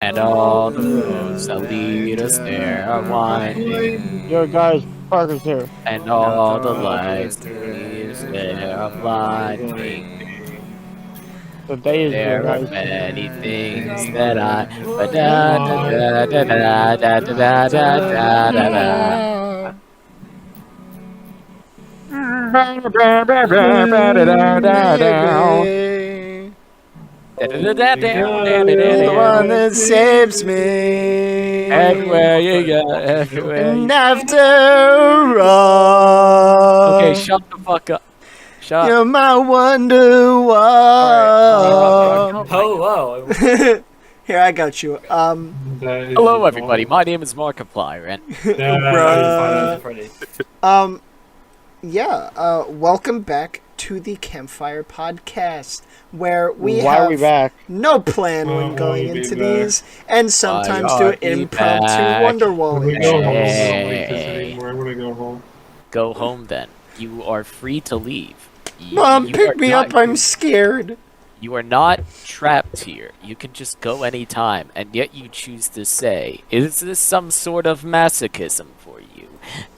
and all the roads that lead us there are winding, Yo, guys, Parker's here. and all the lights that lead us there are blinding. The day is here, There are guys. many things that I da da da da da da da da da da da. You're the one that saves me. Everywhere you go, everywhere. And after all, Okay, shut the fuck up. Shut. you're my wonderwall. Hello. Here, I got you. Hello, everybody. My name is Markiplier, and welcome back to the Campfire podcast, where we Why have are we back? no plan when going into these, and sometimes Why do are we impromptu back? Wonderwall. We go home. I Hey. want to go home. go home then. You are free to leave. Mom, You pick are me not- up. I'm scared. You are not trapped here. You can just go anytime, and yet you choose to say, is this some sort of masochism for you?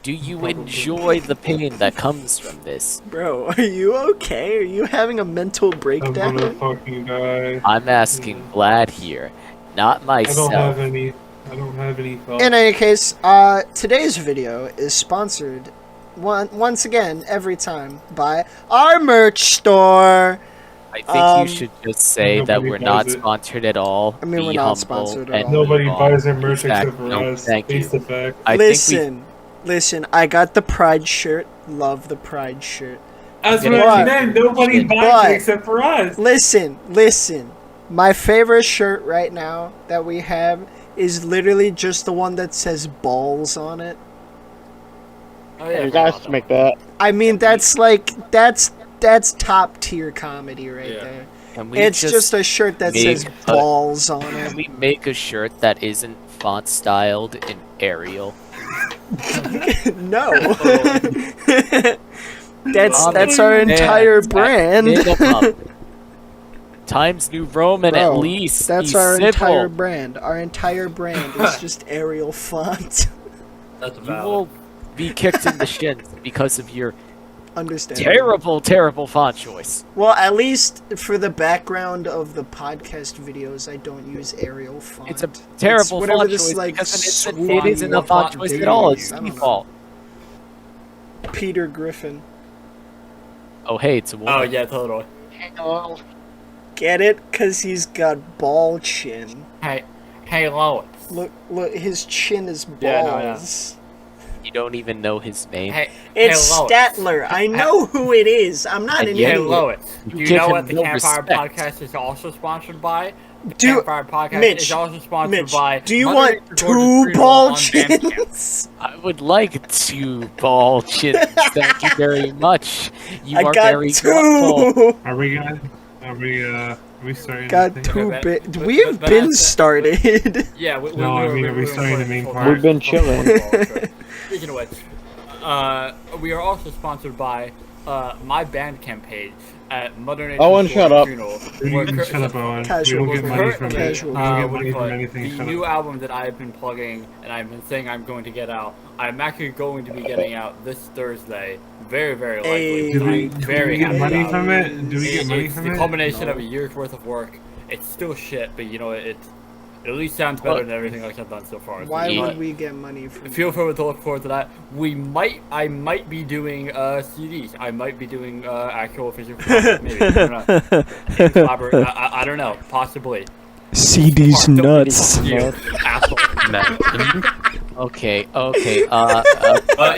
Do you enjoy the pain that comes from this? Bro, are you okay? Are you having a mental I'm breakdown? gonna fucking die. I'm asking Vlad here, not I myself. don't have any thoughts. In any case, today's video is sponsored once again, every time, by our merch store. I think you should just say that Nobody we're not buys it. sponsored at all. I mean, Be we're not humble sponsored at and all. Nobody move on. buys their merch Exact- except for no, us. thank you. Face the fact. I think Listen, I got the Pride shirt. Love the Pride shirt. That's But- what I meant. Nobody but- buys it except for us. Listen. My favorite shirt right now that we have is literally just the one that says balls on it. Oh, You guys can make that. I mean, that's top tier comedy right Yeah. there. Can we It's just a shirt that make says a- balls on Can it. we make a shirt that isn't font styled in Arial? No. that's our entire brand. Minimum. Times New Roman at Bro, least. That's be our civil. entire brand. Our entire brand is just Arial font. That's You will be kicked in the shins because of your Understand? terrible font choice. Well, at least for the background of the podcast videos, I don't use Arial font. It's a terrible whatever font this, choice like, because it swooty isn't a font choice at all. It's I don't know. default. Peter Griffin. Oh, hey, it's a woman. Oh yeah, totally. Get it? Cause he's got ball chin. Hey, Lois. Look, his chin is balls. Yeah, no, yeah. You don't even know his name. It's Statler. I know who it is. I'm not And an yet- idiot. Lois. Do You you give know him what the no Campfire respect. podcast is also sponsored by? The Do- Campfire podcast Mitch, is also sponsored Mitch, by. do you Mother want Nature's two Gorgeous ball Treatable on Bandcamp. chins? I would like two ball chins. Thank you very much. You I are got very thoughtful. two. Are we starting? Got this two thing? bit. We've been started. Yeah, are we starting the main part? We've been chilling. Speaking of which, we are also sponsored by my Bandcamp page at Mother Nature's Owen, shut up. Shut up, Owen. Casual. We don't get money from it. We Casual. don't get money from anything. The Shut new up. album that I've been plugging and I've been saying I'm going to get out, I'm actually going to be getting out this Thursday. Very, very likely. Hey. Do we, I'm very get happy money about from it? Do we it. get money It's from the it? culmination of a year's worth of work. It's still shit, but you know it at least sounds better than everything else I've done so far. Why Yeah. would we get money from? Feel free to look forward to that. I might be doing CDs. I might be doing actual physical copies, maybe. I don't know. I don't know. Possibly. CD's Fuck, don't nuts. believe you, asshole. Okay.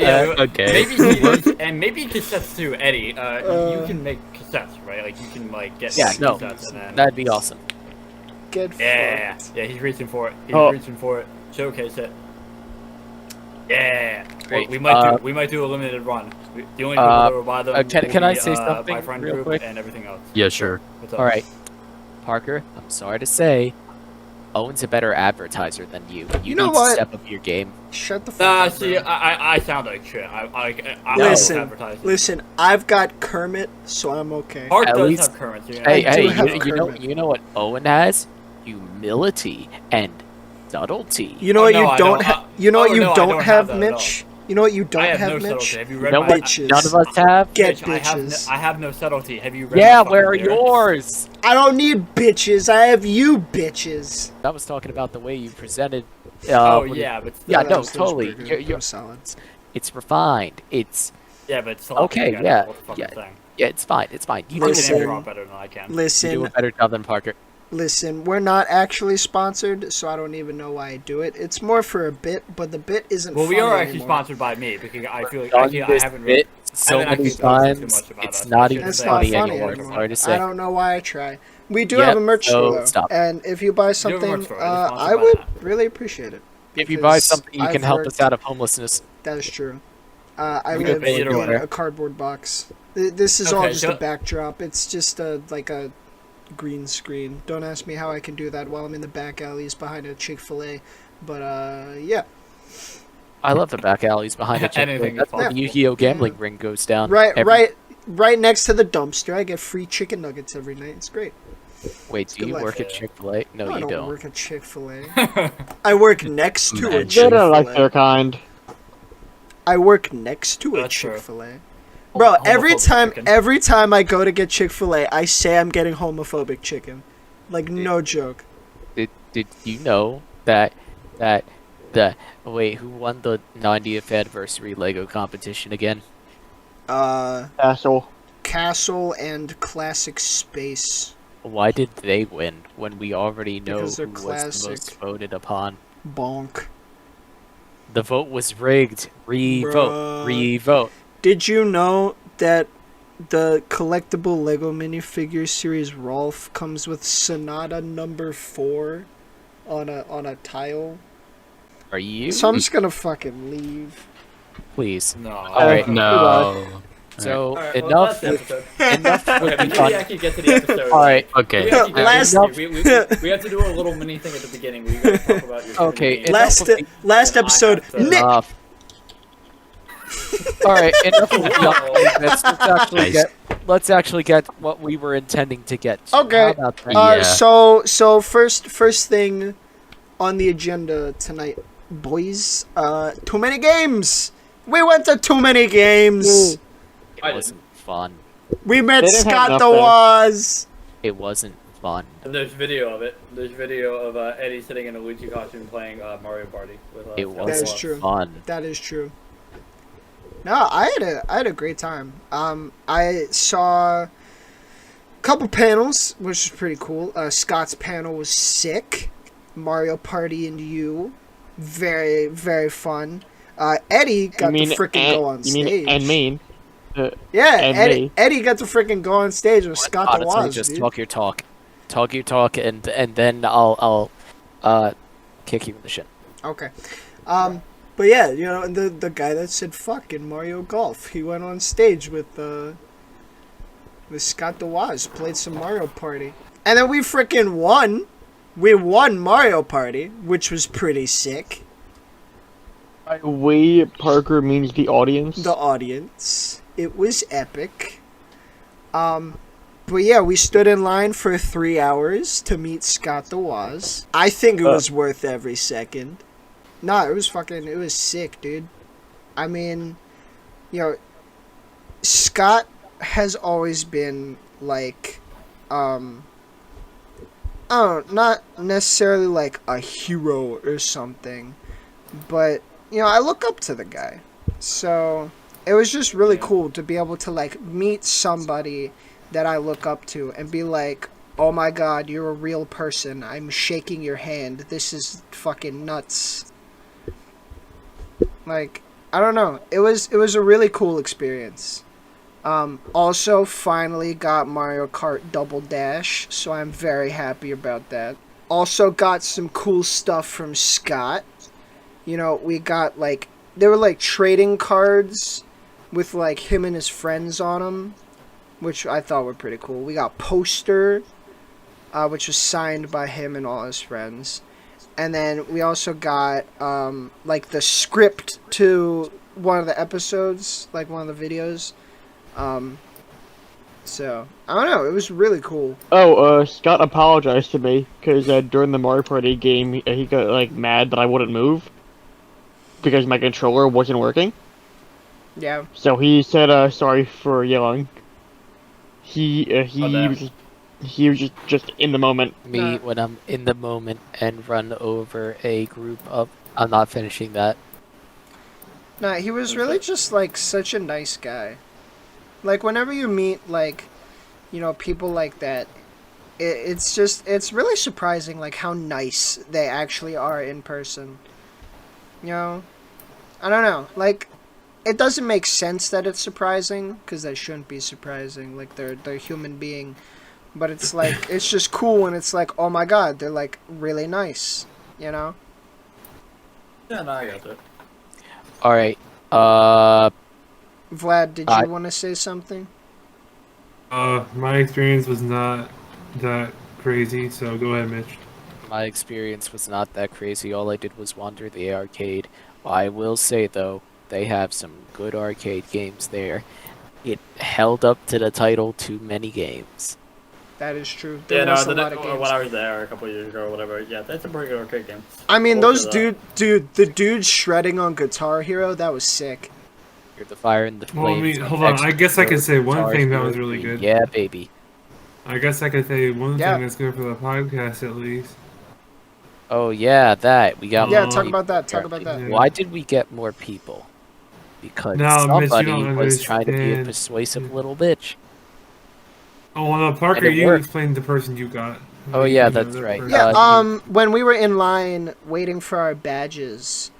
Yeah, Okay. Maybe CDs and maybe cassettes too, Eddie. You can make cassettes, right? Like you can like get Yeah, no, cassettes and then. that'd be awesome. Get Yeah, fucked. yeah, he's reaching for it. He's Oh. reaching for it. Showcase it. Yeah. Great. We might do a limited run. The only people that will buy them can will I be, say something my friend real group quick? and everything else. Yeah, sure. What's up? All right, Parker. I'm sorry to say, Owen's a better advertiser than you. You know need what? to step up your game. Shut the fuck up. See, bro. I sound like shit. I'm Listen, advertising. listen. I've got Kermit, so I'm okay. Hart At does least- have currency. Hey, I do hey, have you know Kermit. what Owen has? humility and subtlety. You know Oh, what no, you I don't don't. have? You know what Oh, you no, I don't don't have, have that at Mitch? You know what you don't I have have, no Mitch? subtlety. Have you You read know my? what Bitches. none of us have? Get Bitch, bitches. I have no subtlety. Have you read? Yeah, my where are fucking lyrics? yours? I don't need bitches. I have you, bitches. I was talking about the way you presented. Oh what yeah, but still, Yeah, That no, was totally. pretty good. You're, That was solid. it's refined. It's yeah, but still, Okay, you gotta yeah, know what the fuck yeah. I'm saying. yeah, it's fine. It's fine. You You do, Listen. can draw better than I can. you do a Listen, better job than Parker. listen. We're not actually sponsored, so I don't even know why I do it. It's more for a bit, but the bit isn't. Well, we funny are actually anymore. sponsored by me because I feel like Done I this haven't bit so I haven't many actually posted too times. much about It's us. not I even It's shouldn't not funny say funny anymore. anymore. Sorry to I say. don't know why I try. We do Yep, have a merch so store though, stop. and if you buy do have a something, merch store. It's sponsored I by would that. really appreciate it. If you buy because something, you can I've help worked- us out of homelessness. That is true. I We live could pay you in to wear. a cardboard box. This is all Okay, just so- a backdrop. It's just like a green screen. Don't ask me how I can do that while I'm in the back alleys behind a Chick-fil-A. But yeah, I love the back alleys behind it. Anything is That's where the possible. Yu-Gi-Oh gambling ring goes down. right next to the dumpster. I get free chicken nuggets every night. It's great. Wait, do good you life. work at Chick-fil-A? No, I you don't don't. work at Chick-fil-A. I work next to a Imagine. They Chick-fil-A. don't like their kind. I work next to a That's true. Chick-fil-A. Bro, Homophobic every chicken. time I go to get Chick-fil-A, I say I'm getting homophobic chicken. Like, no joke. Did you know that wait, who won the 90th anniversary Lego competition again? Asshole. Castle and Classic Space. Why did they win when we already know Because they're who was classic. the most voted upon? Bonk. The vote was rigged. Revote. Bruh. Revote. Did you know that the collectible Lego minifigure series Rolf comes with Sonata number 4 on a tile? Are you? So I'm just gonna fucking leave. Please. No. Alright. No. So Alright, well, enough. that's the with, episode. enough Okay, with the before we fun. actually get to the episode. All right. Okay. We actually get Last- to- we have to do a little mini thing at the beginning where you guys talk about your Okay, games. enough Last with the- last episode, Enough. Nick. Enough. All right. Enough with the Wow. let's actually get what we were intending to get. To. Okay. How about that? Yeah. So first thing on the agenda tonight, boys. Too many games. We went to too many games. It wasn't fun. We met They didn't have Scott enough the there. Waz. It wasn't fun. And there's video of it. There's video of Eddie sitting in a Luigi costume playing Mario Party with It Scott wasn't is true. fun. That is true. No, I had a great time. I saw a couple panels, which was pretty cool. Scott's panel was sick. Mario Party and you, very very fun. Eddie got to freaking go on stage. Yeah, and Eddie, me. Eddie got to freaking go on stage with Scott the Honestly, Waz, just dude. talk your talk. Talk your talk, and then I'll kick you in the shin. Okay. But yeah, you know, and the guy that said fuck in Mario Golf, he went on stage with Scott the Waz, played some Mario Party. And then we freaking won. We won Mario Party, which was pretty sick. We, Parker means the audience. The audience. It was epic. But yeah, we stood in line for 3 hours to meet Scott the Waz. I think it was worth every second. Nah, it was sick, dude. I mean, you know, Scott has always been like, not necessarily like a hero or something, but, you know, I look up to the guy. So, it was just really cool to be able to, like, meet somebody that I look up to and be like, oh my god, you're a real person. I'm shaking your hand. This is fucking nuts. Like, I don't know. It was a really cool experience. Also, finally got Mario Kart Double Dash, so I'm very happy about that. Also got some cool stuff from Scott. You know, we got, like, there were, like, trading cards with, like, him and his friends on them, which I thought were pretty cool. We got poster, which was signed by him and all his friends. And then we also got, like, the script to one of the episodes, like, one of the videos. So I don't know. It was really cool. Oh, Scott apologized to me because during the Mario Party game, he got like mad that I wouldn't move because my controller wasn't working. Yeah. So he said, sorry for yelling. He damn. was just in the moment. Me when I'm in the moment and run over a group of. I'm not finishing that. Nah, he was really just like such a nice guy. Like whenever you meet like, you know, people like that, it's really surprising like how nice they actually are in person. You know, I don't know. Like, it doesn't make sense that it's surprising because that shouldn't be surprising. Like they're a human being, but it's like it's just cool when it's like, oh my god, they're like really nice. You know. Yeah, no, I got it. All right. Vlad, did you want to say something? My experience was not that crazy, so go ahead, Mitch. My experience was not that crazy. All I did was wander the arcade. I will say though, they have some good arcade games there. It held up to the title TooManyGames. That is true. Yeah, There no, was a lot of games. when I was there a couple of years ago or whatever, yeah, that's a pretty good arcade game. I mean, I'll those say the dude shredding on Guitar Hero, that was sick. You're the fire and the flames. Well, I mean, hold on. I guess I could say one Guitar thing that Hero was really 3. good. Yeah, baby. I guess I could say one Yeah. thing that's good for the podcast, at least. Oh yeah, that we got. Yeah, more talk people about that. Talk apparently. about that. Yeah. Why did we get more people? Because No, Mitch, you somebody don't was trying to be a understand. persuasive little bitch. Oh, well, no, Parker, And it you worked. explained the person you got. Oh, yeah, You know, that's that right. person. Yeah, when we were in line waiting for our badges,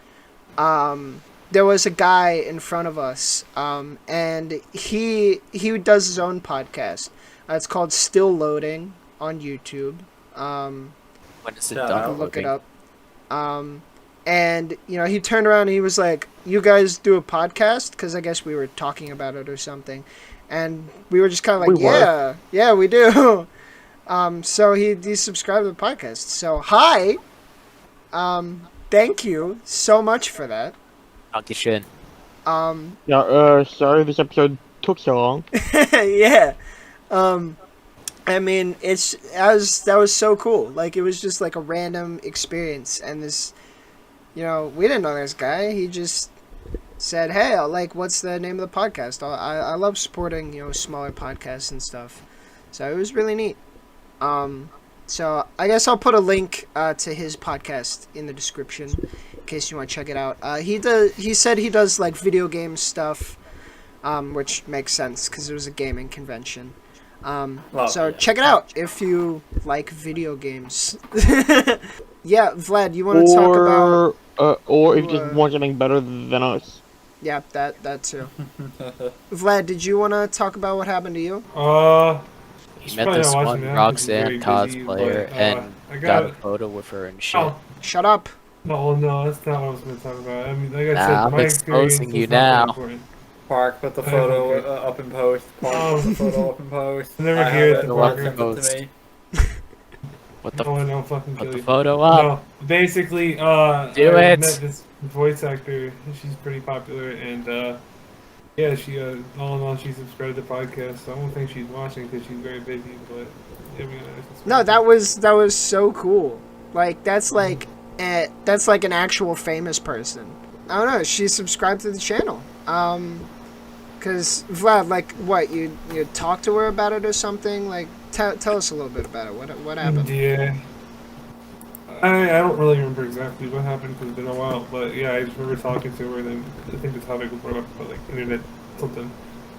there was a guy in front of us, and he does his own podcast. It's called Still Loading on YouTube. When is it Shout done? out. I'll look it loading? up. And you know, he turned around and he was like, "You guys do a podcast?" Because I guess we were talking about it or something, and we were just kind of like, We were. "Yeah, we do." So he subscribed to the podcast. So hi, thank you so much for that. Dankeschön. Yeah, sorry this episode took so long. Yeah. I mean, that was so cool. Like, it was just like a random experience, and this, you know, we didn't know this guy. He just said, "Hey, what's the name of the podcast?" I love supporting, you know, smaller podcasts and stuff. So it was really neat. So I guess I'll put a link to his podcast in the description in case you want to check it out. He said he does like video game stuff, which makes sense because it was a gaming convention. So yeah. check it out if you like video games. Yeah, Vlad, you want to talk about? Or if you just want something better than us. Yeah, that too. Vlad, did you want to talk about what happened to you? He met this one Roxanne cosplayer and I got a photo with her and shit. Oh, Shut up. no, that's not what I was going to talk about. I mean, like I Nah, said, I'm my experience exposing was you not that now. important. Park, put the Okay. photo up in post. Park, put the photo up in post. I'm never I here have at it. the Park, Parker. send it to me. What the? No, I don't fucking Put kill the you. photo up. No, basically, Do I it. met this voice actor. She's pretty popular, and yeah, she all in all, she subscribed to the podcast. So I don't think she's watching because she's very busy. But yeah, No, that was so cool. Like that's like an actual famous person. I don't know. She subscribed to the channel. Cause Vlad, like, what you talked to her about it or something? Like, tell us a little bit about it. What happened? Yeah. I don't really remember exactly what happened because it's been a while, but yeah, I just remember talking to her, and then I think the topic was brought up about like internet something.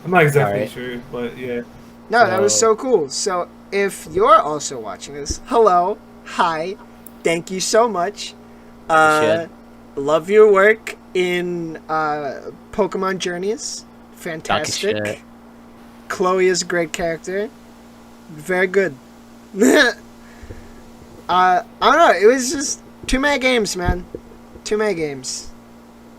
I'm not exactly Alright. sure, but yeah. No, that was so cool. So if you're also watching this, hello, hi, thank you so much. Shit. Love your work in Pokemon Journeys. Fantastic. Dankeschön. Chloe is a great character. Very good. I don't know. It was just too many games, man. Too many games.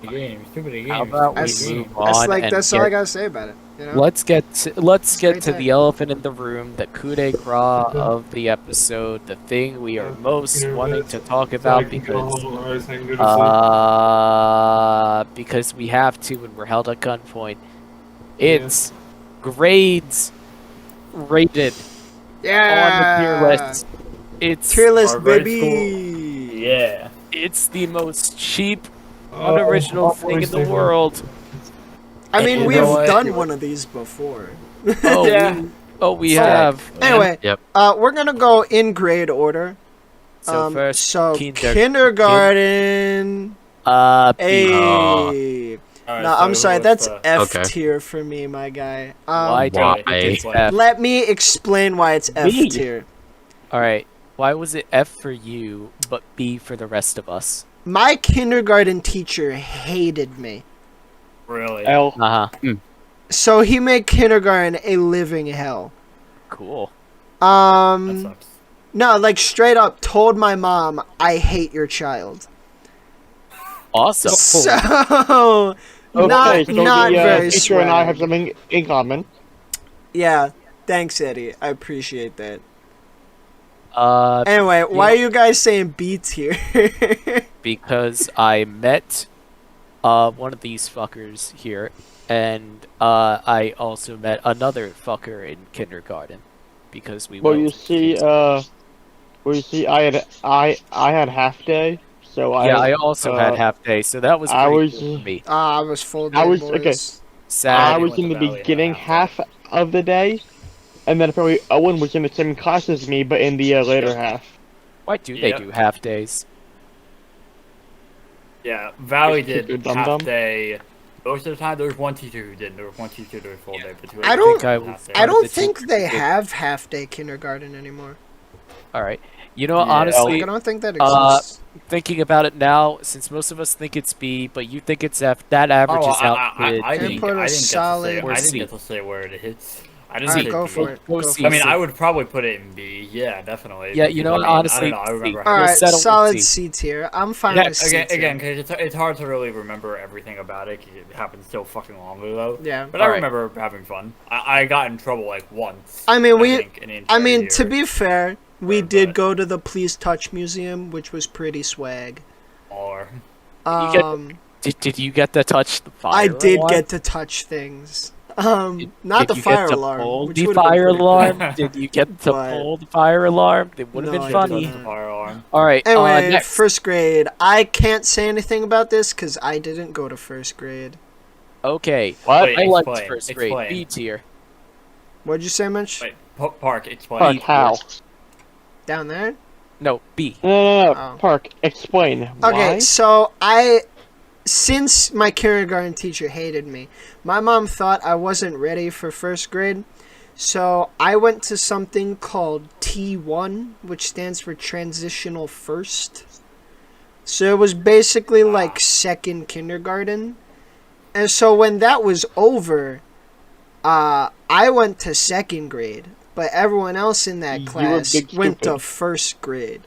Games, too many games. How about we That's- move on and That's all I get- gotta say about it. You know? Let's get to great the time. elephant in the room, the coup de grace of the episode, the thing we are most You know, wanting that's- to talk So I about can go because home or I can go to sleep. because we have to and we're held at gunpoint. It's grades. rated Yeah. on the tier list. It's Tier list, Our grade baby. Yeah. it's the most cheap, Oh, unoriginal thing in the obviously. world. I mean, You we've know what? done one of these before. Oh, Yeah. we So, have. Anyway, Yep. we're gonna go in grade order. So first, so kindergarten. kindergarten. B. A. Alright, No, so I'm sorry. who That's was F Okay. tier for me, my guy. Why do you think it's Why? F? Let me explain why it's F B. tier. All right. Why was it F for you, but B for the rest of us? My kindergarten teacher hated me, Really? L. Uh huh. so he made kindergarten a living hell. Cool. That sucks. No, like straight up told my mom, "I hate your child." Awesome. So not so not the very teacher and I swag. have something in common. Yeah, thanks, Eddie. I appreciate that. Uh, Anyway, why are you guys saying B tier? because I met one of these fuckers here, and I also met another fucker in kindergarten because we. Well, went you to see, kids- I had half day, so yeah, I also had half day, so that was I pretty was- cool for me. I was full day, I was- boys. okay. Sad. I I was went in to the Valley beginning half half of the day, and then apparently Owen was in the same class as me, but in the later half. Why do they Yep. do half days? Yeah, Valley Just keep did your half dum-dum. day. Most of the time, there was one teacher who didn't. There was one teacher who did full day, but two I others don't- did half day. I don't the think teachers they did- have half day kindergarten anymore. All right. You know, Yeah. honestly, Like, I don't think that Uh, exists. thinking about it now, since most of us think it's B, but you think it's F, that averages Oh, out I to Can didn't, put a I didn't solid- get to say. I didn't C. get to say where it hits. I didn't Alright, say go B. for it. Go Go C. for I mean, it. I would probably put it in B. Yeah, definitely. Yeah, you know, Because, I mean, honestly, I don't know. I remember. C. All right, settle with solid C. C tier. I'm fine Yeah, with C tier. Again, because it's hard to really remember everything about it. 'Cause it happened so fucking long ago. Yeah. But I Alright. remember having fun. I got in trouble like once. I mean, we- think, in the I entire mean, year. to be fair, we But- did go to the Please Touch Museum, which was pretty swag. Or You get- Um, Did you get to touch the fire I did alarm? get to touch things. Not Did the you fire get to alarm. pull which the would've been fire pretty cool. alarm? Did you get to But- pull the fire alarm? It would have No, been I funny. didn't. the fire alarm. All right. Anyway, next. first grade. I can't say anything about this because I didn't go to first grade. Okay. What? Wait, I liked explain, first grade. explain. B tier. What'd you say, Mitch? Wait, Park, explain. Park, how? Down there? No, B. No. Oh. Park, explain. Okay, Why? so since my kindergarten teacher hated me, my mom thought I wasn't ready for first grade, so I went to something called T1, which stands for Transitional First. So it was basically like second kindergarten. And so when that was over, I went to second grade, but everyone else in that You were class big went to stupid. first grade.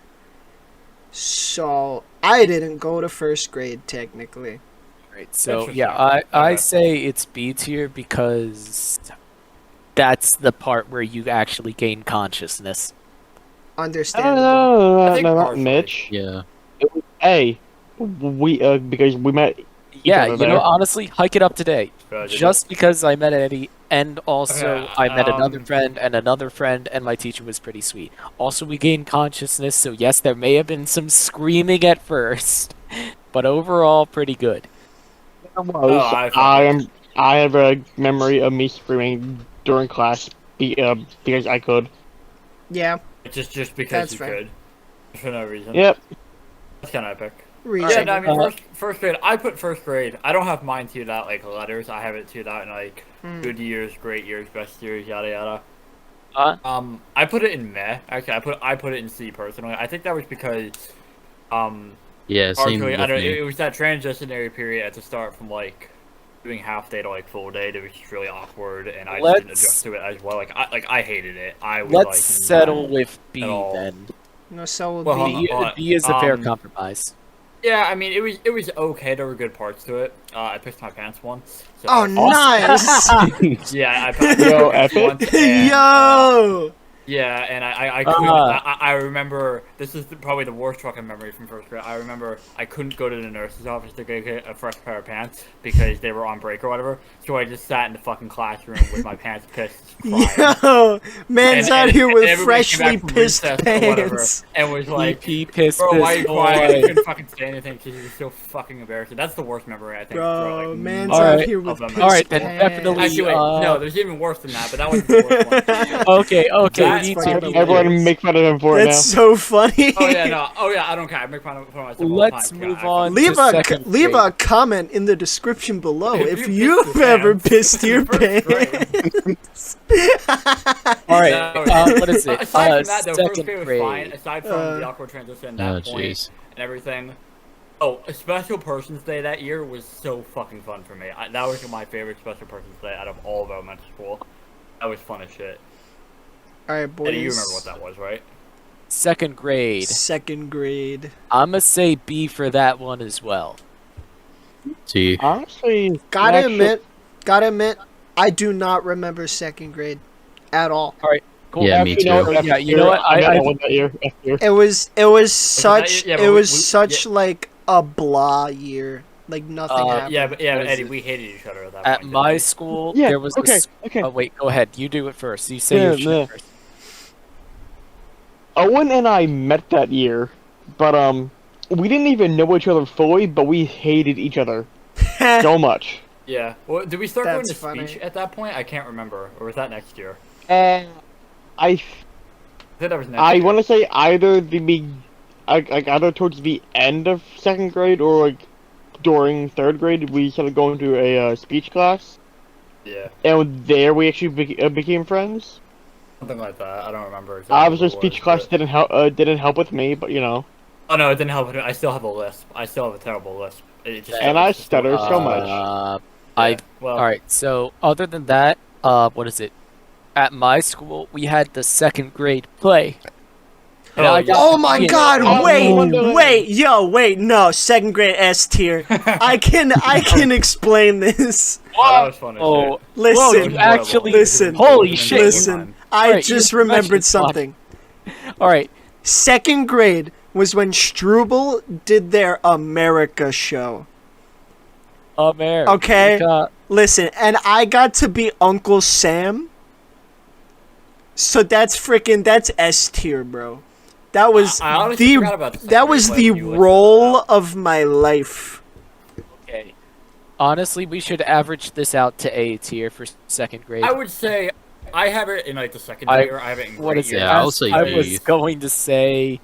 So I didn't go to first grade technically. Right. So Interesting. yeah, I Okay. say it's B tier because that's the part where you actually gain consciousness. Understandable. No, I think not partially. Mitch. Yeah. It was A. Because we met. Yeah, other you there. know, honestly, hike it up today. Good. Just because I met Eddie, and also Okay, I met another um, friend and another friend, and my teacher was pretty sweet. Also, we gained consciousness, so yes, there may have been some screaming at first, but overall, pretty good. I have a memory of me screaming during class because I could. Yeah, Just because That's you fair. could. For no reason. Yep. That's kind of epic. Yeah, reasonable. no, I mean, first grade, I put first grade. I don't have mine tiered out like letters. I have it tiered out in like good years, great years, best years, yada yada. I put it in meh. Actually, I put it in C personally. I think that was because, Yeah, same partially, with I don't. me. It was that transitionary period at the start from like doing half day to like full day. That was just really awkward, and I just didn't Let's- adjust to it as well. I hated it. I was Let's like, settle with B at all. then. No, so would Well, be. B is a fair Um, compromise. Yeah, I mean, it was okay. There were good parts to it. I pissed my pants once. So Oh, nice! Yeah, I pissed Yo, my pants epic. once. And, Yo! yeah, and I couldn't. I remember this is probably the worst fucking memory from first grade. I remember I couldn't go to the nurse's office to get a fresh pair of pants because they were on break or whatever. So I just sat in the fucking classroom with my pants pissed, crying. Yo, man's out here with everybody came freshly back from pissed recess or whatever, pants. and was like, pissed, bro, why are you crying? I boy. couldn't fucking say anything because he was so fucking embarrassing. That's the worst memory I think. Bro, like, man's All out right. here with pissed Alright, then pants. definitely, Actually, wait, no, there's even worse than that, but that was the worst one. Okay, That's me fucking too. Everyone make fun of him for it That's now. so funny. Oh yeah, no, oh yeah, I don't care. I make fun of myself all the Let's time. move Yeah, on. Leave to a second leave grade. a comment in the description below If if you you've pissed your ever pants pissed your in first grade. pants. Alright, No, what is it? Aside from that, though, first second grade was grade. fine. Aside from the awkward transition, that point, jeez. and everything. Oh, a special person's day that year was so fucking fun for me. That was my favorite special person's day out of all of elementary school. That was fun as shit. All right, boys. Eddie, you remember what that was, right? Second grade. Second grade. I'ma say B for that one as well. See. Honestly, Gotta actually- admit, I do not remember second grade at all. Cool. Yeah, me actually, too. no, Yeah, you know what? I got I- that one that year. F year. It was such yeah, but it was we- such like a blah year. Like nothing happened. Yeah, but What is Eddie, it? we hated each other at that At point. my didn't we? school, Yeah. there was Okay. this. Okay. Oh wait, go ahead. You do it first. You say Yeah, your shit yeah. first. Owen and I met that year, but we didn't even know each other fully, but we hated each other so much. Yeah. Well, did we start going That's to funny. speech at that point? I can't remember. Or was that next year? I I think that was next I year. want to say either either towards the end of second grade or like during third grade we started going to a speech class, Yeah. and there we actually became friends. Something like that. I don't remember exactly. Obviously, what it speech was, class but- didn't help with me, but you know. Oh no, it didn't help. I still have a lisp. I still have a terrible lisp. It just, And I it's just- stutter so much. I Well, Alright, so other than that, what is it? At my school, we had the second grade play. And Oh, I yeah. got Oh to my be in god, it. wait, no, second grade S tier. I can explain this. Oh, that was fun as Oh, shit. Listen, whoa, you actually listen, Holy shit! listen. I Alright, just your remembered question's fun. something. Alright, Second grade was when Struble did their America show. America. Okay. Listen, and I got to be Uncle Sam. So that's S tier, bro. That was I honestly forgot about the second grade play the when you listed role that out. of my life. Okay. Honestly, we should average this out to A tier for second grade. I would say I have it in like the second I- tier. I have it in What great is year. it? Yeah, I'll say I B. was going to say,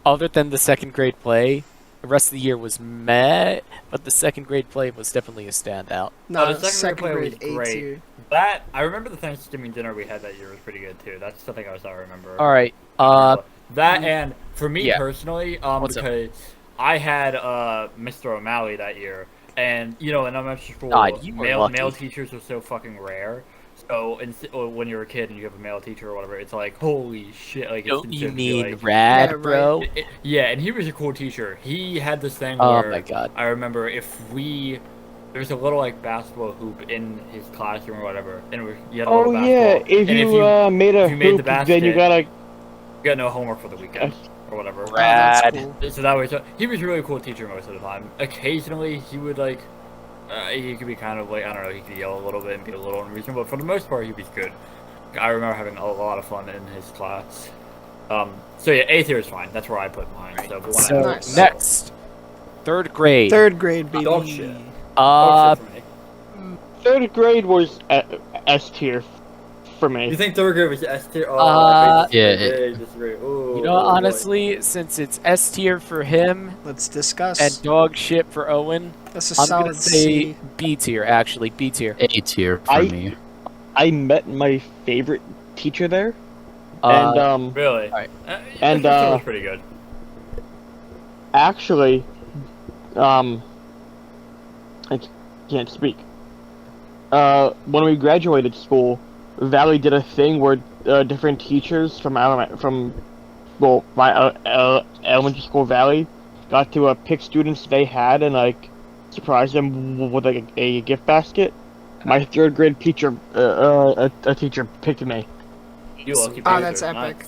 other than the second grade play, the rest of the year was meh, but the second grade play was definitely a standout. No, the second second grade grade play was A great. tier. That I remember the Thanksgiving dinner we had that year was pretty good too. That's something else I remember. Alright, That and for me yeah. personally, What's up? because I had Mr. O'Malley that year, and you know, in elementary school, God, you were male lucky. teachers are so fucking rare. So when you're a kid and you have a male teacher or whatever, it's like holy shit! Like, it's don't you insane to be mean like, rad, Yeah, right. bro? Yeah, and he was a cool teacher. He had this thing Oh where my god. I remember there's a little like basketball hoop in his classroom or whatever, and you had a Oh little yeah, basketball. if and you made a if you made the hoop, then you basket- gotta. you got no homework for the weekend or whatever. Oh, that's Rad. cool. So that was he was a really cool teacher most of the time. Occasionally he would like he could be kind of like I don't know, he could yell a little bit and be a little unreasonable, but for the most part he was good. I remember having a lot of fun in his class. So yeah, A tier is fine. That's where I put mine. So if we want So, Nice. next, third grade. Third grade, baby. Dog shit. Uh, Third grade was S tier for me. You think third grade was S tier? Uh, Yeah, you know, honestly, since it's S tier for him Let's discuss. and dog shit for Owen, That's a I'm solid gonna say C. B tier, actually. B tier. A tier for I- me. I met my favorite teacher there, Uh, and Really? Alright. And, that was pretty good. actually, I can't speak. When we graduated school, Valley did a thing where different teachers from my elementary school Valley got to pick students they had and like surprise them with like a gift basket. My third grade teacher, a teacher picked me. You lucky Oh, bastard. that's Nice. epic.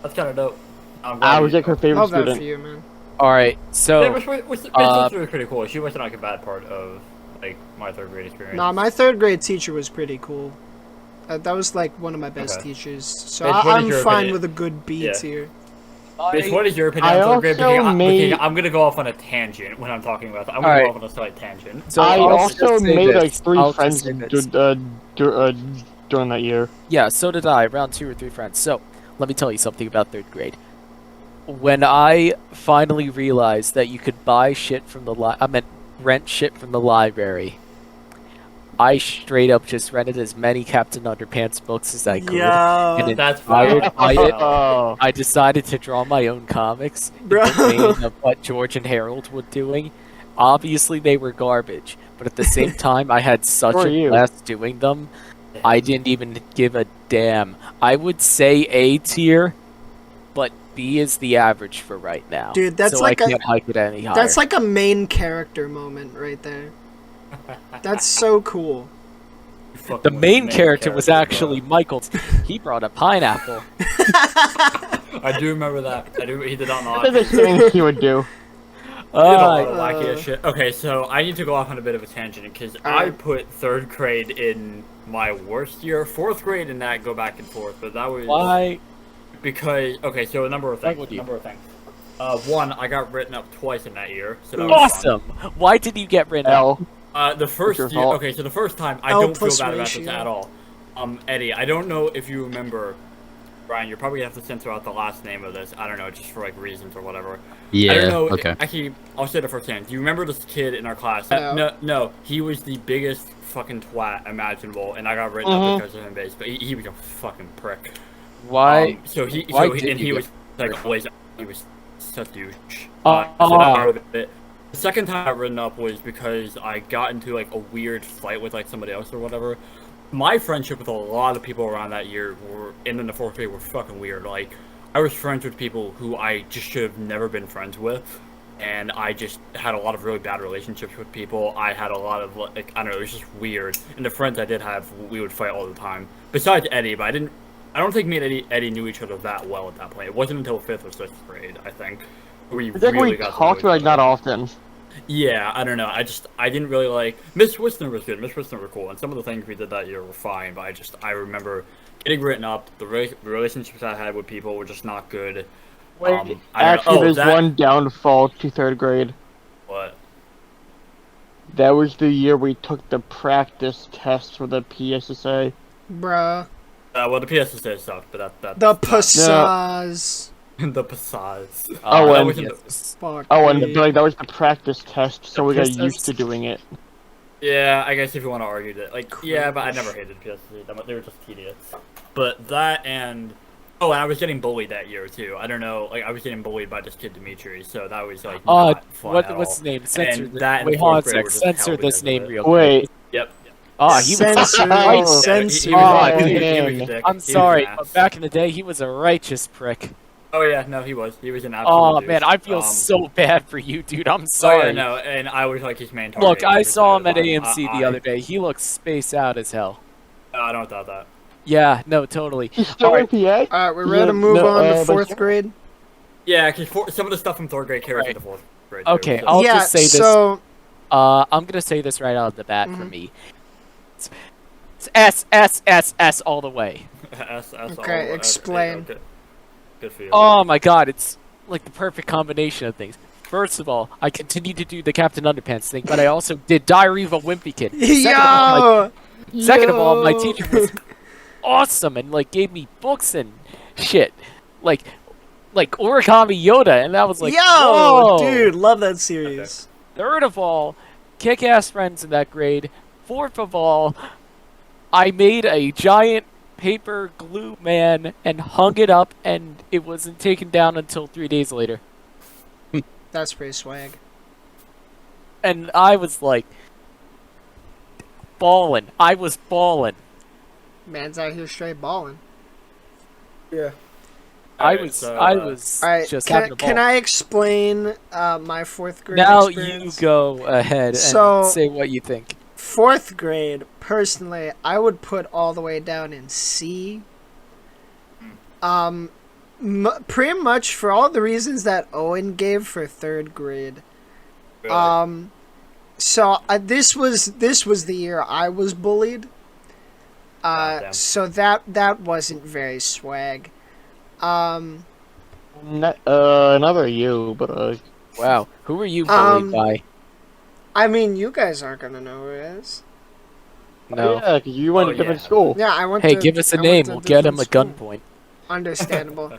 That's kind of dope. I was like her favorite Love that student. for you, man. All right, so Yeah, which was pretty cool. She wasn't like a bad part of like my third grade experience. Nah, my third grade teacher was pretty cool. That was like one of my best teachers. So Mitch, what is I'm your fine opinion? with a good B tier. Mitch, what is your opinion I on third grade? also Because made- I'm gonna go off on a tangent when I'm talking about that. I'm gonna Alright. go off on a slight tangent. so I I'll also just say made this. like 3 I'll just friends say this. during that year. Yeah, so did I. Around 2 or 3 friends. So let me tell you something about third grade. When I finally realized that you could buy shit from the rent shit from the library, I straight up just rented as many Captain Underpants books as I could. Yo, and That's inspired by it, Oh, I decided to draw my own comics Bro. in the vein of what George and Harold were doing. Obviously, they were garbage, but at the same time, I had such Who are a you? blast doing them. I didn't even give a damn. I would say A tier, but B is the average for right now. Dude, that's so like I a- can't hike it any higher. that's like a main character moment right there. That's so cool. the main character was actually Michael. He brought a pineapple. I do remember that. He did not know. that's the thing he would do. Did a lot Uh, of wacky ass shit. Okay, so I need to go off on a bit of a tangent because I put third grade in my worst year. Fourth grade and that go back and forth, but that was why? because okay. So a number of Why things. would you? One, I got written up twice in that year, so that was fun. Awesome. Why did you get rid of? L. The first your year, fault. okay, so the first time, I L don't feel plus bad about this ratio. at all. Eddie, I don't know if you remember, Brian, you're probably gonna have to censor out the last name of this. I don't know, just for like reasons or whatever. Yeah. I don't know. Okay. Actually, I'll say it firsthand. Do you remember this kid in our class? No. No, he was the biggest fucking twat imaginable, and I got written Mhm. up because of him, base. But he was a fucking prick. Why? So he, why so he, did and you he get- was like always. He was such a douche. Oh. So that part of it. The second time I got written up was because I got into like a weird fight with like somebody else or whatever. My friendship with a lot of people around that year and in the fourth grade were fucking weird. Like, I was friends with people who I just should have never been friends with, and I just had a lot of really bad relationships with people. I had a lot of like, I don't know, it was just weird. And the friends I did have, we would fight all the time. Besides Eddie, but I don't think me and Eddie knew each other that well at that point. It wasn't until 5th or 6th grade, I think, we I think really we got to talked know like each not other. often. Yeah, I don't know. I didn't really like Miss Whistler was good. Miss Whistler were cool, and some of the things we did that year were fine. But I remember getting written up. The relationships I had with people were just not good. Wait, I don't actually, know. there's one downfall to third grade. What? That was the year we took the practice test for the PSSA. Bruh. Well, the PSSA sucked, but that's The Passaz. the Passage. Oh, that and- wasn't the- Fuck. Oh, and me. like that was the practice test, so The we got PSSA? used to doing it. yeah, I guess if you want to argue that, like, yeah, but I never hated PSSA. They were just tedious. But that and and I was getting bullied that year too. I don't know, like I was getting bullied by this kid Dimitri, so that was like not fun at what's all. his name? Censor And this. that and Wait, hold on a fourth grade sec. were just Censor hell this because of name it. real quick. Wait, Yep. Ah, he was Censor. Oh. Censor. He was Oh, a dude. dick. He was a dick. I'm He was sorry, an ass. but back in the day, he was a righteous prick. Oh yeah, no, he was. He was an absolute Oh douche. man, I feel so bad for you, dude. I'm sorry. Oh yeah, no, and I was like his main target. Look, I every saw him time. at AMC the other day. He looks spaced out as hell. I don't doubt that. Yeah, no, totally. he's still in PA. Alright, we're ready to move No, on to but- fourth grade? Yeah, because some of the stuff from third grade carries Right. into fourth grade. Okay, too, I'll yeah, just say this. so... I'm gonna say this right out of the bat for me. It's S S S S all the way. Okay, explain. Good for you. Oh my god, it's like the perfect combination of things. First of all, I continued to do the Captain Underpants thing, but I also did Diary of a Wimpy Kid. Second of all, my teacher was awesome and like gave me books and shit, like Origami Yoda, and that was like, Yo! whoa! Dude, love that series. Third of all, kick-ass friends in that grade. Fourth of all, I made a giant paper glue man and hung it up, and it wasn't taken down until 3 days later. That's pretty swag. And I was like, ballin'. I was ballin'. Man's out here straight balling. Yeah. I was Alright, just having a ball. can I explain my fourth grade Now experience? you go ahead and So- say what you think. Fourth grade, personally, I would put all the way down in C. pretty much for all the reasons that Owen gave for 3rd grade. Really? So this was the year I was bullied. So that wasn't very swag. Another you, but Wow. Who were you bullied by? I mean, you guys aren't gonna know who it is. No. yeah, because you went to different yeah. school. Yeah, I went. Hey, to, give us a I went name. to We'll get him a different school. gunpoint. Understandable.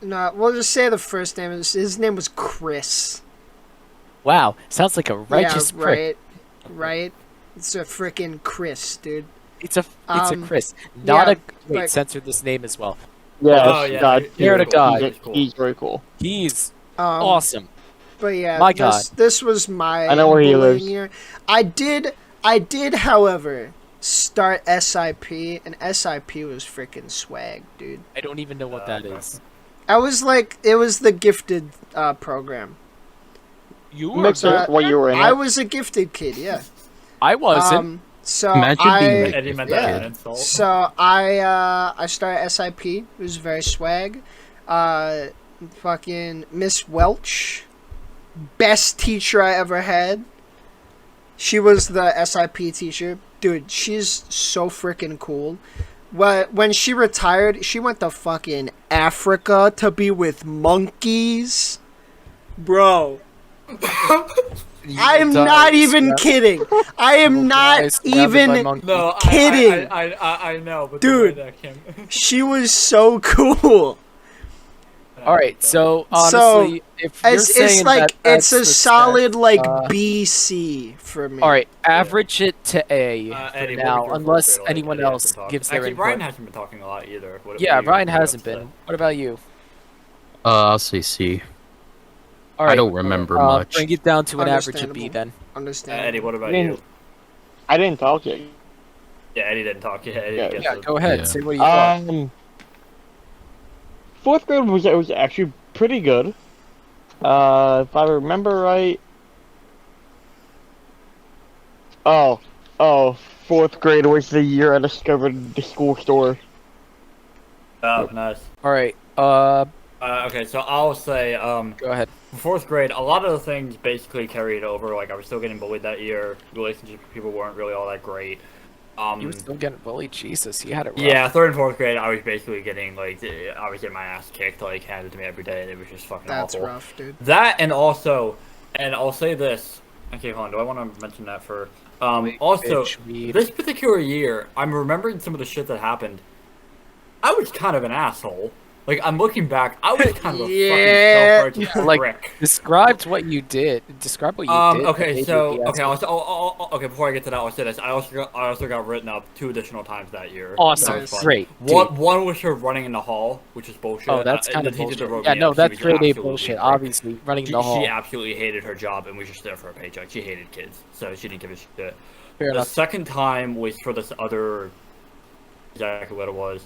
No, we'll just say the first name is. His name was Chris. Wow. Sounds like a righteous yeah, prick. right. It's a freaking Chris, dude. It's a Chris. yeah, Wait, but- censor this name as well. Yes, Oh, yeah, God, Swear to cool. God. he's very cool. He's Um, awesome. But yeah, My God. this was my I know where he bullying lives. year. I did, however, start SIP, and SIP was freaking swag, dude. I don't even know what that is. I was like, it was the gifted program. You Makes sense what you were in. I was a gifted kid, yeah. I wasn't. So Imagine being Eddie meant yeah. that as an insult. So I started SIP. It was very swag. Fucking Miss Welch, best teacher I ever had. She was the SIP teacher. Dude, she's so freaking cool. When she retired, she went to fucking Africa to be with monkeys. Bro. I'm not even kidding. I am not even No, kidding. I know, but Dude. the way that came. She was so cool. All right, so honestly, if you're It's saying like that it's that's a the solid stat, like BC for me. All right, average it to A for Eddie, what now, was your unless first grade like? anyone Eddie else hasn't talked. gives their Actually, input. Ryan hasn't been talking a lot either. Yeah, Ryan what do you hasn't have to been. say? What about you? I'll say C. All right, I don't remember much. bring it down to an average of B Understandable. then. Understand? Eddie, what about I you? didn't- I didn't talk yet. Yeah, Eddie didn't talk. Yeah, Eddie Yeah. gets Yeah, it. go ahead. Yeah. Say what you thought. 4th grade was actually pretty good. If I remember right. Oh, 4th grade was the year I discovered the school store. Oh, nice. All right. Okay, so I'll say, Go ahead. for 4th grade, a lot of the things basically carried over. Like, I was still getting bullied that year. Relationships with people weren't really all that great. You were still getting bullied. Jesus, you had it rough. Yeah, 3rd and 4th grade, I was basically getting, like, I was getting my ass kicked, like, handed to me every day, and it was just fucking That's awful. rough, dude. That, and also, and I'll say this. Okay, hold on, do I want to mention that for... also, Bitch, weed. this particular year, I'm remembering some of the shit that happened. I was kind of an asshole. Like, I'm looking back, I was kind of a Yeah. fucking self-righteous Like, prick. Describe what you did. Describe what you did. Okay, so Maybe okay, okay. Before I get to that, I'll say this. I also got written up 2 additional times that year. Awesome. That was fun. Great. One was her running in the hall, which is bullshit. Oh, that's kind the of teacher bullshit. that wrote Yeah, me no, up, she that's was grade A absolutely bullshit. great. Obviously, running the hall. She absolutely hated her job and was just there for a paycheck. She hated kids, so she didn't give a shit. Fair The enough. second time was for this other, exactly what it was.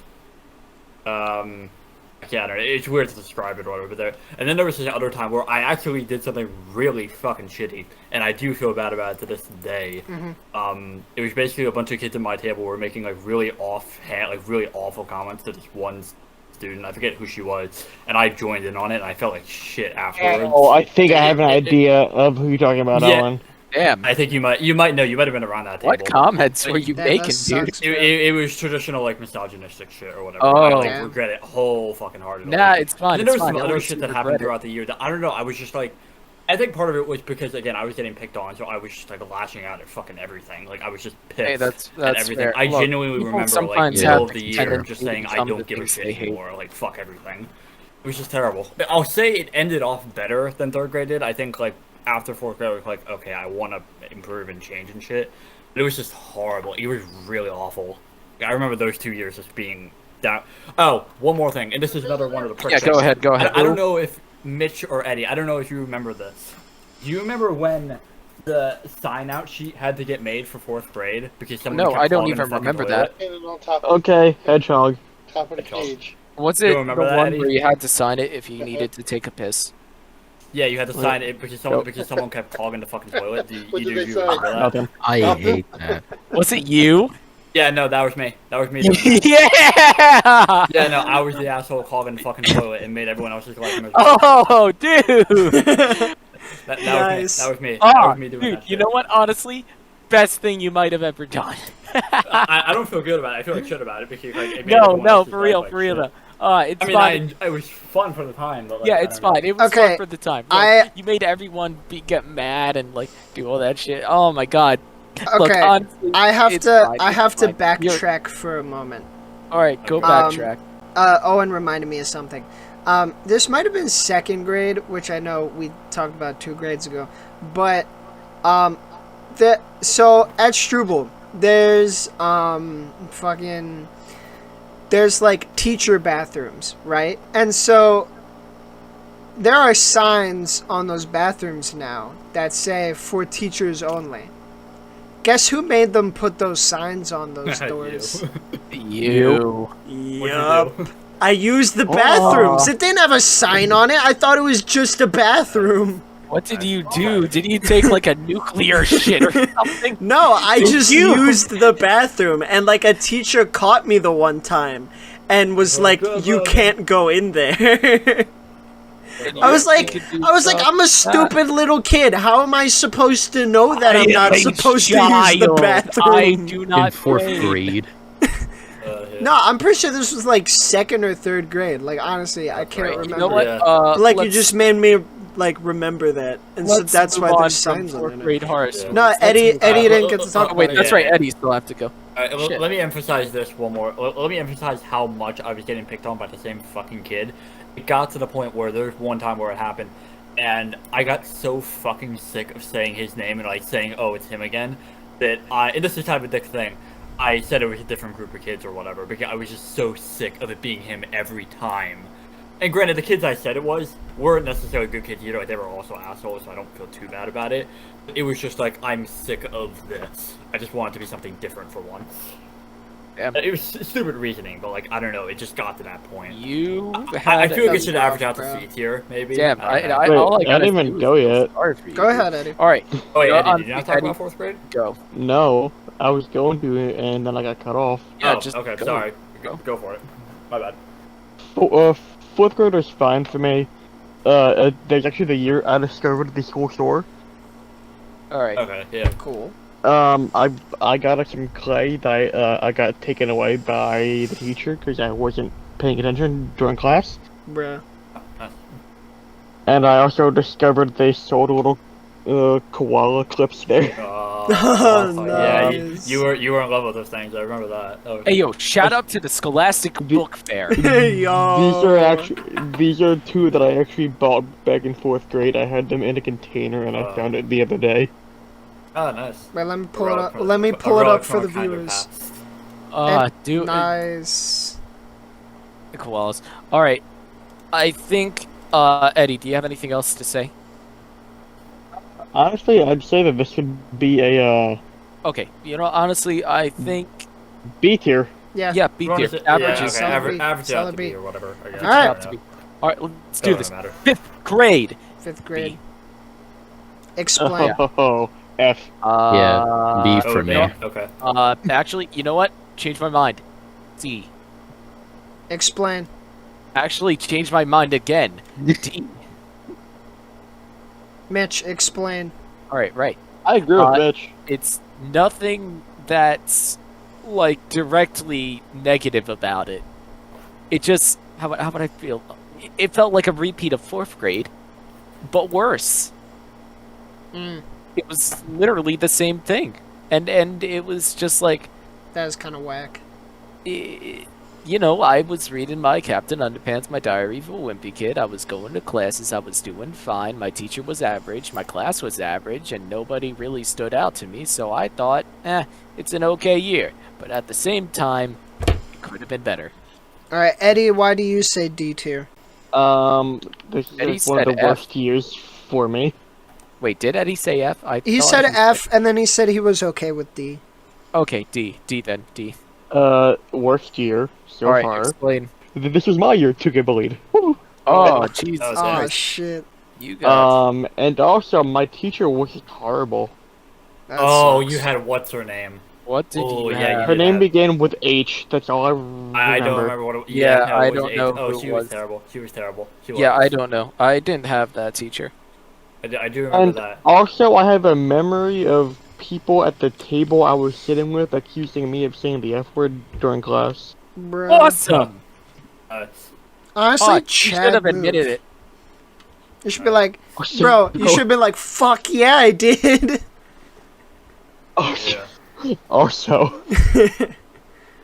Yeah, I don't know. It's weird to describe it or whatever there. And then there was this other time where I actually did something really fucking shitty, and I do feel bad about it to this day. It was basically a bunch of kids at my table were making like really really awful comments to this one student. I forget who she was, and I joined in on it, and I felt like shit afterwards. Oh, I think I have an idea of who you're talking about, Yeah. Owen. Damn. I think you might know. You might have been around that table. What comments were you That making, does dude? suck. It was traditional like misogynistic shit or whatever. Oh. I like Damn. regret it whole fucking hard. Nah, it's fine. And then It's there was fine. some I other always shit do that regret happened it. throughout the year that I don't know. I was just like, I think part of it was because again I was getting picked on, so I was just like lashing out at fucking everything. Like I was just pissed Hey, that's at everything. fair. I Look, genuinely people remember like sometimes middle have of the the year tendency just to saying I become the don't give a things shit they hate. anymore. Like fuck everything. It was just terrible. I'll say it ended off better than 3rd grade did. I think like after 4th grade I was like, okay, I want to improve and change and shit. But it was just horrible. It was really awful. I remember those 2 years just being down. Oh, one more thing, and this is another one of the pricks. Yeah, go ahead. Go ahead. I don't know if Mitch or Eddie, I don't know if you remember this. Do you remember when the sign-out sheet had to get made for 4th grade? Because someone No, kept I don't clogging the even fucking remember toilet? that. Okay, Hedgehog. Top of the cage. Was You it the remember that, one Eddie? where you had to sign it if you needed to take a piss? Yeah, you had to sign it because someone kept clogging the fucking toilet. What did they say? remember that? Nothing. I hate that. Was it you? Yeah, no, that was me. That was me. Yeah! Yeah, no, I was the asshole clogging the fucking toilet and made everyone else's life miserable. Oh, dude! That Nice. That was me. Oh, That was me doing dude, that you shit. know what? Honestly, best thing you might have ever done. I don't feel good about it. I feel like shit about it because like it made everyone No, else's for life real, like for real shit. though. It's I mean, fine. it was fun for the time, but like, Yeah, I it's don't know. fine. It was Okay, fun for the time. I- Look, you made everyone get mad and like do all that shit. Oh my god. Look, Okay, honestly, I have it's to. fine, I it's have to fine. You're- backtrack for a moment. All right, go Okay. backtrack. Owen reminded me of something. This might have been second grade, which I know we talked about 2 grades ago, but so at Struble, there's there's like teacher bathrooms, right? And so there are signs on those bathrooms now that say for teachers only. Guess who made them put those signs on those doors? You. Yup. I used the bathrooms. It didn't have a sign on it. I thought it was just a bathroom. What did you do? Did you take like a nuclear shit or something? No, I just you? used the bathroom, and like a teacher caught me the one time and was like, "You can't go in there." I was like, I'm a stupid little kid. How am I supposed to know that I'm not supposed to use the bathroom? I do In not 4th play. grade. No, I'm pretty sure this was like 2nd or 3rd grade. Like honestly, I can't Right, remember. you know what? Yeah. Like you let's- just made me like remember that, and so let's that's move why on there's from signs on 4th it. grade horror stories. No, Let's Eddie move on. didn't get to talk Oh, wait, about that's it. right. Eddie still have to go. Shit. Let me emphasize this one more. Let me emphasize how much I was getting picked on by the same fucking kid. It got to the point where there was one time where it happened, and I got so fucking sick of saying his name and like saying, "Oh, it's him again," that and this is kind of a dick thing. I said it was a different group of kids or whatever because I was just so sick of it being him every time. And granted, the kids I said it was weren't necessarily good kids either. They were also assholes, so I don't feel too bad about it. But it was just like, I'm sick of this. I just want it to be something different for once. Damn. It was stupid reasoning, but like, I don't know. It just got to that point. You I had. feel like it That's should rough, average out bro. to C tier, maybe. Damn, don't know. Wait, all I I gotta didn't do even is go feel yet. sorry for you, Go dude. ahead, Eddie. All right, Oh, yeah, You're did you not talk Eddie, about 4th grade? go. No, I was going to, and then I got cut off. Yeah, oh, just okay, go. sorry. Go. Go for it. My bad. 4th grade was fine for me. There's actually the year I discovered the school store. All right. Okay, yeah. Cool. I got some clay that I got taken away by the teacher because I wasn't paying attention during class. Bruh. Nice. And I also discovered they sold little koala clips there. Oh, Yeah, nice. you were in love with those things. I remember that. Oh, Hey yo, shout out to the Scholastic Book Fair. Yo. These are 2 that I actually bought back in 4th grade. I had them in a container and I found it the other day. Oh, nice. Wait, let me pull A it relic up. from- Let me a pull it relic up from for a the kinder viewers. past. Dude, Nice. the koalas. All right, I think Eddie, do you have anything else to say? Honestly, I'd say that this could be a Okay, you know, honestly, I think B tier. Yeah. yeah, B You wanna tier. say- Average yeah, is okay, solid average B. out Solid to B. B or whatever. I guess. All right. I out don't to know. be. All right, let's do Doesn't this. matter. 5th grade. 5th grade. B. Explain. Oh, F. Yeah, B Oh, for me. yeah, okay. Actually, you know what? Change my mind. C. Explain. Actually, change my mind again. D. Mitch, explain. All right, right. I agree with Uh, Mitch. It's nothing that's like directly negative about it. It just how would I feel? It felt like a repeat of 4th grade, but worse. Mm, It was literally the same thing, and it was just like, that is kind of whack. you know, I was reading my Captain Underpants, my Diary of a Wimpy Kid. I was going to classes. I was doing fine. My teacher was average. My class was average, and nobody really stood out to me. So I thought, it's an okay year. But at the same time, it could have been better. All right, Eddie, why do you say D tier? This Eddie is one of said the worst years for me. Wait, did Eddie say F? He thought said he F, and then he said he was okay with D. Okay, D. D then. D. Worst year so All right, far. explain. This was my year to get bullied. Woo! Oh, Jesus Oh, Oh Christ. shit. You got And also my teacher was horrible. That Oh, sucks. you had what's her name? What did Oh, you yeah, have? Her name have- began with H. That's all I remember. I don't remember what it. Yeah, no, I it was don't H. know Oh, who she it was was. terrible. She was terrible. She Yeah, was. I don't know. I didn't have that teacher. I do remember And that. also, I have a memory of people at the table I was sitting with accusing me of saying the F word during class. Bro. Awesome. Uh, Honestly, You Chad should have move. admitted it. You should be like, Oh, shit. bro, you should have been like, fuck yeah, I did. Oh, yeah. Also,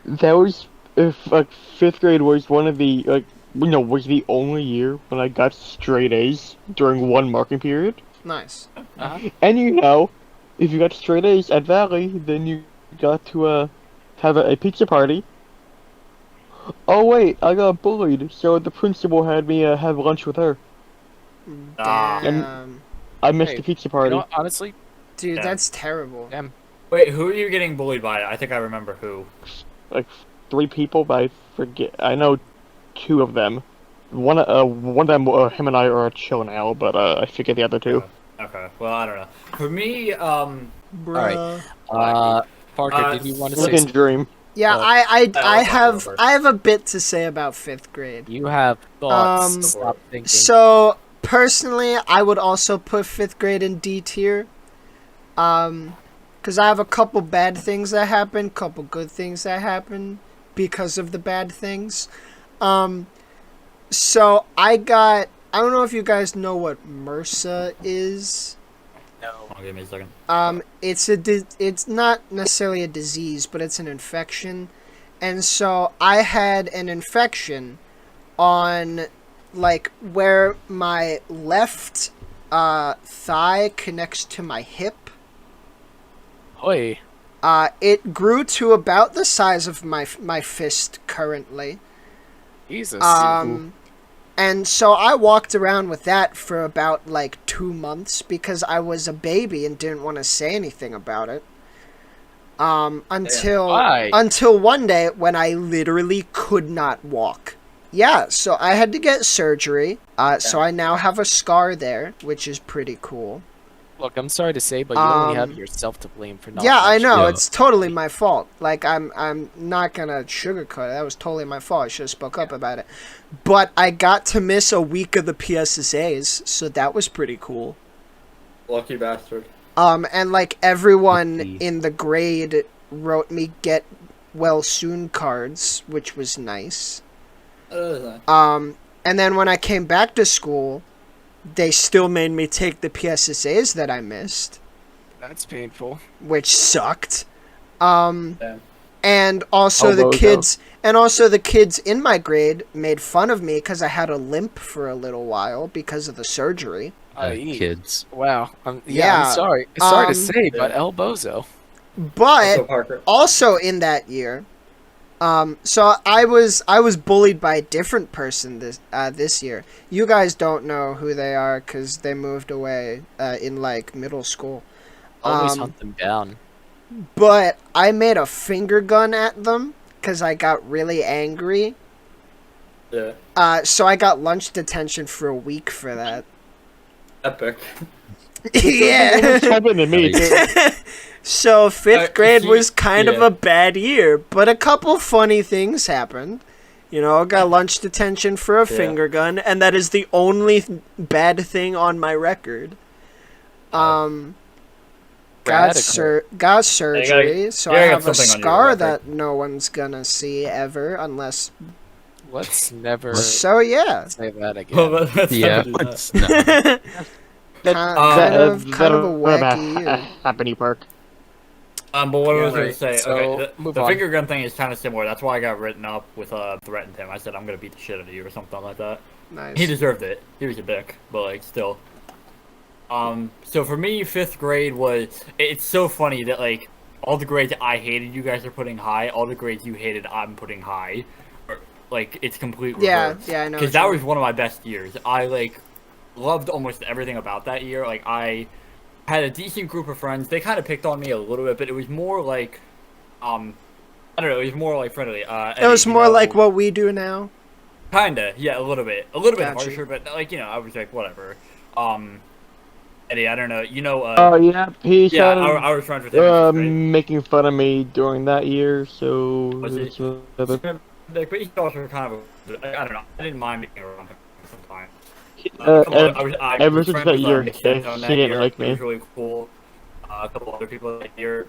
that was if like 5th grade was one of the was the only year when I got straight A's during one marking period. Nice. And if you got straight A's at Valley, then you got to have a pizza party. Oh wait, I got bullied, so the principal had me have lunch with her. Damn. I missed Hey, the pizza You party. know, honestly, Dude, Yeah. that's terrible. damn. Wait, who are you getting bullied by? I think I remember who. Like 3 people, but I forget. I know 2 of them. One of them, him and I are chill now, but I forget the other 2. Okay. Well, I don't know. For me, Bruh. Parker, did you want to say Look something? dream. Yeah, But- I have over. I have a bit to say about 5th grade. You have thoughts. Um, Stop thinking. So personally, I would also put 5th grade in D tier. Because I have a couple bad things that happen, couple good things that happen because of the bad things. So I don't know if you guys know what MRSA is. no. oh, give me a second. It's not necessarily a disease, but it's an infection. And so I had an infection on like where my left thigh connects to my hip. Hoi. It grew to about the size of my fist currently. Jesus. And so I walked around with that for about like 2 months because I was a baby and didn't want to say anything about it. Until Why? one day when I literally could not walk. Yeah, so I had to get surgery. So I now have a scar there, which is pretty cool. Look, I'm sorry to say, but you only have Um, yourself to blame for not. Yeah, I know. Yeah. It's totally my fault. Like, I'm not gonna sugarcoat it. That was totally my fault. I should have spoke up about it. But I got to miss a week of the PSSAs, so that was pretty cool. Lucky bastard. And like everyone Lucky. in the grade wrote me get well soon cards, which was nice. And then when I came back to school, they still made me take the PSSAs that I missed, That's painful. which sucked. Damn. And also Oh, the kids in my grade made fun of me because I had a limp for a little while because of the surgery. Kids. Wow. Yeah, I'm sorry. Sorry to um, say, but El Bozo. But Parker. also in that year, so I was bullied by a different person this year. You guys don't know who they are because they moved away in like middle school. Always hunt them down. But I made a finger gun at them because I got really angry. Yeah. So I got lunch detention for a week for that. Epic. Yeah. It's happened to me too. So 5th grade see, was kind of yeah. a bad year, but a couple funny things happened. You know, got lunch detention for a finger gun, and that is the only bad thing on my record. Got Radical. surgery, so I you gotta have a get something on your scar record. that no one's gonna see ever, unless. Let's never So yeah, say that again. Well, let's Yeah, never do that. it's not. kind of a wacky year. Happy Park. But what was I going Right, to say? so, Okay, move the on. finger gun thing is kind of similar. That's why I got written up with threatened him. I said I'm gonna beat the shit out of you or something like that. Nice. He deserved it. He was a dick, but like still. So for me, 5th grade was. It's so funny that like all the grades I hated, you guys are putting high. All the grades you hated, I'm putting high. Or, like it's complete reverse. Yeah, I know. Because that was one of my best years. I like loved almost everything about that year. Like I had a decent group of friends. They kind of picked on me a little bit, but it was more like, I don't know. It was more like friendly. It was more like what we do now. Kinda, yeah, a little bit Gotcha. harsher, but like I was like whatever. Eddie, I don't know. You know, Oh yeah, he yeah, started I was friends with him in fifth grade. making fun of me during that year, so Was he? it's another- Like, but he's also kind of I don't know. I didn't mind being around him sometimes. I ever was since friends that with year, Nick he Santone that didn't year. like It was me. really cool. A couple other people that year.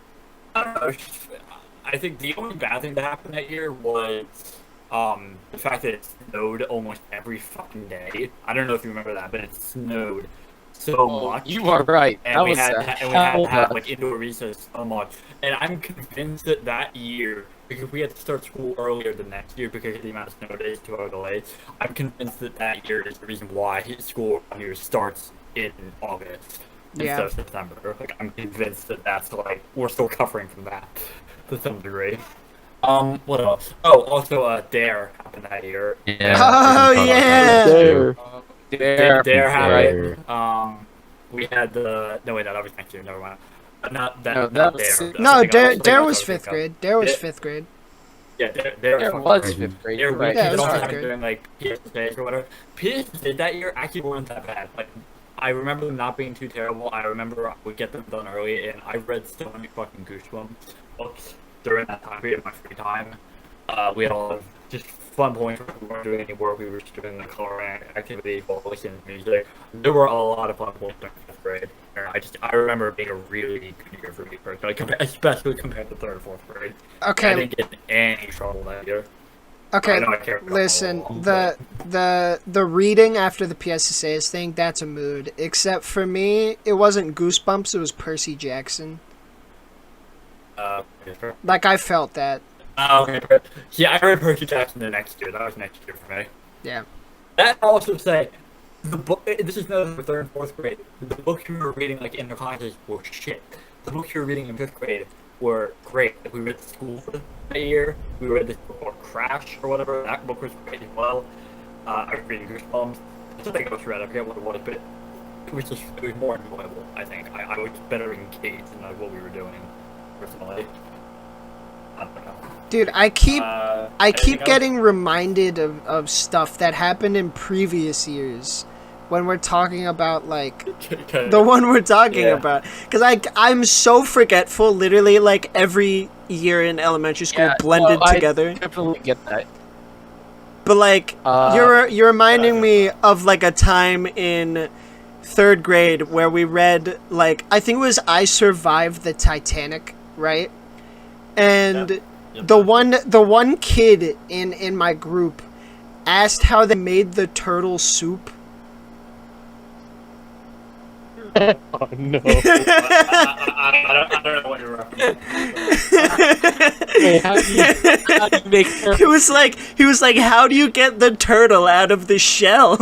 I don't know. I think the only bad thing that happened that year was the fact that it snowed almost every fucking day. I don't know if you remember that, but it snowed so much. You are right. And That we was had a to hell have of like indoor recess so much. And I'm convinced that that year, because we had to start school earlier the next year because of the amount of snow days, 2 hour delay, I'm convinced that that year is the reason why his school here starts in August instead of September. Like, I'm convinced that that's like we're still covering from that to some degree. What else? Oh, also, Dare happened that year. Yeah. Oh, we can talk about yeah. that too. There. Dare happened. Dare. We had the no wait, no, that was next year. Never mind. Not that. No, not that was Dare. six- No, Something else, Dare something was else I fifth thinking grade. Dare was Yeah. fifth grade. of. Yeah, Dare There fucking was great. fifth grade. Dare You're right. Yeah, it because was also fifth happened grade. during like PSAs or whatever. PSAs that year actually weren't that bad. Like I remember them not being too terrible. I remember I would get them done early, and I read so many fucking Goosebumps books during that time period of my free time. We had a lot of just fun points where we weren't doing any work. We were just doing the coloring activity while listening to music. There were a lot of fun points during fifth grade. I remember it being a really good year for me personally, especially compared to third and fourth grade. I Okay, didn't get in any trouble that year. okay. I know I can't remember Listen, all, the reading after the PSSAs thing, that's a mood. Except for me, it wasn't Goosebumps, it was Percy Jackson. Okay, Like, I felt that. okay. Yeah, I read Percy Jackson the next year. That was next year for me. Yeah. That I'll also say, the book. This is another for third and fourth grade. The books we were reading like in the classes were shit. The books we were reading in fifth grade were great. Like, we read the school for that year. We read this book called Crash or whatever. That book was great as well. I was reading Goosebumps. Something else read. I forget what it was, but it was more enjoyable. I think I was better engaged in like what we were doing personally. I don't know. Dude, I keep Anything else? getting reminded of stuff that happened in previous years when we're talking about, like, the one we're talking Yeah. about. Because I'm so forgetful, literally, like, every year in elementary school blended I together. definitely get that. But, like, you're reminding me of, like, a time in third grade where we read, like, I think it was I Survived the Titanic, right? And Yep. the one kid in my group asked how they made the turtle soup. Oh no. I don't know what you're referencing. Hey, how do you make her? He was like, how do you get the turtle out of the shell?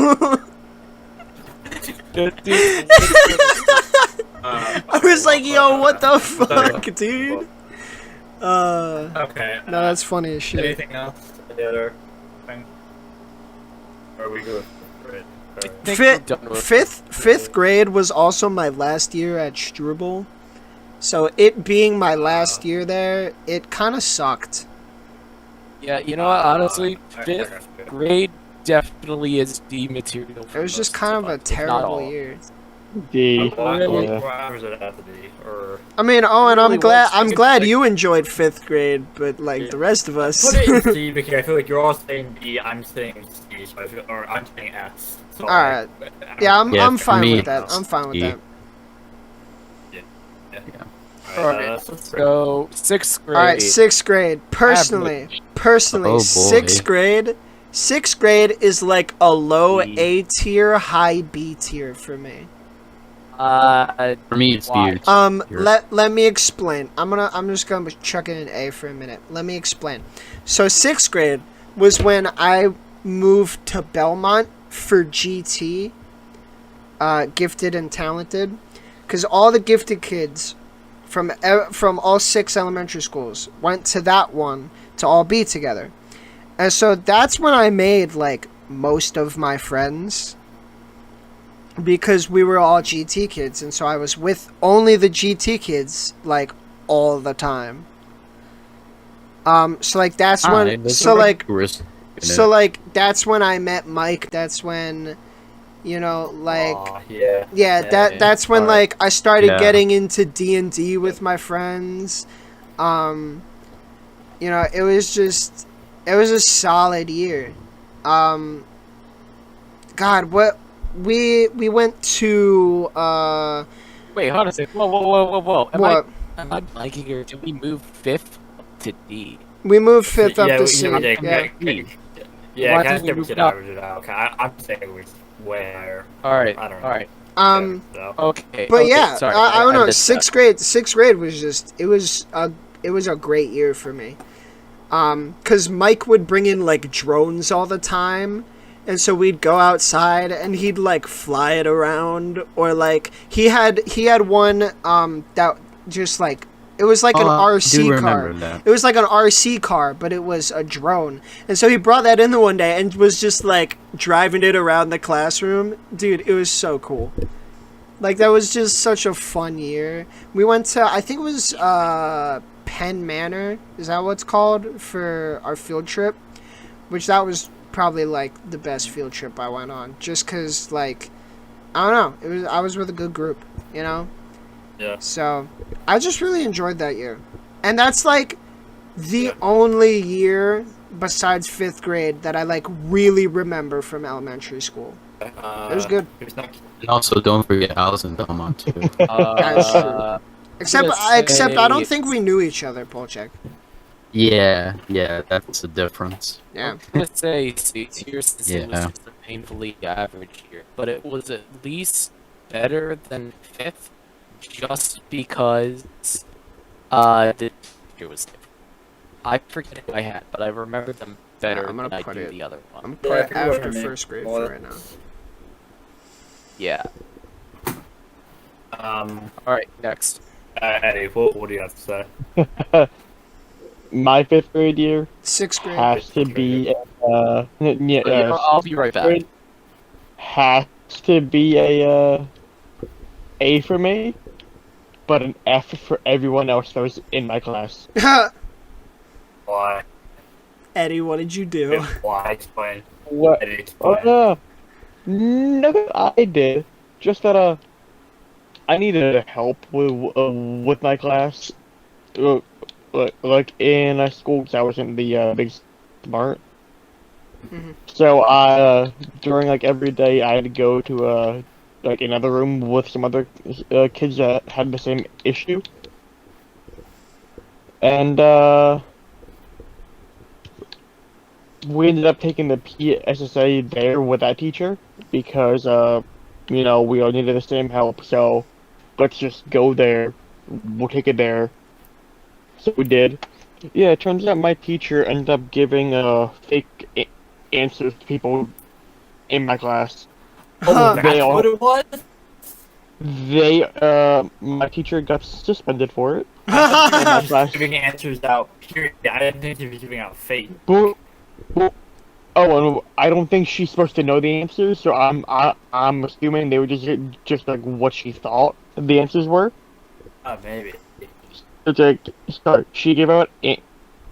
I was like, yo, what the fuck, dude? Okay. No, that's funny as shit. Anything else? The other thing? Or are we good? Right. Fifth grade was also my last year at Struble, so it being my last year there, it kind of sucked. Yeah, you know what? Honestly, fifth grade definitely is the material. It was just kind of a terrible year. D. What Yeah. hours did it have to be? Or I mean, Owen, Really I'm was. glad you enjoyed fifth grade, but like the rest of us. put it in C because I feel like you're all saying B, I'm saying C, so I feel, or I'm saying S. So Alright. like, Yeah, Yeah, I'm for fine me, with that. it's I'm fine with E. that. Alright, let's go sixth grade. All right, sixth grade. Personally, Oh, boy. sixth grade is like a low B. A tier, high B tier for me. For me, it's Why? B. Here. Let me explain. I'm just gonna chuck in an A for a minute. Let me explain. So sixth grade was when I moved to Belmont for GT, gifted and talented, because all the gifted kids from all 6 elementary schools went to that one to all be together, and so that's when I made like most of my friends. Because we were all GT kids, and so I was with only the GT kids, like, all the time. So, like, that's when... There's So, a like... risk in So, it. like, that's when I met Mike. That's when You know, like Aw, yeah. that's when Alright. like I started Yeah. getting into D&D with my friends. You know, it was a solid year. God, what we went to Wait, hold on a second. Whoa. what? Am I blanking here? Did we move 5th to D? We moved 5th up Yeah, to we- C. yeah, Yeah. Yeah, Why Cash didn't we never move did it up? average it out. Okay, I'm saying it was way higher. Alright, I don't know. alright. So. Okay. But okay, yeah, sorry, I don't know. missed Sixth grade was just it was a great year for me. Cause Mike would bring in like drones all the time, and so we'd go outside and he'd like fly it around, or like he had one that just like it was like an I do RC car. remember that. It was like an RC car, but it was a drone. And so he brought that in the one day and was just like driving it around the classroom. Dude, it was so cool. Like that was just such a fun year. We went to I think it was Penn Manor. Is that what it's called for our field trip? Which that was probably like the best field trip I went on. Just cause like I don't know. I was with a good group, you know? Yeah. So I just really enjoyed that year. And that's like the only year besides 5th grade that I like really remember from elementary school. It was good. And also, don't forget Alice and Belmont too. That's true. Except I don't say- think we knew each other, Polchek. Yeah, that's the difference. Yeah. I'm gonna say tier since it was Yeah. just a painfully average year, but it was at least better than 5th, just because the year was different. I forget who I had, but I remember them better I'm gonna than I put do it- the other one. I'm gonna put it Yeah, after me. 1st grade Well, for right now. Yeah. All right, next. Eddie, what do you have to say? My 5th grade year 6th grade. has to be I'll be right back. grade has to be a A for me, but an F for everyone else that was in my class. Why? Eddie, what did you do? Why? Explain. What? Eddie, Oh explain. no, nothing I did. Just that I needed help with my class. Like in school, 'cause I wasn't the big smart. Mhm. So I during like every day I had to go to like another room with some other kids that had the same issue, and we ended up taking the PSSA there with that teacher because we all needed the same help. So let's just go there. We'll take it there. So we did. Yeah, it turns out my teacher ended up giving fake answers to people in my class. Huh. They all- what it was? My teacher got suspended for it. I was class. giving answers out. Period. I didn't think he was giving out fake. Well, and I don't think she's supposed to know the answers, so I'm assuming they were just like what she thought the answers were. Maybe. It's like so she gave out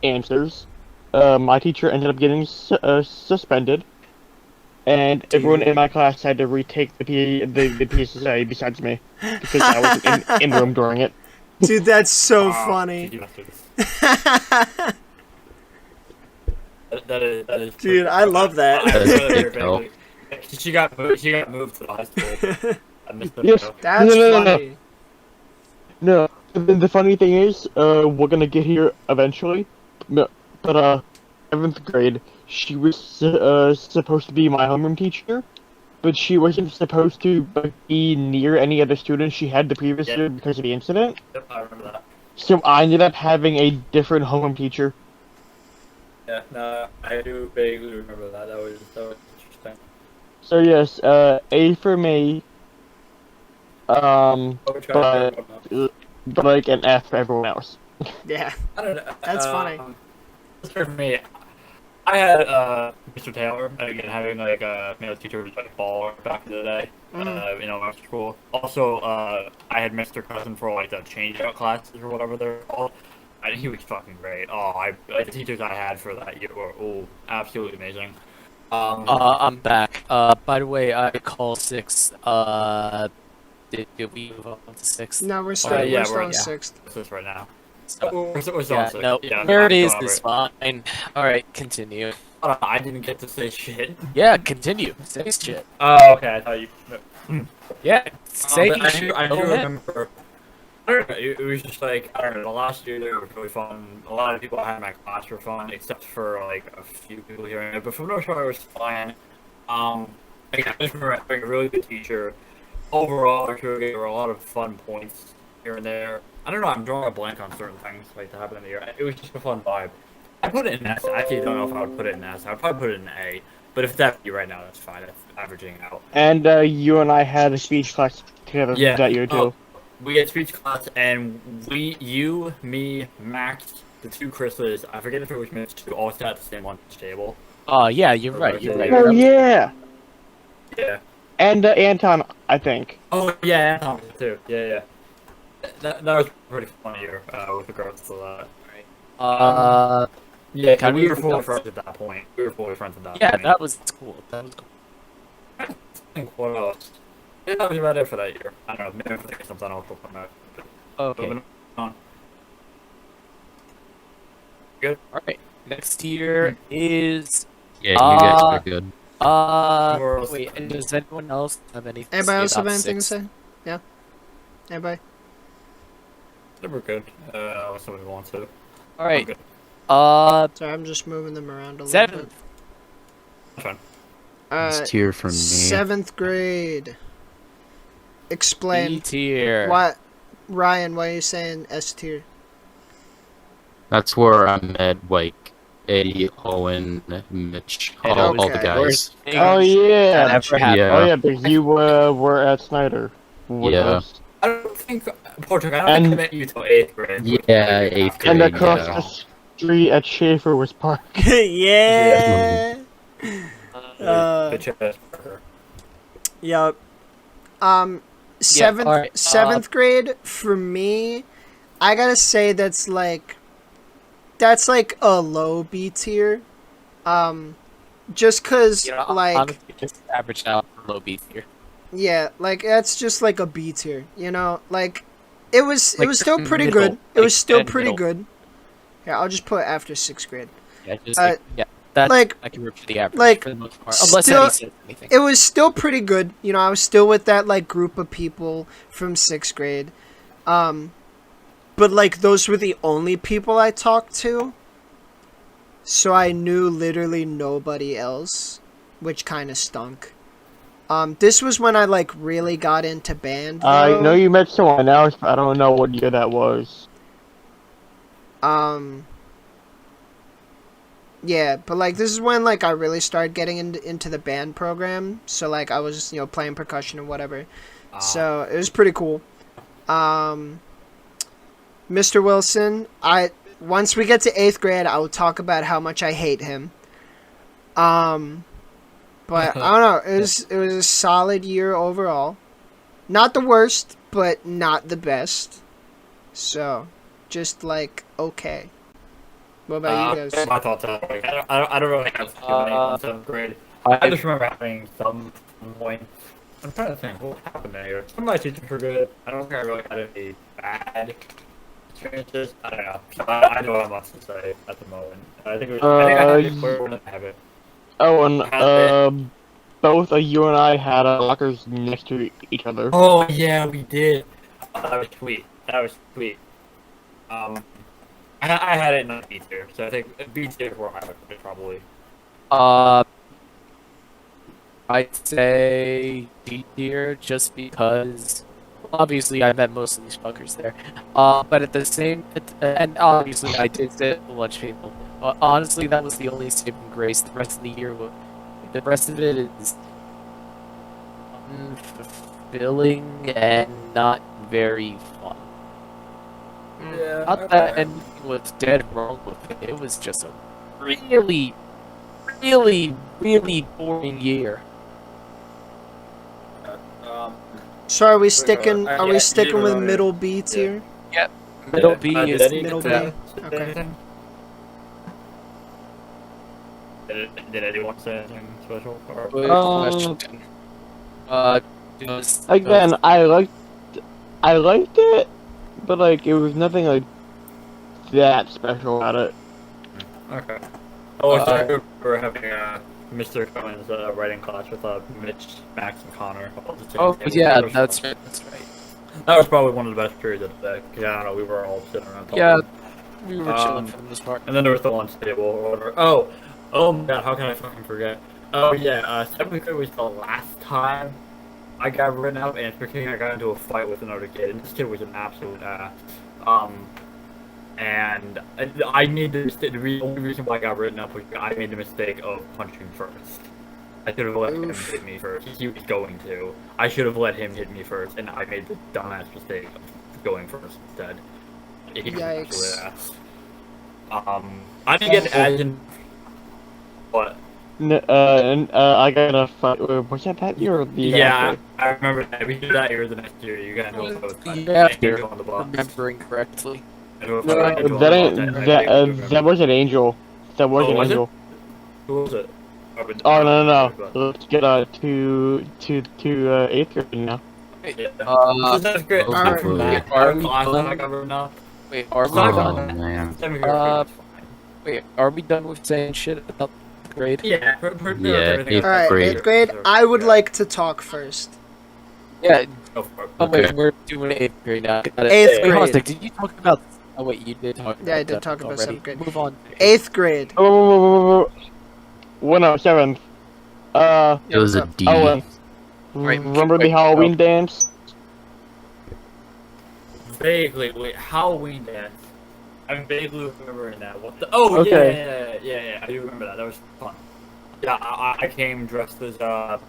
answers. My teacher ended up getting suspended, and everyone in my class had to retake the PSSA besides me because I wasn't in the room during it. Dude, that's so Wow, funny. you bastards. That is. Dude, I love that. That is a Really big help. She got moved to the high school. I missed it. Yes. though. That's No. funny. No, the funny thing is, we're gonna get here eventually. No, but 7th grade, she was supposed to be my homeroom teacher, but she wasn't supposed to be near any other students she had the previous year because of the incident. Yep, I remember that. So I ended up having a different homeroom teacher. Yeah, no, I do vaguely remember that. That was interesting. So yes, A for me. But like an F for everyone else. Yeah. I don't know. That's funny. For me, I had Mr. Taylor, again, having like a male teacher who was like a baller back in the day, in elementary school. Also, I had Mr. Cousin for like the change-out classes or whatever they're called. He was fucking great. The teachers I had for that year were absolutely amazing. I'm back. By the way, I call 6. Did we move on to 6? No, we're still, yeah, we're still we're- on yeah. 6th. This is right now. So, We're still on yeah, 6. no, Yeah, where it I'm is going is over fine. Alright, continue. it. Hold on, I didn't get to say shit. Yeah, continue. Say shit. Oh, okay, I thought you... Yeah, say but shit. I do Go ahead. remember... I don't know, it was just like, I don't know, the last year there was really fun. A lot of people I had in my class were fun, except for like a few people here and there. But for the most part, it was fun. Again, I just remember having a really good teacher. Overall, there were a lot of fun points here and there. I don't know, I'm drawing a blank on certain things like that happened in the year. It was just a fun vibe. I put it in S. I actually don't know if I would put it in S. I'd probably put it in A. But if it's that right now, that's fine. That's averaging out. And you and I had a speech class together Yeah. that year too. We had speech class, and you, me, Max, the 2 Chris's, I forget if it was Mitch, 2, all sat at the same lunch table. Oh, yeah, you're right. You're right. Oh yeah. Yeah. And Anton, I think. Oh, yeah, and Thomas, too. Yeah. That was pretty fun year, with regards to that. Yeah, Can we we- were fully friends at that point. Yeah, point. that was cool. That was cool. I think what else? Yeah, that was about it for that year. I don't know, maybe if I think of something else, we'll come back. Okay. Moving on. Alright. Next year is Yeah, you guys are good. wait, and does anyone else have anything to Anybody say else have about anything to 6? say? Yeah? Anybody? We're good. Unless somebody wants to. Alright. good. Sorry, I'm just moving them around a little 7th. bit. Fine. It's tier from me. 7th grade. B Explain. tier. What? Ryan, why are you saying S tier? That's where I met like Eddie, Owen, Mitch, all the Okay. guys. Oh yeah. That ever happened. Yeah. Oh yeah, because you were at Snyder. with Yeah. us. I don't think Portugal. I don't think I met you till 8th grade. Yeah, 8th grade. And across yeah. the street at Schaefer was Park. Yeah. Bitch ass Parker. Yup. alright, Seventh grade for me, I gotta say that's like a low B tier. Just cause You know, like honestly, just averaged out for low B tier. yeah, like that's just like a B tier. You know, like it was Like, still just pretty middle, good. It was like, still dead pretty middle. good. Yeah, I'll just put after 6th grade. Yeah, just Uh, yeah. That's like- I can rip the average like, for the most part, unless still- Eddie says anything. It was still pretty good. You know, I was still with that like group of people from 6th grade. But like those were the only people I talked to. So I knew literally nobody else, which kind of stunk. This was when I like really got into band. I though. know you met someone else, but I don't know what year that was. Yeah, but like this is when like I really started getting into the band program. So like I was, you know, playing percussion and whatever. So it was pretty cool. Mr. Wilson, once we get to 8th grade, I will talk about how much I hate him. But I don't know, it was a solid year overall. Not the worst, but not the best. So, just like okay. What about you guys? My thoughts are like, I don't really have too many on 7th grade. I just remember having some points. I'm trying to think what happened there. Some of my teachers were good. I don't think I really had any bad experiences. I don't know. So I know what I'm to say at the moment. I think it was. I think I had it where I have it. Oh, and both you and I had lockers next to each other. Oh yeah, we did. That was sweet. I had it in a B tier, so I think B tier is where I would put it probably. I'd say D tier just because obviously I met most of these fuckers there. But at the same, and obviously I did sit with a bunch of people. Honestly, that was the only saving grace. The rest of the year, the rest of it is unfulfilling and not very fun. Yeah. Not that anything was dead wrong with it. It was just a really, really, really boring year. So are we sticking? yeah, Are we sticking you with were- middle B tier? Middle B Did is Eddie middle get B. that? Okay. Did anyone say anything special? Or... Good Um, question. Again, I liked it, but like it was nothing like that special about it. Okay. Oh, I remember having Mr. Cohen's writing class with Mitch, Max, and Connor. All the same Oh table. yeah, That was that's fun. right. That's right. That was probably one of the best periods of the day. Cause, I don't know, we were all sitting around talking. Yeah, we were chilling for the most part. And then there was the lunch table or whatever. Oh my god, how can I fucking forget? Oh yeah, 7th grade was the last time I got written out, and speaking, I got into a fight with another kid, and this kid was an absolute ass. And I made the mistake. The only reason why I got written up was I made the mistake of punching first. I should have let him hit me first. He was going to. I should have let him hit me first, and I made the dumbass mistake of going first instead. He was an absolute ass. I didn't get as in. What? I got a fight. Was that year or the year Yeah, after? I remember that. We did that year the next year. You got into a fight with that. Yeah, And you on the box. remembering correctly. No, that wasn't Angel. That wasn't was it? Angel. Who was it? Oh no. Let's get to 8th grade now. Yeah. That's great. Oh, Alright, wait, that are we last time I done? got written up. Wait, are we It's not done? gone. man. 7th grade. Wait, are we done with saying shit about the grade? Yeah, Yeah, everything else. Alright, grade. 8th grade, I would like to talk first. Yeah. Go for it. Oh wait, Okay. we're doing 8th grade now. Got it. 8th Wait, hold on a grade. sec, did you talk about? Oh wait, you did talk. Yeah, I about did that talk about already. 7th grade. Move on. 8th grade. Oh, 7th. It was a D. Owen. Right, Remember the wait, Halloween dance? Vaguely, wait, Halloween dance. I'm vaguely remembering that. What the? Oh, Okay. yeah. I do remember that. That was fun. Yeah, I came dressed as Wilford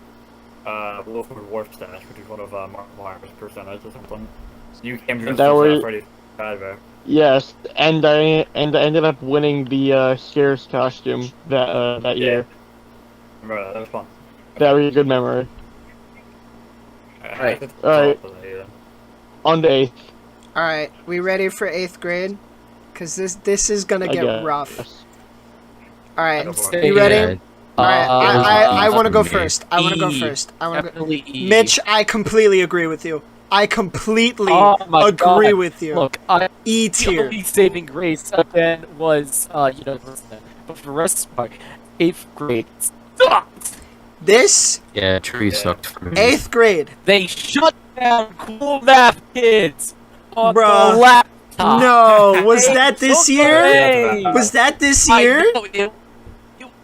Warfstash, which is one of Mark Myers' personas or something. You came dressed That as was- Freddy Fazbear. Yes, and I ended up winning the Scares costume that year. Remember that? That was fun. That was a good memory. Right. Alright. On the 8th. Alright, we ready for 8th grade? Cause this is gonna I get guess. rough. Alright, Say you ready? it. Alright, I wanna go first. I wanna go E. first. I wanna go. Definitely E. Mitch, I completely agree with you. I completely Oh my agree God. with you. Look, E the tier. only saving grace again was listen. But for the rest of my 8th grade sucked. This Yeah, tree sucked for me. 8th grade. They shut down cool math kids on Bruh. the laptop. No, was They that this took year? away. Was that this I year? know, it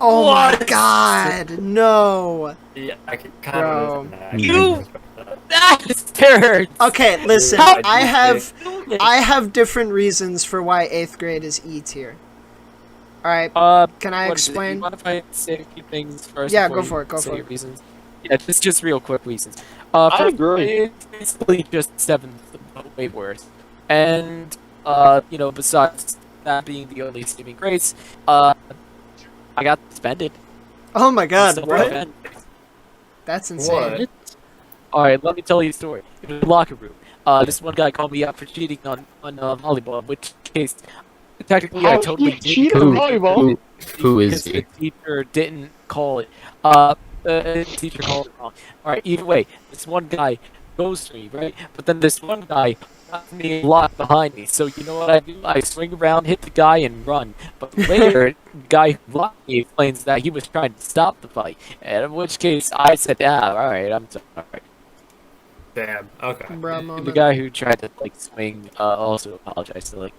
Oh my was. god, no. Yeah, I can kind Bro. of that. You- Bastards. Okay, listen, How- I have different reasons for why 8th grade is E tier. Alright, can I What is it? explain? You mind if I say a few things first? Yeah, before go for you it, go say for your it. Reasons? Yeah, just real quick reasons. I First, agree. It's basically just 7th, but way worse. And, besides that being the only saving grace, I got suspended. Oh my god, Still what? suspended. That's insane. What? Alright, let me tell you a story. It was in the locker room. This one guy called me out for cheating on volleyball, which case, technically I How totally you did. cheat Who- on volleyball? Who is Because he? the teacher didn't call it. The teacher called it wrong. Alright, either way, this one guy goes to me, right? But then this one guy got me locked behind me. So you know what I do? I swing around, hit the guy, and run. But later, the guy who blocked me explains that he was trying to stop the fight. And in which case, I said, alright, I'm sorry. Damn. Okay. Bruh The moment. guy who tried to swing also apologized. So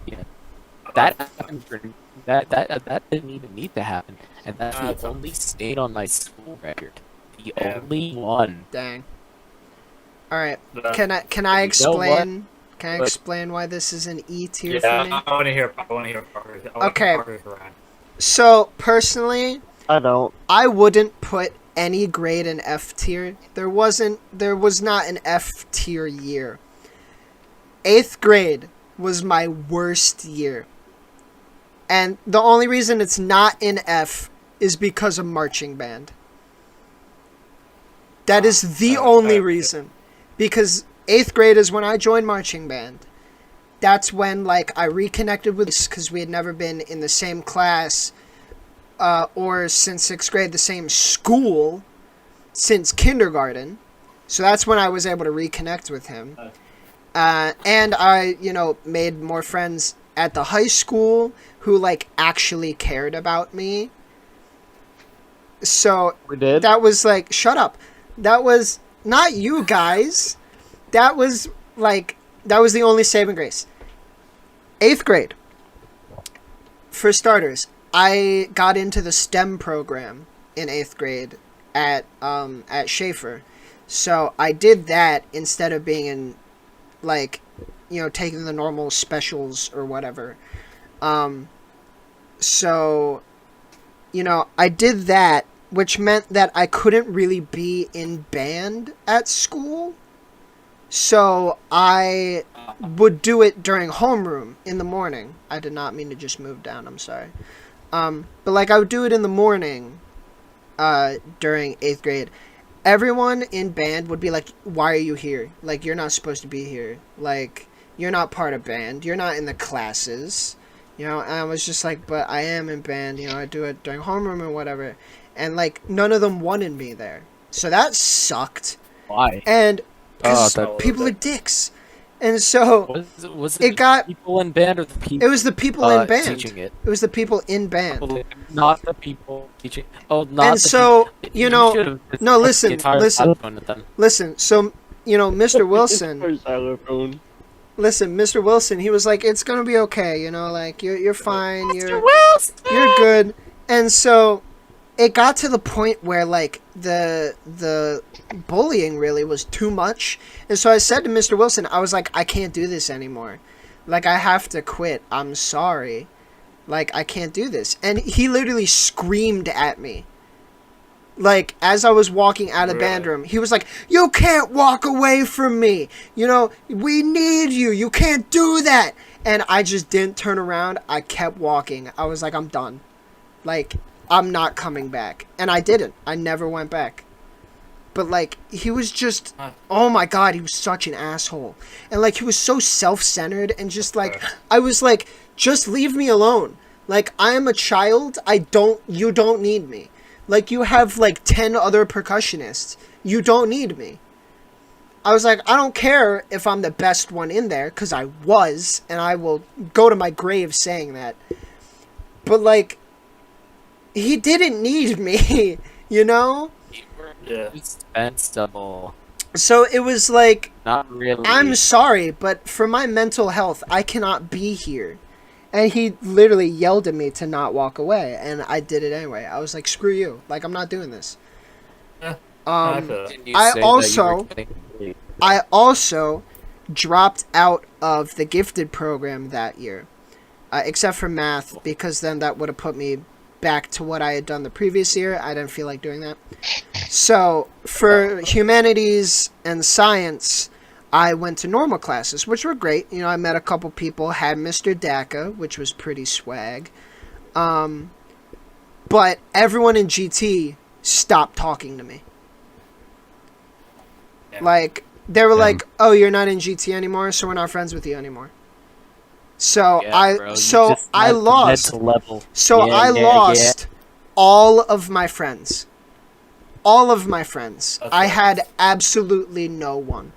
that happened for that didn't even need to happen, and that's That's the only stain on my school record. The Yeah. only one. Dang. Alright, That- can I You know what? explain? Can I What? explain why this is an E tier Yeah, for me? I want to hear Parker's. I wanna Okay. hear Parker's rant. So personally, I don't. I wouldn't put any grade in F tier. There was not an F tier year. 8th grade was my worst year. And the only reason it's not in F is because of marching band. That is the only reason. Because 8th grade is when I joined marching band. That's when I reconnected with, because we had never been in the same class or since 6th grade, the same school since kindergarten. So that's when I was able to reconnect with him. And I, made more friends at the high school who, like, actually cared about me. So We did? that was, like, shut up. That was not you guys. That was the only saving grace. 8th grade. For starters, I got into the STEM program in 8th grade at Schaefer. So I did that instead of being in, like, taking the normal specials or whatever. So, I did that, which meant that I couldn't really be in band at school. So I would do it during homeroom in the morning. I did not mean to just move down, I'm sorry. But, like, I would do it in the morning during 8th grade. Everyone in band would be like, why are you here? Like, you're not supposed to be here. Like, you're not part of band. You're not in the classes. And I was just like, but I am in band. I do it during homeroom or whatever. And, like, none of them wanted me there. So that sucked. Why? And because that- people are dicks. And so Was it got... people in band or the people? It was the people in band. Teaching it. It was the people in band. Not the people teaching. Oh, not. And the so, people. no, listen. So, Mr. Wilson... Xylophone. Listen, Mr. Wilson, he was like, it's gonna be okay, like, you're fine, Mr. Wilson! you're good. And so, it got to the point where, like, the bullying really was too much. And so I said to Mr. Wilson, I was like, I can't do this anymore. Like, I have to quit. I'm sorry. Like, I can't do this. And he literally screamed at me. Like, as I was walking out of the band room, he was like, you can't walk away from me. We need you. You can't do that. And I just didn't turn around. I kept walking. I was like, I'm done. Like, I'm not coming back. And I didn't. I never went back. But, like, he was just, oh my god, he was such an asshole. And, like, he was so self-centered and just, like, I was like, just leave me alone. Like, I am a child. You don't need me. Like, you have, like, 10 other percussionists. You don't need me. I was like, I don't care if I'm the best one in there, because I was, and I will go to my grave saying that. But, like, he didn't need me, Yeah. Indispensable. So it was like, Not really. I'm sorry, but for my mental health, I cannot be here. And he literally yelled at me to not walk away, and I did it anyway. I was like, screw you. Like, I'm not doing this. Didn't you I say that also- you were getting- I also dropped out of the gifted program that year. Except for math, because then that would have put me back to what I had done the previous year. I didn't feel like doing that. So, for humanities and science, I went to normal classes, which were great. I met a couple people, had Mr. Daka, which was pretty swag. But everyone in GT stopped talking to me. Yeah. Like, they were like, oh, you're not in GT anymore, so we're not friends with you anymore. So Yeah, bro, you just I met the lost. mental level. So Yeah, I yeah, lost all of my friends. All of my friends. That's I right. had absolutely no one.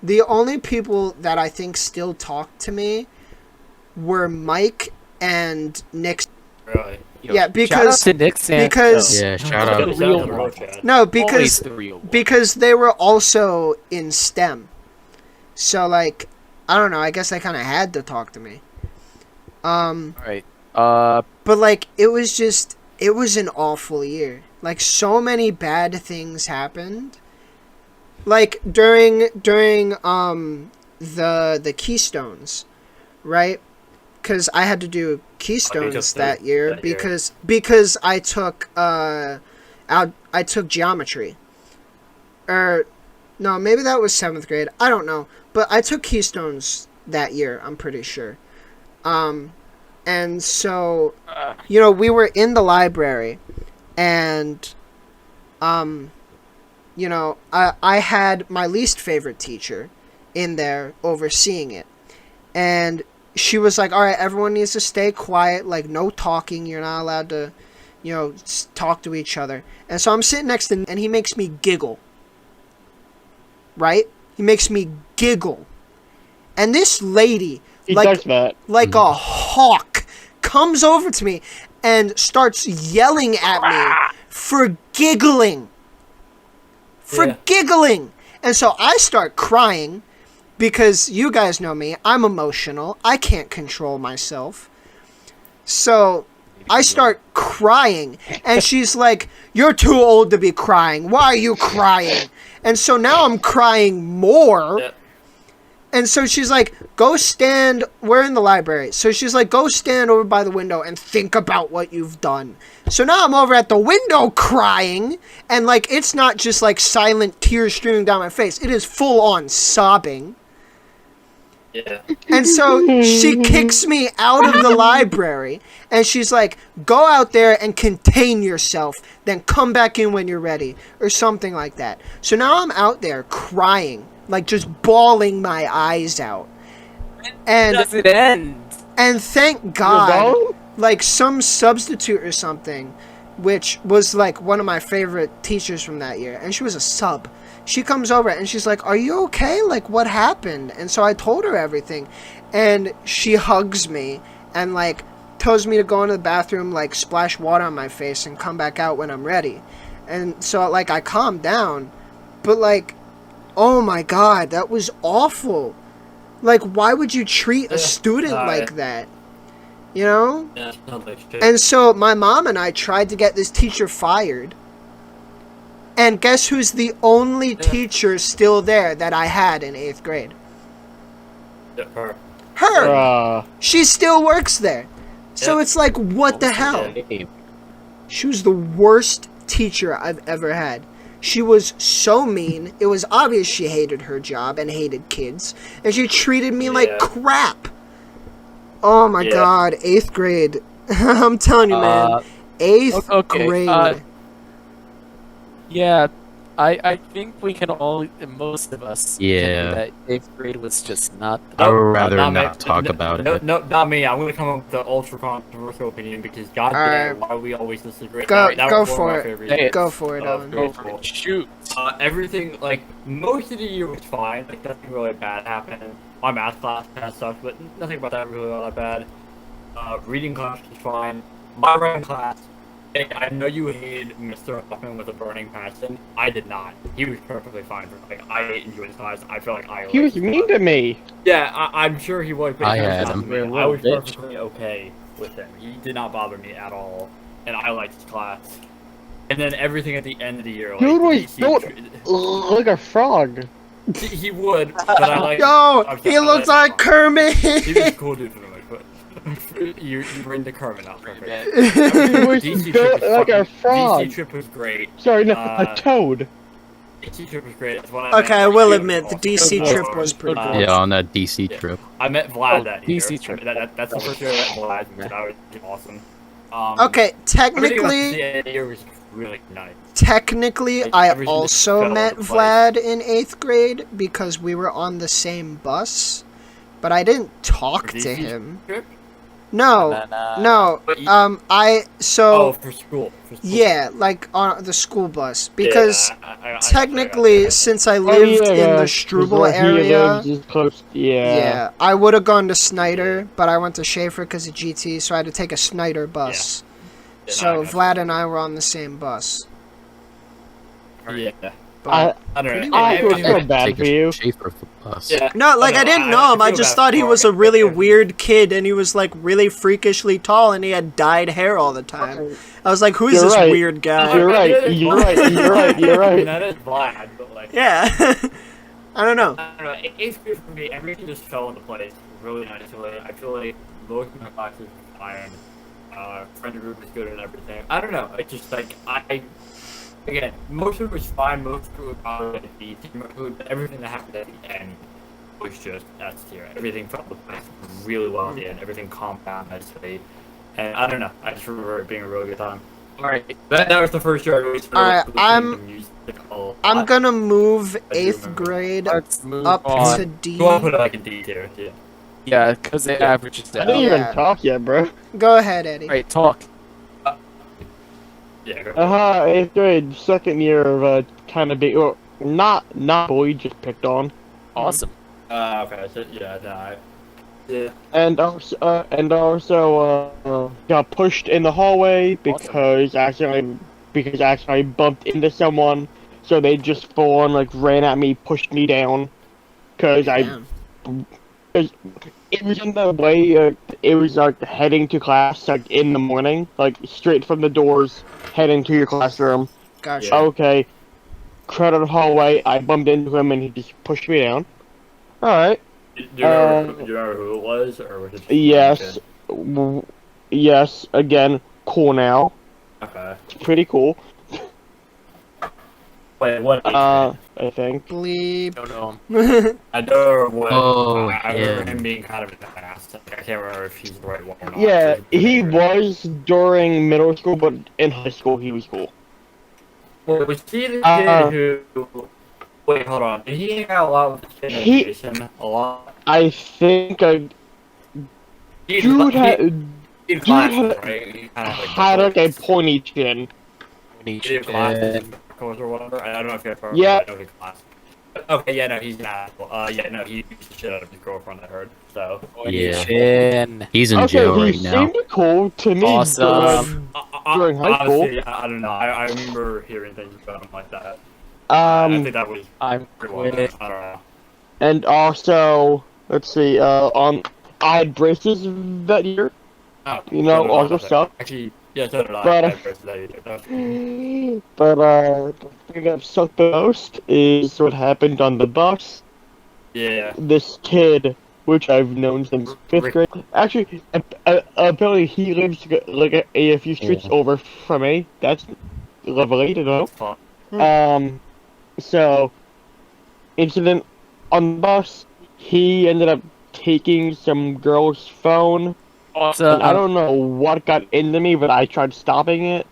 The only people that I think still talk to me were Mike and Nick. Really? Yo, Yeah, shout out because- to Nick Santos. because- Yeah, shout out. The real one. No, Always because the real one. because they were also in STEM. So, like, I don't know, I guess they kind of had to talk to me. Alright. But, like, it was an awful year. Like, so many bad things happened. Like, during the Keystones, right? Because I had to do Keystones just that did year that year. because I took I took geometry. Or no, maybe that was 7th grade. I don't know, but I took Keystones that year. I'm pretty sure. And so we were in the library, and I had my least favorite teacher in there overseeing it. And she was like, all right, everyone needs to stay quiet, like, no talking, you're not allowed to talk to each other. And so I'm sitting next to him, and he makes me giggle. Right? He makes me giggle. And this lady, He does that. like a hawk, comes over to me and starts yelling at me for giggling. Giggling. And so I start crying because you guys know me. I'm emotional. I can't control myself. So I start crying, and she's like, "You're too old to be crying. Why are you crying?" And so now I'm crying more. Yeah. And so she's like, "Go stand." We're in the library. So she's like, "Go stand over by the window and think about what you've done." So now I'm over at the window crying, and like it's not just like silent tears streaming down my face. It is full on sobbing. Yeah. And so she kicks me out of the library, and she's like, "Go out there and contain yourself, then come back in when you're ready," or something like that. So now I'm out there crying, like just bawling my eyes out. And Does it end? And thank God, like some substitute or something, which was like one of my favorite teachers from that year, and she was a sub. She comes over and she's like, "Are you okay? Like, what happened?" And so I told her everything, and she hugs me and like tells me to go into the bathroom, like splash water on my face and come back out when I'm ready. And so like I calmed down, but like, oh my God, that was awful. Like, why would you treat a student like that? You know? Yeah, it sounds like shit. And so my mom and I tried to get this teacher fired. And guess who's the only teacher still there that I had in 8th grade? Her. Her! She still works there. So Yeah. it's like, what the hell? She was the worst teacher I've ever had. She was so mean. It was obvious she hated her job and hated kids. And she treated me like crap. Oh my God, 8th grade. I'm telling you, man. 8th grade. Yeah, I think we can all, most of us, Yeah. agree that 8th grade was just not. I would rather not not me. talk about No, it. no, not me. I'm gonna come up with the ultra controversial opinion because goddamn, why we always disagree. Go That go was one of for my it. favorite Go for it, of Owen. grade school. Shoot. Everything, like, most of the year was fine. Like, nothing really bad happened. My math class kind of sucked, but nothing about that really all that bad. Reading class was fine. My writing class, I know you hated Mr. Hoffman with a burning passion. I did not. He was perfectly fine. Like, I enjoyed his class. I feel like I He was mean to me. Yeah, I'm sure he was. But I he was had not him. mean. I was perfectly okay with him. He did not bother me at all, and I liked his class. And then everything at the end of the year, like, Dude was he built like a frog. he would, but I like. Yo, he looks like Kermit. He was a cool dude for me, but you bring the Kermit out perfect. He was DC built trip was like a fucking- frog. DC trip was great. Sorry, no, Uh, a toad. DC trip was great. That's what I Okay, meant. I will It was admit, the awesome. DC It was trip awesome. was pretty cool. Yeah, on that DC Yeah. trip. I met Vlad that year. DC trip. That's the first year I met Vlad. That was awesome. Okay, Everything about technically, the end of the year was really nice. technically, Like, I everything just fell also into met place. Vlad in 8th grade because we were on the same bus, but I didn't talk to DC him. trip? No, no. But you- Oh, for school. For school. yeah, like on the school bus because Yeah, I technically, since I lived in the Struble area, yeah, I would have gone to Snyder, but I went to Schaefer because of GT, so I had to take a Snyder bus. Yeah, So I got Vlad and I were on the same bus. Yeah. But I don't Pretty know. I good. feel bad Take for a you. Schaefer bus. Yeah. no, like I didn't know him. I feel just bad thought he for was a him. really weird kid, and he was like really freakishly tall, and he had dyed hair all the time. I was like, "Who is You're this right. weird guy?" You're right. You're right. You're right. You're I mean, right. that is Vlad, but like, Yeah, I don't know. I don't know. 8th grade for me, everything just fell into place really nicely. I feel like most of my classes were fine. Friend group was good and everything. I don't know. It's just like again, most of it was fine. Most of it was probably at the team. Everything that happened at the end was just S tier. Everything fell into place really well at the end. Everything calmed down nicely, and I don't know. I just remember it being a really good time. Alright, That was the first year I really started Alright, listening to music a lot. I'm gonna move I do 8th remember. grade let's move up on. to D. Go on, put it like in D tier. Yeah. Yeah, because it averages I down. didn't even Yeah. talk yet, bro. Go ahead, Eddie. Right, talk. Yeah, go for it. 8th grade, second year of kind of being, well, not bullied, just picked on. Awesome. Okay, so, yeah, no, yeah. And also got pushed in the hallway because I bumped into someone, so they just full on like ran at me, pushed me down, because Damn. it was in the way. It was like heading to class, like in the morning, like straight from the doors, heading to your classroom. Gotcha. Yeah. Okay, crowded hallway. I bumped into him and he just pushed me down. All right. Do you remember who it was, or was it just Yes. Yes. Again, cool now. Okay. It's pretty cool. Wait, what? I think. Bleep. Don't know. I know what. Oh, I yeah. remember him being kind of an ass. Like, I can't remember if he's the right one or not. Yeah, he was during middle school, but in high school he was cool. Wait, was he the kid who? Wait, hold on. Did he hang out a lot with the kid named Jason? A lot. I think dude had Classes, right? He kind of had like a pointy chin. did classes or whatever. I don't know if you ever. Yeah. I know his class. Okay, yeah, no, he's not. Yeah, no, he beats the shit out of his girlfriend. I heard. So. Yeah. Chin. He's in Okay, jail he right now. seemed cool to me. Awesome. During high school. Honestly, I don't know. I remember hearing things about him like that. I think that was I'm pretty well. quit. I don't know. And also, let's see. I had braces that year. Oh, You know, so did also I. stuff. Actually, yeah, so did I. But, I had braces that year. But the thing that sucked the most is what happened on the bus. Yeah. This kid, which I've known since 5th grade. Actually, apparently he lives like a few streets over from me. That's lovely to know. Fun. So, incident on the bus, he ended up taking some girl's phone. Awesome. And I don't know what got into me, but I tried stopping it.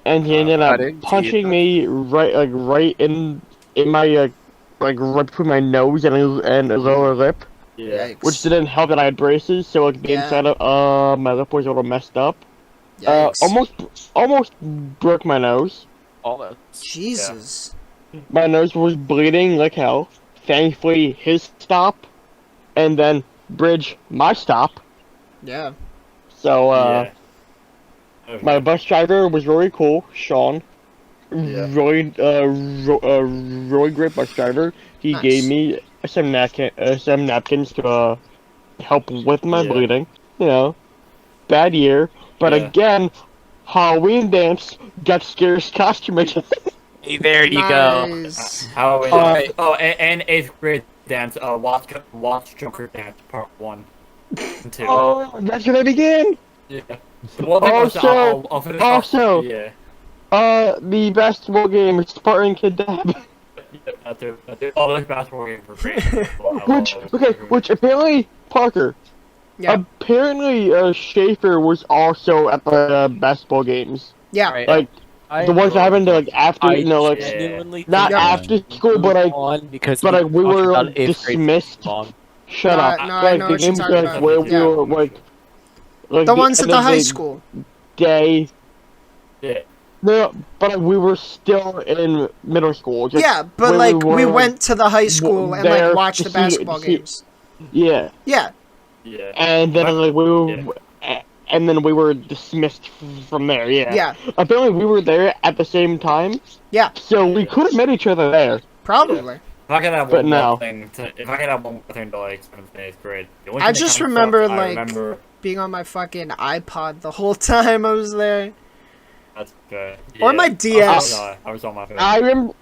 And he ended up punching me right in my right between my nose and lower lip. Yeah. Yikes. Which didn't help that I had braces, so like the Yeah. inside of my lip was a little messed up. Yikes. Almost broke my nose. Almost. Jesus. My nose was bleeding like hell. Thankfully, his stop, and then Bridge, my stop. Yeah. So Yeah. Okay. my bus driver was really cool, Sean. Yeah. Really great bus driver. He Nice. gave me some napkins to help with my Yeah. bleeding. You know, bad year, but Yeah. again, Halloween dance got scarce costume again. Hey, there you go. Nice. How? Alright. And 8th grade dance. Watch Joker dance part 1 and 2. Oh, that's where I begin. Yeah. Well, I'll finish also- off. Yeah. The basketball game is Spartan Kid Dab. That's it. Oh, there's basketball game for free. Which apparently Parker. Yeah. Apparently, Schaefer was also at the basketball games. Yeah. Right. Like the ones that happened like after, I you know, like genuinely not think after school, but like, on because but like we talked were about like, 8th grade dismissed. long. Shut No, up. no, I Like know the what you're games talking like about. where we Yeah. were like The ones at end the of high school. day. Yeah. No, but like, we were still in middle school. Just Yeah, but when like we were, went to the high school and there like watched to the see- basketball to see- games. Yeah, Yeah. Yeah. and then like we were, Yeah. and then we were dismissed from there. Yeah. Yeah. Apparently, we were there at the same time. Yeah. So we could have met each other there. Probably. If I could have But one no. more thing to, like 7th and 8th grade. The only I thing that just kinda remember, sucked, I like- remember Being on my fucking iPod the whole time I was there. that's good. Or my DS. I was on my phone.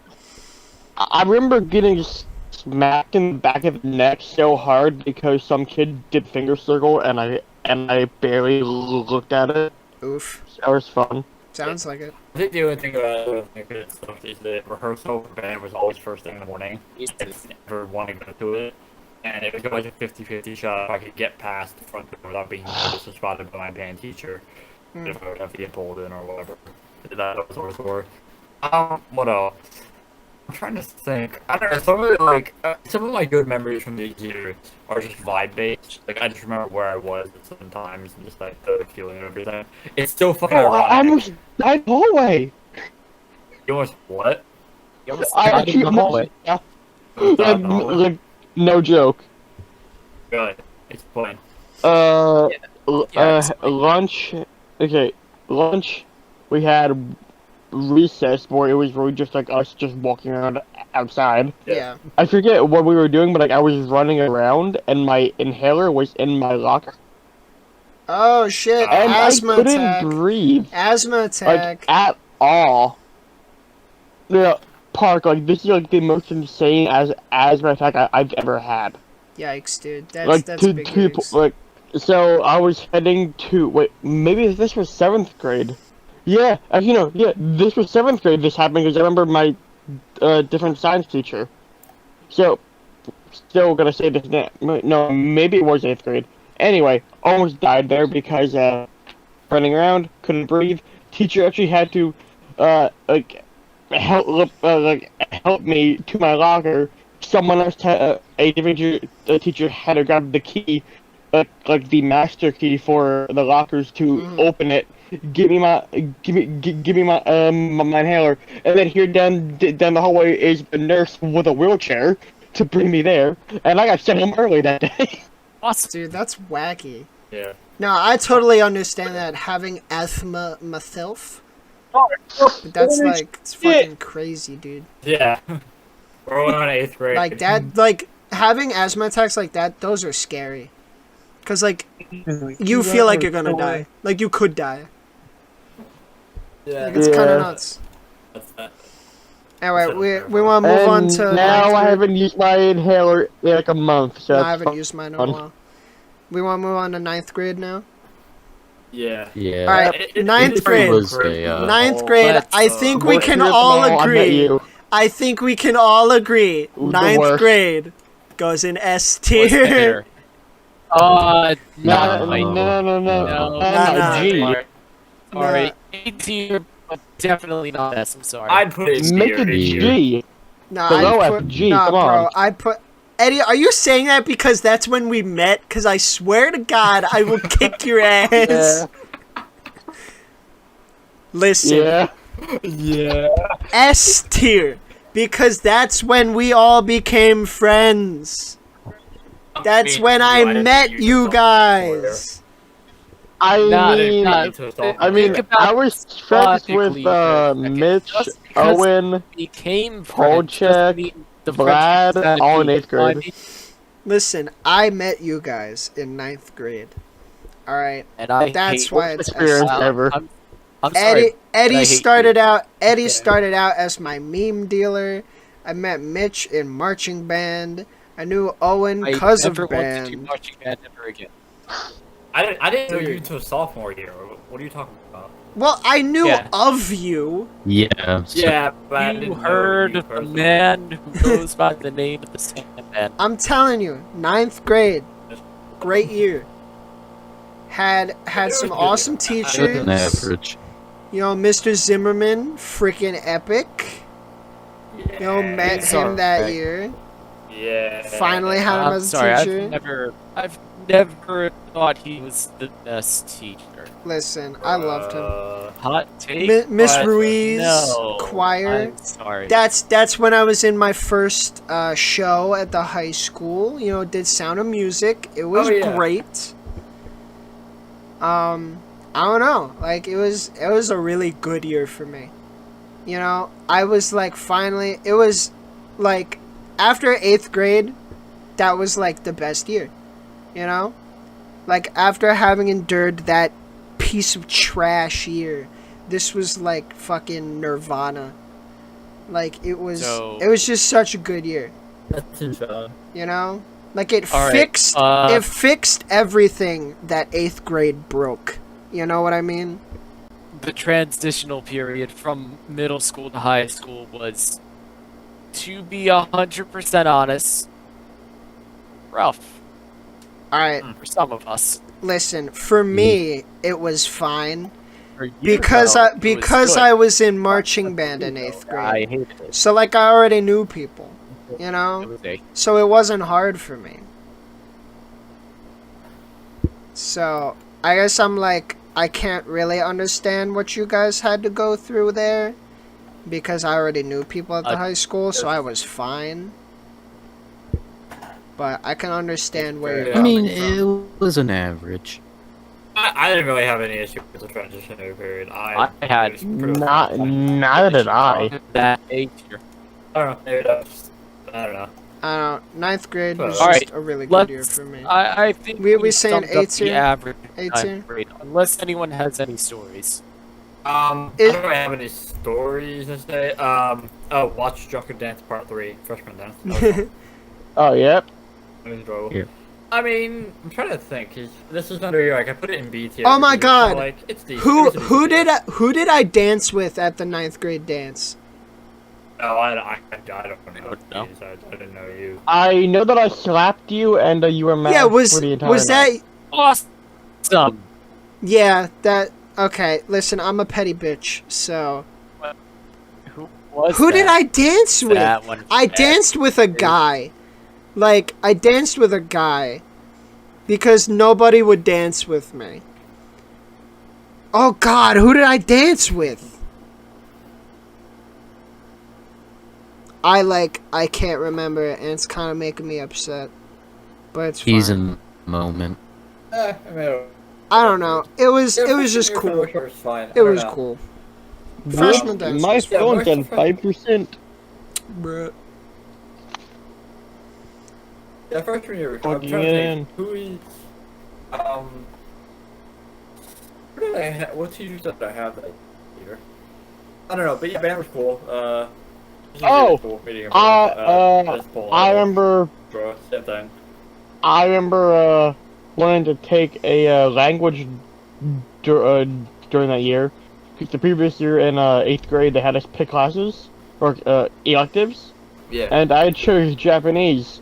I remember getting smacked in the back of the neck so hard because some kid did finger circle and I barely looked at it. Oof. That was fun. Sounds like it. I think the only thing about it stuff is the rehearsal for band was always first thing in the morning. I just never wanted to go to it. And it was always a 50-50 shot if I could get past the front door without being noticed or spotted by my band teacher. If I would have to get pulled in or whatever. That was always work. What else? I'm trying to think. I don't know. Some of my good memories from these years are just vibe based. Like I just remember where I was at some times and just like the feeling and everything. It's still fucking Oh, I ironic. almost died the hallway. You almost what? You almost I died in actually the hallway. like, no joke. Good. Explain. Uh, explain. lunch. Okay, lunch. We had recess where it was really just like us just walking around outside. Yeah. I forget what we were doing, but like I was running around and my inhaler was in my locker, Oh shit! and Asthma I couldn't attack. breathe Asthma like attack. at all. Yeah, Park, like this is like the most insane asthma attack I've ever had. Yikes, dude. That's Like that's to big to yikes. like so I was heading to wait, maybe this was 7th grade. Yeah, you know, yeah, this was 7th grade. This happened because I remember my different science teacher. So still gonna say this now. No, maybe it was 8th grade. Anyway, almost died there because running around, couldn't breathe. Teacher actually had to like help me to my locker. Someone else a different teacher had to grab the key, like the master key for the lockers to open it. Give me my my inhaler, and then here down the hallway is the nurse with a wheelchair to bring me there, and I got sent home early that day. Awesome. Dude, that's wacky. Yeah. No, I totally understand that having asthma myself. But that's like, it's fucking crazy, dude. Yeah. We're only on 8th grade. Like that, like having asthma attacks like that, those are scary. Cause like, you feel like you're gonna die. Like you could die. Yeah. Like, it's kind Yeah. of nuts. That's that. Anyway, we want to move And on to now ninth I grade. haven't used my inhaler in like a month. So No, I that's haven't used mine in a fun. while. We want to move on to 9th grade now. Yeah. Yeah. All right, ninth It grade. was a, Ninth grade. let's, I think we Worst can year of them all I met agree. you. I think we can all agree. The Ninth worst. grade goes in S What's tier. better? No, No. Nah. G. Sorry. A tier, but definitely not S. I'm sorry. I'd put it in Make here. a in here. G. Nah, Below I put, FG, nah, come bro. on. I put Eddie. Are you saying that because that's when we met? Because I swear to God, I will kick your ass. Yeah. Listen, Yeah. Yeah. S tier, because that's when we all became friends. That's when I met you guys. I Not- mean, not- I mean, Think about I was friends with logically for a second. Mitch, Just because Owen, became friends Polchek, doesn't mean the Vlad, friendship's all in deep. 8th grade. I mean, Listen, I met you guys in 9th grade. All right. and I That's hate why it's experience S. ever. I'm sorry. Eddie I hate started you. out. Eddie Okay. started out as my meme dealer. I met Mitch in marching band. I knew Owen I because of never want to do band. marching band ever again. I didn't know you Dude. until sophomore year. What are you talking about? Well, I knew Yeah. of you. Yeah. So Yeah, but I You didn't know heard you of a personally. man who goes by the name of the Sandman. I'm telling you, 9th grade, great year. Had some awesome good an teachers. average. You know, Mr. Zimmerman, freaking epic. You know, met he's him that alright. year. Yeah. Finally had him I'm as a sorry, teacher. I've never thought he was the best teacher. Listen, I loved him. Hot take, Miss but Ruiz, no, choir. I'm sorry. That's when I was in my first show at the high school. You know, did Sound of Music. It was Oh, yeah. great. I don't know. Like it was a really good year for me. You know, I was like finally. It was like after 8th grade, that was like the best year. You know, like after having endured that piece of trash year, this was like fucking Nirvana. Like it was just such a good year. That's insane. You know, like it All right, fixed it fixed everything that 8th grade broke. You know what I mean? The transitional period from middle school to high school was, to be 100% honest, rough All right, for some of us. listen. For me, it was fine For you, because though, I was in marching band in 8th I grade. hated it. So like I already knew people, you It know? was a So it wasn't hard for me. So I guess I'm like, I can't really understand what you guys had to go through there, because I already knew people at the high school, so I was fine. But I can understand where you're I mean, coming from. it was an average. I didn't really have any issue with the transitionary period. I had it was pretty Not, fun. neither did I. that age here. I don't know. Maybe that's. I don't know. I don't know, 9th grade was All just right, a really good year Let's. for me. I think We saying summed up 8 the tier? average 8 ninth tier? grade, unless anyone has any stories. I don't really have any stories to say. Watch Drunken Dance Part 3, Freshman Dance. That was fun. Oh, yep. It was enjoyable. Yeah. I mean, I'm trying to think. 'Cause this is under year. Like I put it in B tier. Oh my because it's kinda God. Like, it's decent. It was a Who decent year. who did I dance with at the 9th grade dance? Oh, I don't know. know. Jeez, I didn't know you. I know that I slapped you and you were mad Yeah, for the entire was that? night. Awesome. Yeah, that. Okay, listen, I'm a petty bitch, so. Who was Who did that? I dance with? That one. I danced with a guy. Like, I danced with a guy. Because nobody would dance with me. Oh god, who did I dance with? I can't remember it, and it's kind of making me upset. But it's fine. He's in the moment. I mean, I don't know. It was just cool. It was fine. It was cool. Freshman dance My was phone got 5%. Bruh. Yeah, freshman year. I'm Plugging trying to it think. in. Who is who did I have? What teachers did I have that year? I don't know, but yeah, band was cool. Oh, cool meeting him. I remember. Bro, same thing. I remember wanting to take a language during that year. 'Cause the previous year in 8th grade, they had us pick classes or electives, Yeah. and I chose Japanese.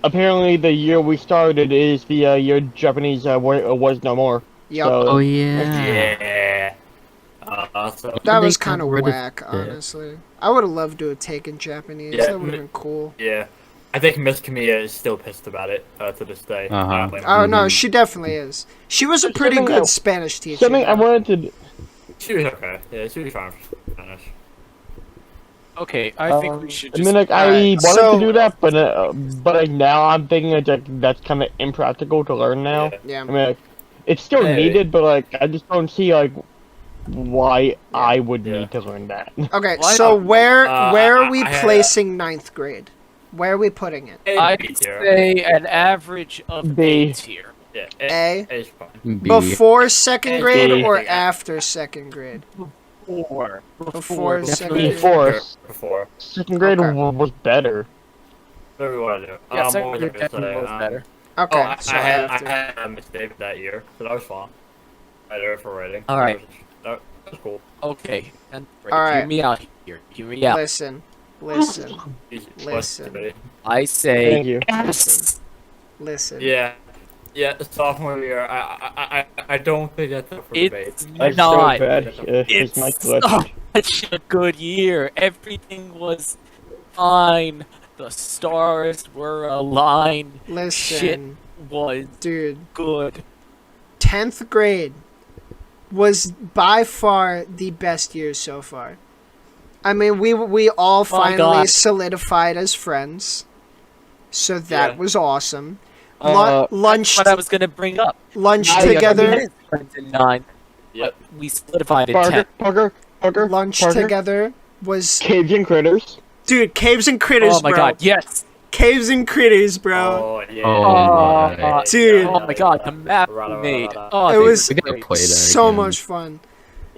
Apparently, the year we started is the year Japanese was no more. Yup. So, Oh yeah. Yeah. So That They was kind of got rid of whack, it. honestly. I would have loved to have taken Japanese. Yeah. That would have been cool. yeah, I think Miss Kamiya is still pissed about it to this day. Uh-huh. I don't blame her. Oh no, Mhm. she definitely is. She was a pretty Something good I- Spanish teacher. something I though. wanted to. She was okay. Yeah, she was fine. Spanish. Okay, I think we should I just. mean, like, I Alright, wanted so- to do that, but like, now I'm thinking that's kind of impractical to learn now. Yeah. Yeah. I mean, like, it's still Hey. needed, but like, I just don't see like why I would Yeah. need to learn that. Okay, Why so not? where are I we had, placing 9th grade? Where are we putting it? I'd B tier. say an average of B. A tier. Yeah, A? A is fine. B. Before second A. grade or B. after second grade? Before. Before second Definitely grade. four. Before. Second grade Okay. was better. What do we want to do? Yeah, what second was I grade gonna definitely say? was better. Okay, I so had after. I had Miss David that year, so that was fun. I did it for writing. All right. That was cool. Okay, and Alright. hear me out here. Hear me out. Listen. Easy. Listen. Debate. I say Thank you. yes. Listen. Yeah. Yeah, the sophomore year, I don't think that's up for debate. It's That's not. so bad. It's my glitch. such a good year. Everything was fine. The stars were aligned. Listen. Was Dude. good. 10th grade was by far the best year so far. I mean, we all finally God. solidified as friends. So that Yeah. was awesome. Uh, Lunch What I was gonna bring up. lunch I- together. In 9. Yep. We solidified in Parker, 10. Parker, Lunch Parker. together was Caves and critters. dude. Caves and critters, Oh my bro. god, yes. Caves and critters, bro. Oh, yeah. Oh, my. Dude. Oh my god, the map we made. Oh, It they was- were We gotta great. play that So again. much fun.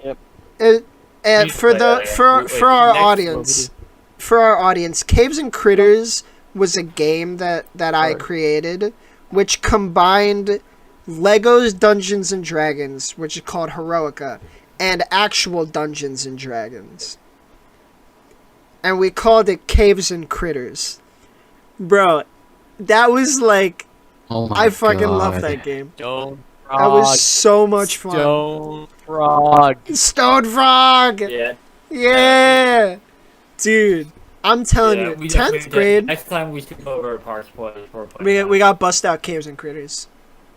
Yep. And We for play the that again. for our Next audience, Caves and Critters was a game that I created, which combined Lego's Dungeons and Dragons, which is called Heroica, and actual Dungeons and Dragons. And we called it Caves and Critters. Bro, that was like, Oh my I fucking God. love that game. Stone That was Frog, so much fun. Stone Frog. Stone Frog. Yeah. Yeah, dude. I'm telling Yeah, you, we 10th definitely- grade, Next time we should go over to Parks Point. for playing we that. got bust out caves and critters,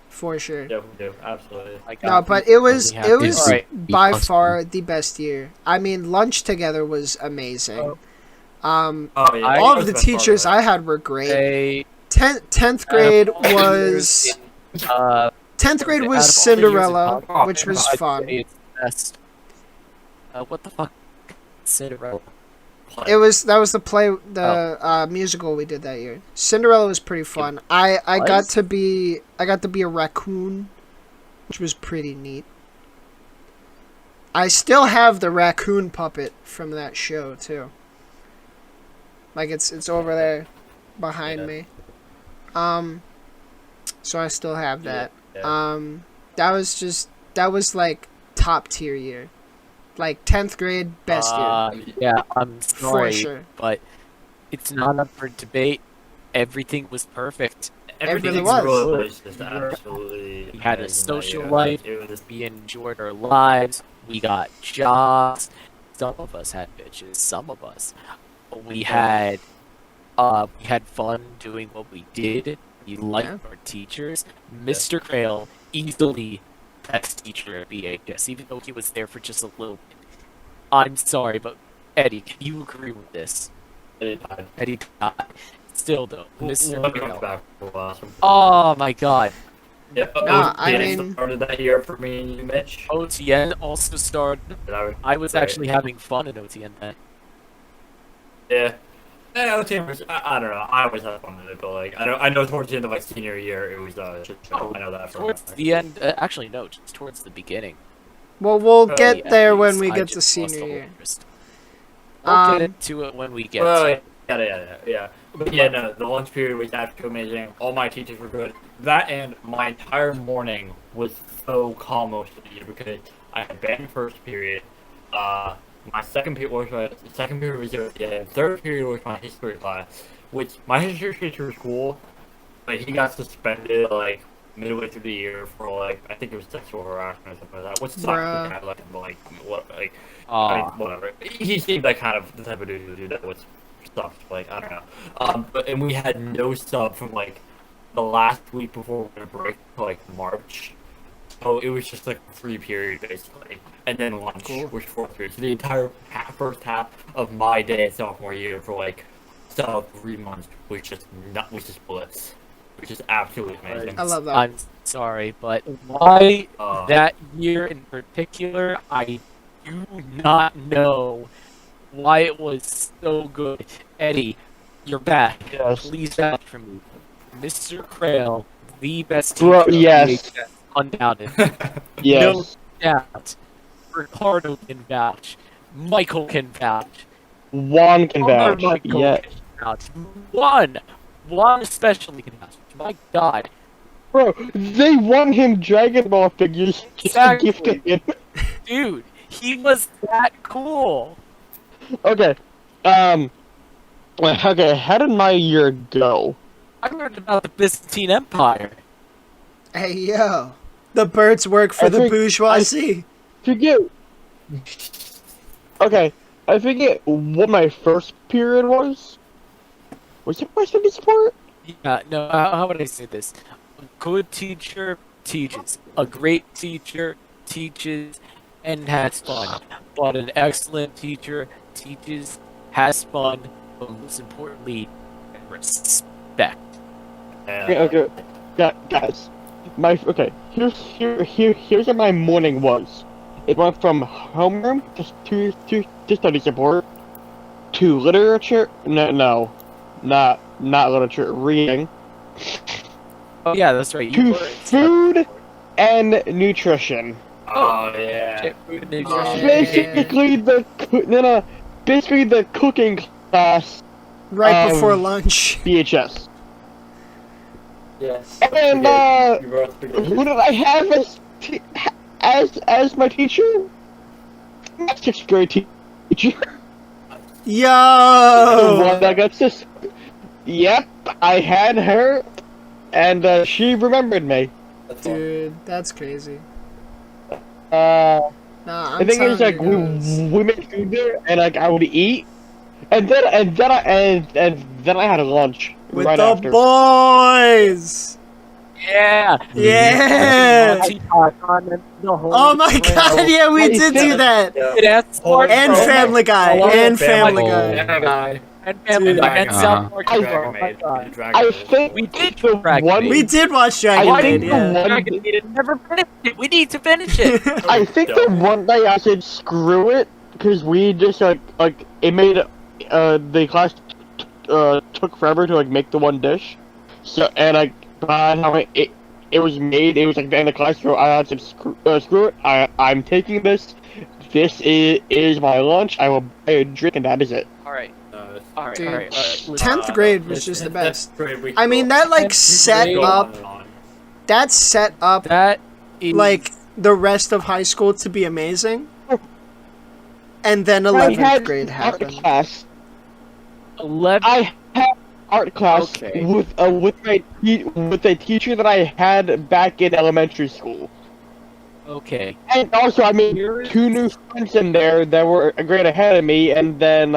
for sure. Yeah, we do. Absolutely. My No, God, but we it was only have- Alright. by Awesome. far the best year. I mean, lunch together was amazing. Oh, yeah, All that of was the best part teachers of I had were great. Say, 10th grade out of all the was years in, 10th grade out was of all the years in Cinderella, college, which was I'd fun. say it's the best. What the fuck? Cinderella. play. That was the play, the musical we did that year. Cinderella was pretty fun. I got was? to be a raccoon, which was pretty neat. I still have the raccoon puppet from that show too. Like it's over there behind me. So I still have that. Yeah. That was like top tier year. Like 10th grade best year. Yeah, I'm sorry, For sure. but it's not up for debate. Everything was perfect. Everything was. was just absolutely. We had a amazing social that year. life. It was We enjoyed our lives. We got jobs. Some of us had bitches. Some of us. We had fun doing what we did. We liked Yeah. our teachers. Mr. Crail, easily best teacher at BHS, even though he was there for just a little bit. I'm sorry, but Eddie, can you agree with this? Eddie died. Still though, Mr. Let me Crail. come back for a while. Oh my god. Yeah, I mean- started that year for me and you, Mitch. OTN also started. And I was right. actually having fun in OTN then. Yeah. Yeah, OTN was, I don't know. I always had fun with it, but like I know towards the end of my senior year it was shit show. I know that for a Towards fact. the end, actually no, just towards the beginning. Well, we'll Oh, get Yeah, there when please, we I get to just lost senior all year. interest. We'll Um, get into it when we get Well, to it. yeah. But yeah, no, the lunch period was absolutely amazing. All my teachers were good. That and my entire morning was so calm most of the year because I had band first period. My second period was yeah. Third period was my history class, which my history teacher was cool, but he got suspended like midway through the year for like I think it was sexual harassment or something like that. Which sucks. Bruh. I like him, but like what like. I Aw. mean, whatever. He seemed like kind of the type of dude who do that was stuff. Like I don't know. And we had no sub from like the last week before we were gonna break to like March. So it was just like a free period basically, and then lunch, Cool. which 4th period. So the entire first half of my day at sophomore year for like 3 months was just bliss, which is absolutely amazing. I love that. I'm sorry, but why Uh, that year in particular, I do not know why it was so good. Eddie, you're back. Yes. Please vouch for me. Mr. Crail, the best Bro, teacher of yes. VHS, undoubted. Yes. doubt. Ricardo can vouch. Michael can vouch. Juan can Other vouch. Michael Yeah. can vouch. One especially can vouch. My God. Bro, they won him Dragon Ball figures just to give to him. Dude, he was that cool. Okay. Okay, how did my year go? I learned about the Byzantine Empire. Hey yo, the birds work for I the think- bourgeoisie. Forget. Okay, I forget what my first period was. Was it my study support? Yeah, no, how would I say this? A good teacher teaches. A great teacher teaches and has fun. But an excellent teacher teaches, has fun, but most importantly, respect. Okay, guys. Here's what my morning was. It went from homeroom to study support to literature. No, not literature. Reading Oh yeah, that's right. to You were food and nutrition. Oh yeah. Shit, food and nutrition. Yeah. Basically the cooking class Right before Um, lunch. BHS. Yes. And You brought spaghetti. who did I have as my teacher? My 6th grade teacher. The Yo. one that got sus. Yep, I had her, and she remembered me. That's all. Dude, that's crazy. Nah, The I'm thing is, telling like, you guys. we made food there, and like I would eat, and then I had lunch With right the after. boys! Yeah. Yeah! Oh my god, yeah, we I did think- do that! That's smart. And bro. Family Guy, Oh, and Family Family Guy. Guy. And Family Dude. Guy and Uh-huh. South Park. I- Oh my God. I think We did the Dragon one. Maid. We did watch Dragon I Maid, think yeah. the one. Dragon Maid and never finished it. We need to finish it. I think the one day I said screw it because we just like it made the class took forever to like make the one dish. So and like by the time it was made, it was like the end of class. So I said screw it. I'm taking this. This is my lunch. I will buy a drink and that is it. All right. All right. Dude, All right. Listen. 10th grade was just the best. I mean, that like set grade. up, that set up That is like the rest of high school to be amazing. And then I 11th had grade art happened. class. 11. I had art class Okay. with a teacher that I had back in elementary school. Okay. And also, I made two new friends in there that were a grade ahead of me, and then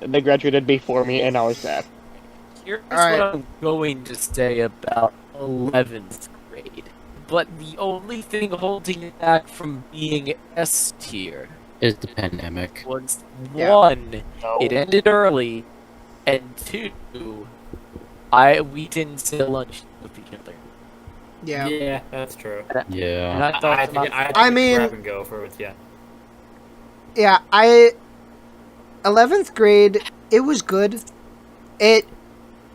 they graduated before me, and I was sad. Here's Alright. what I'm going to say about 11th grade. But the only thing holding it back from being S tier Is the pandemic. was Yeah. one, it ended early, and two, we didn't sit at lunch with each other. Yeah. Yeah, that's true. And Yeah. I thought about I mean- grab and go for it. Yeah. Yeah, 11th grade, it was good.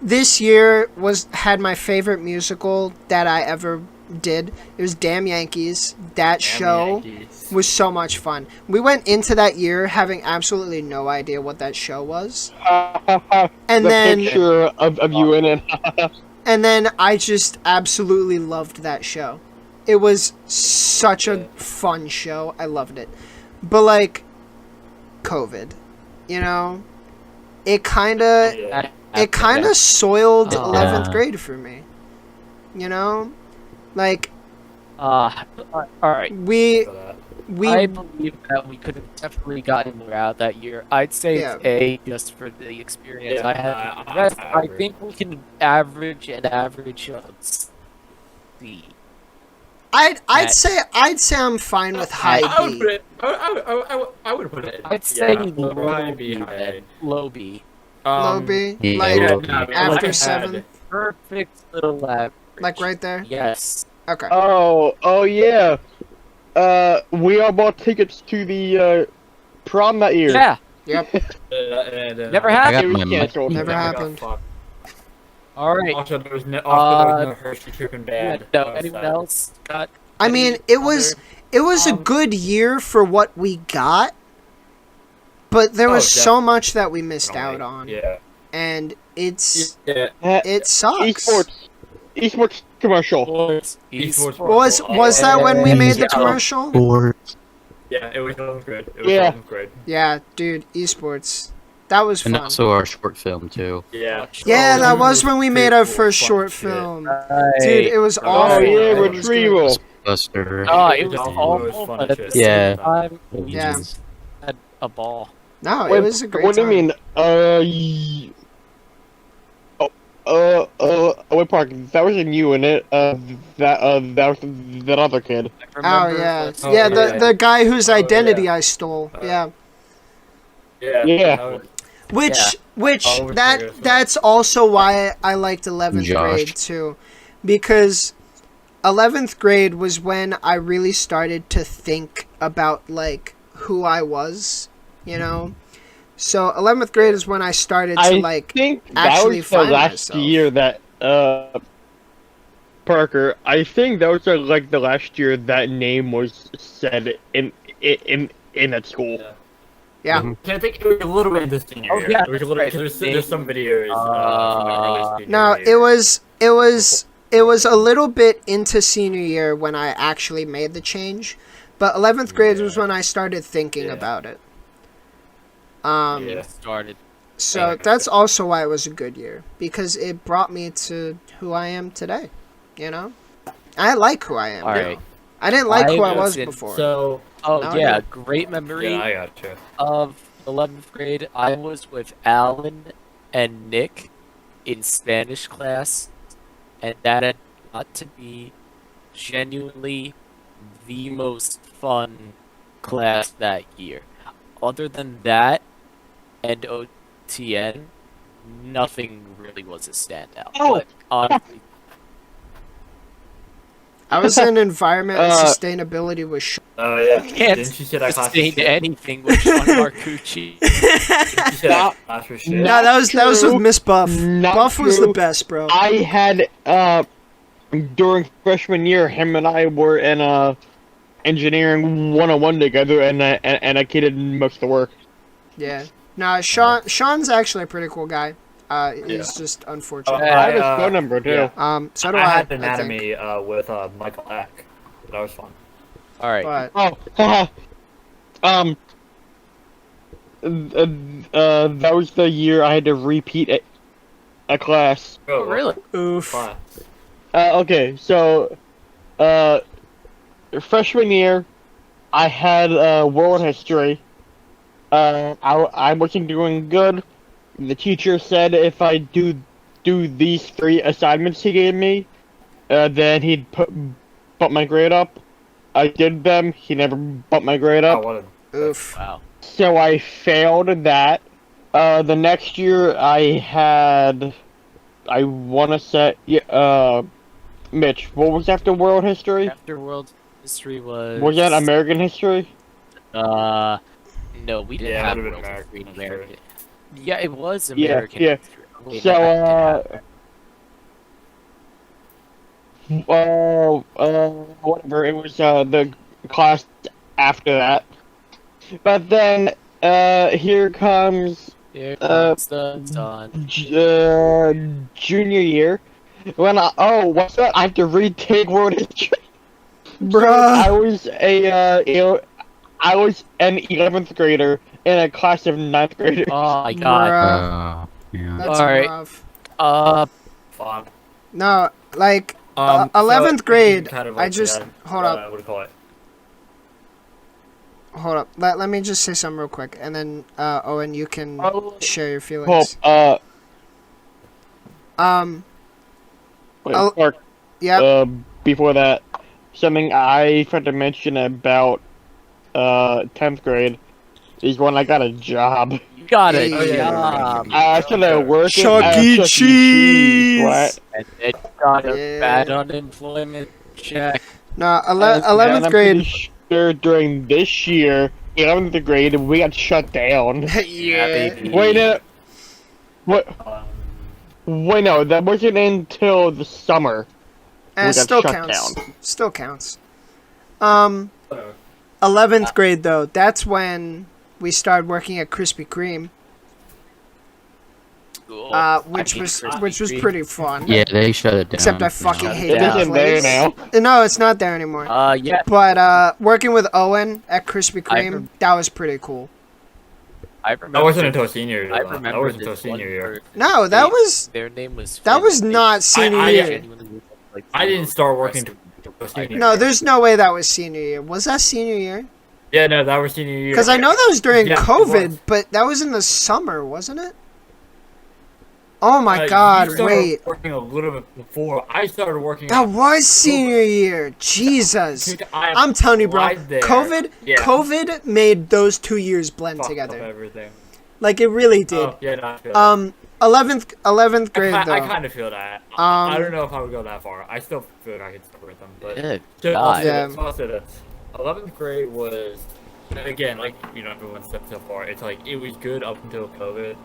This year had my favorite musical that I ever did. It was Damn Yankees. That show was so much fun. We went into that year having absolutely no idea what that show was. And the then picture of you in it. and then I just absolutely loved that show. It was such a fun show. I loved it. But like COVID, you know, it kind of soiled Oh. 11th Yeah. grade for me. You know? Like alright. we I believe that we could have definitely gotten more out that year. I'd say Yeah. it's A, just for the experience Yeah, I had. I- The rest, I I agree. think we can average of C. I'd say I'm fine with high I would B. put it. I would put it. I'd say low low B, B, high. then. Low B. Low B, Yeah, like low no, I mean, after like I had- 7, Perfect little average. like right there. Yes. Okay. Oh yeah. We all bought tickets to the prom that year. Yeah. Yep. Never I happened. got It was my canceled. Never happened. Alright. Also, there was no Hershey chicken bad. No, anyone else got? I mean, it was a good year for what we got, but there was so much that we missed out on, Yeah. and Yeah. it sucks. Esports commercial. Esports. Was that when we made the Yeah. commercial? Sports. Yeah, it was good. It was Yeah. good. Yeah, dude, esports. That was And fun. also our short film too. Yeah. Yeah, Oh, that it was when we made our first fun short shit. film. Right. Dude, it was Oh, awful. Oh yeah, It was good. retrieval. Buster. Oh, it was It was awful, fun but as at the shit. same Yeah. time, we Yeah. just had a ball. No, Wait, it was a great what do time. you mean? Wait, Park. That wasn't you in it. That was that other kid. Oh Remember yeah, this- Oh, yeah. yeah. The guy whose Oh, identity yeah. I stole. Yeah. Yeah. Yeah. that was- Which Oh, that's also why I liked 11th Josh. grade too, because 11th grade was when I really started to think about like who I was, you know. So 11th grade is when I started to I like think that actually was the find last myself. year that Parker. I think that was like the last year that name was said in that school. yeah. I think it was a little bit into senior Oh, year. yeah, It was a little right. because there's some videos. From the early senior No, year. it was a little bit into senior year when I actually made the change, but 11th grade was when I started thinking Yeah. about it. Yeah. started. So Yeah. that's also why it was a good year, because it brought me to who I am today. You know, I like who I am. All now. right. I didn't like who I I was was in- before. So, Oh Now I yeah, do. great memory yeah, I got you. of 11th grade. I was with Alan and Nick in Spanish class, and that had got to be genuinely the most fun class that year. Other than that and OTN, nothing really was a standout. Oh. But honestly, I was in environment and Uh, sustainability with Sean. Oh yeah. can't Didn't you say that class was sustain shit? anything with Sean Marcucci. Didn't you say that class was shit? No, that was with true. Miss Buff. Not Buff was the true. best, bro. I had during freshman year, him and I were in engineering 101 together, and I did most of the work. Yeah. Nah, Sean's actually a pretty cool guy. He's just unfortunate. I have his phone number too. yeah. So do I I. had I think. anatomy with Michael Eck. That was fun. All right. But Oh, that was the year I had to repeat a class. Oh, really? oof. Class. Okay, so, freshman year, I had world history. I wasn't doing good. The teacher said if I do these 3 assignments he gave me, then he'd bump my grade up. I did them. He never bumped my grade Oh, up. what a Oof. Wow. So I failed that. The next year I wanna say, Mitch, what was after world history? After world history was. Was that American history? No, we didn't Yeah, have it would've world been history in American American. Yeah, it was Yeah, American yeah. history. Wait, So, whatever, it was, the class after that. But then, here comes, here comes the sun. junior year. What's that? I have to retake world history. Bruh. I was an 11th grader in a class of 9th graders. Oh my god. Bruh. Yeah. That's Alright. rough. fun. No, like, So, 11th grade, kind of I like, just... yeah, Hold up. What do you call it? Hold up. Let me just say something real quick, and then, Owen, you can share your Hope, feelings. wait, Oh, Clark, Yep. before that, something I forgot to mention about 10th grade is when I got a job. You got Hey. it. Oh, yeah, job. I started working Chuck at E. Chuck Cheese! right? And then you got a Yeah. bad unemployment check. No, And 11th I'm grade. pretty sure during this year, 11th grade, we got shut down. Yeah, baby. Wait, what? Um, Wait, no, that wasn't until the summer. And We it got still shut counts. down. Still counts. uh, 11th grade, though, that's when we started working at Krispy Kreme, Cool. which I was hate which was Krispy Kreme. pretty fun. Yeah, they shut it down. Except I fucking now. hate It that isn't there place. now. No, it's not there anymore. Yeah. But working with Owen at Krispy I Kreme, rem- that was pretty cool. I remember. that wasn't until senior year. I though. remember That wasn't until this senior one year. person. No, that They- was Their name was. that Finn. was They not senior I year. genuinely looked like I didn't start working wrestling. till senior No, year. there's no way that was senior year. Was that senior year? Yeah, no, that was senior year. Because I know that was during Yeah, it COVID, was. but that was in the summer, wasn't it? Oh my You god, started wait. working a little bit before. I started working. That was senior year. Jesus. Dude, I'm telling you, bro. applied there. COVID Yeah. COVID made those 2 years blend Fucked up together. everything. Like it really did. Oh, yeah, no, I feel that. 11th grade I though. kind of feel that. I Um, don't know if I would go that far. I still feel like I could stick with them, but Good So God. I'll say Yeah. this, I'll say this. 11th grade was, again, like, you know, everyone said so far, it's like, it was good up until COVID.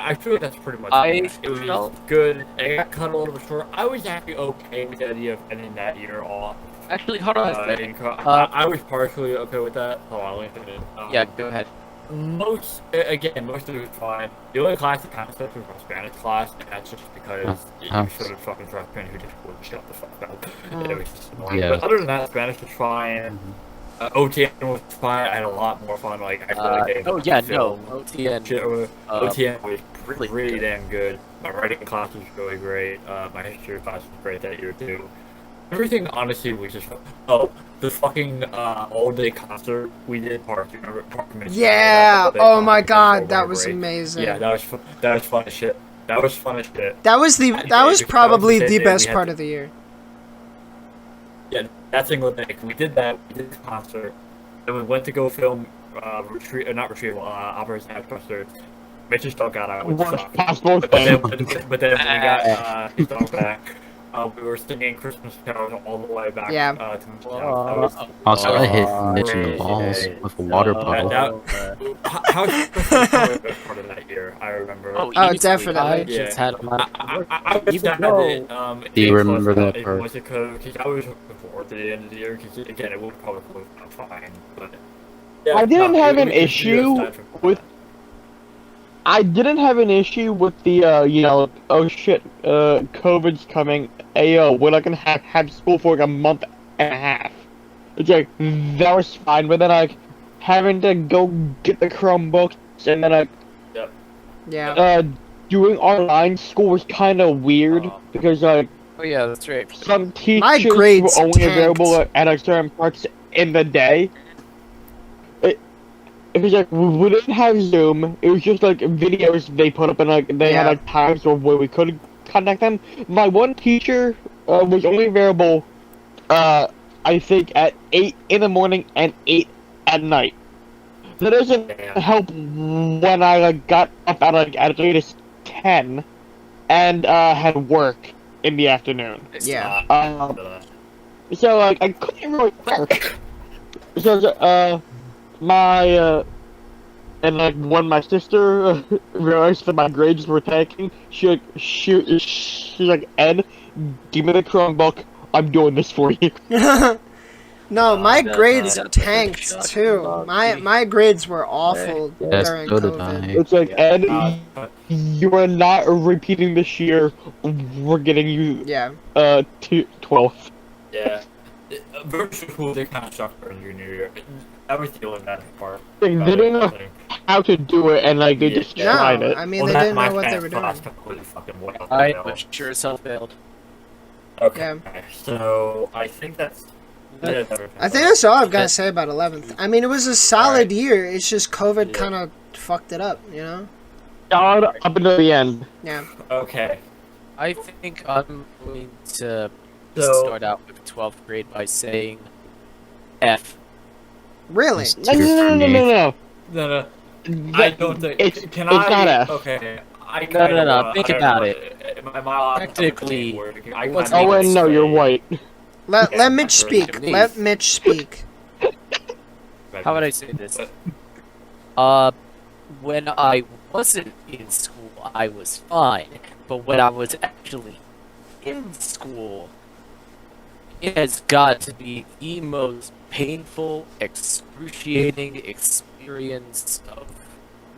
I feel like that's pretty much it. It was felt- good. It got cut a little bit short. I was actually okay with the idea of ending that year off. Actually, hold on a second. I was partially okay with that. Hold on, let me finish. Yeah, go ahead. Most of it was fine. The only class that kind of stuff was my Spanish class, and that's just because you should have fucking freshman who just wouldn't shut the fuck up. It was just annoying. Yeah. But other than that, Spanish was fine. OTN was fine. I had a lot more fun. Like I feel like they Oh yeah, filled no, OTN. shit over. OTN was really really good. damn good. My writing class was really great. My history class was great that year too. Everything honestly was just. Oh, the fucking all-day concert we did, Park. You remember Park? Yeah. Oh my God, that was amazing. Yeah, that was fun as shit. That was fun as shit. That was probably the best part of the year. Yeah, that single thing. We did that. We did the concert. Then we went to go film Operation Hatchbuster. Mitch's dog got out, which Worst sucked. possible But then, thing. but then when we got his dog back, we were singing Christmas carols all the way back Yeah. to Mitch's house. That was, Also, I hit Oh, Mitch in the balls with a water bottle. how was the best part of that year? I remember. Oh, easily. definitely. I Yeah. just had my I was even sad though that Do you remember that it part? wasn't because I was looking forward to the end of the year. Because again, it would probably close out fine. But yeah, I didn't no, have it- an it- it- issue aside from with- that. I didn't have an issue with the, oh shit, COVID's coming. Ayo, we're not gonna have school for like a month and a half. It's like, that was fine, but then, like, having to go get the Chromebooks and then, Yeah. doing online school was kind of weird because, like, Oh yeah, that's right. some My teachers grades were only available tanked. at a certain parts in the day. It was like, we didn't have Zoom, it was just like videos they put up and like they had Yeah. like times where we could contact them. My one teacher was only available, I think at 8 in the morning and 8 at night. That doesn't Yeah. help when I like got up at like at latest 10 and had work in the afternoon. Yeah. So like I couldn't really work. So my and like when my sister realized that my grades were tanking, she's like, Ed, give me the Chromebook. I'm doing this for you. No, my that's grades not- tanked that's too. not My grades were awful Yes, during so did COVID. I. It's like, Ed, Yeah. you are not repeating this year. We're getting you Yeah. to 12th. Yeah. Virtual school did kind of suck during junior year. I was feeling that part. They didn't know how to do it, and like they Yeah. just tried it. I mean, they didn't know what they were doing. I was sure self failed. Okay. Yeah. So I think that's. I think that's all I've got to say about 11th. I mean, it was a solid year. It's just COVID kind of fucked it up, you know? God, up until the end. Yeah. Okay. I think I'm going to So- start out with 12th grade by saying F. Really? No, no, no, no, no, No, no. I don't think. It's Can it's I? not F. Okay. I No, no, kinda no, wanna- think I don't about know, it. My Technically, I what's kinda Oh, Make and it no, you're straight. white. Let Mitch speak. Me. Let Mitch speak. How would I say this? When I wasn't in school, I was fine. But when I was actually in school, it has got to be the most painful, excruciating experience of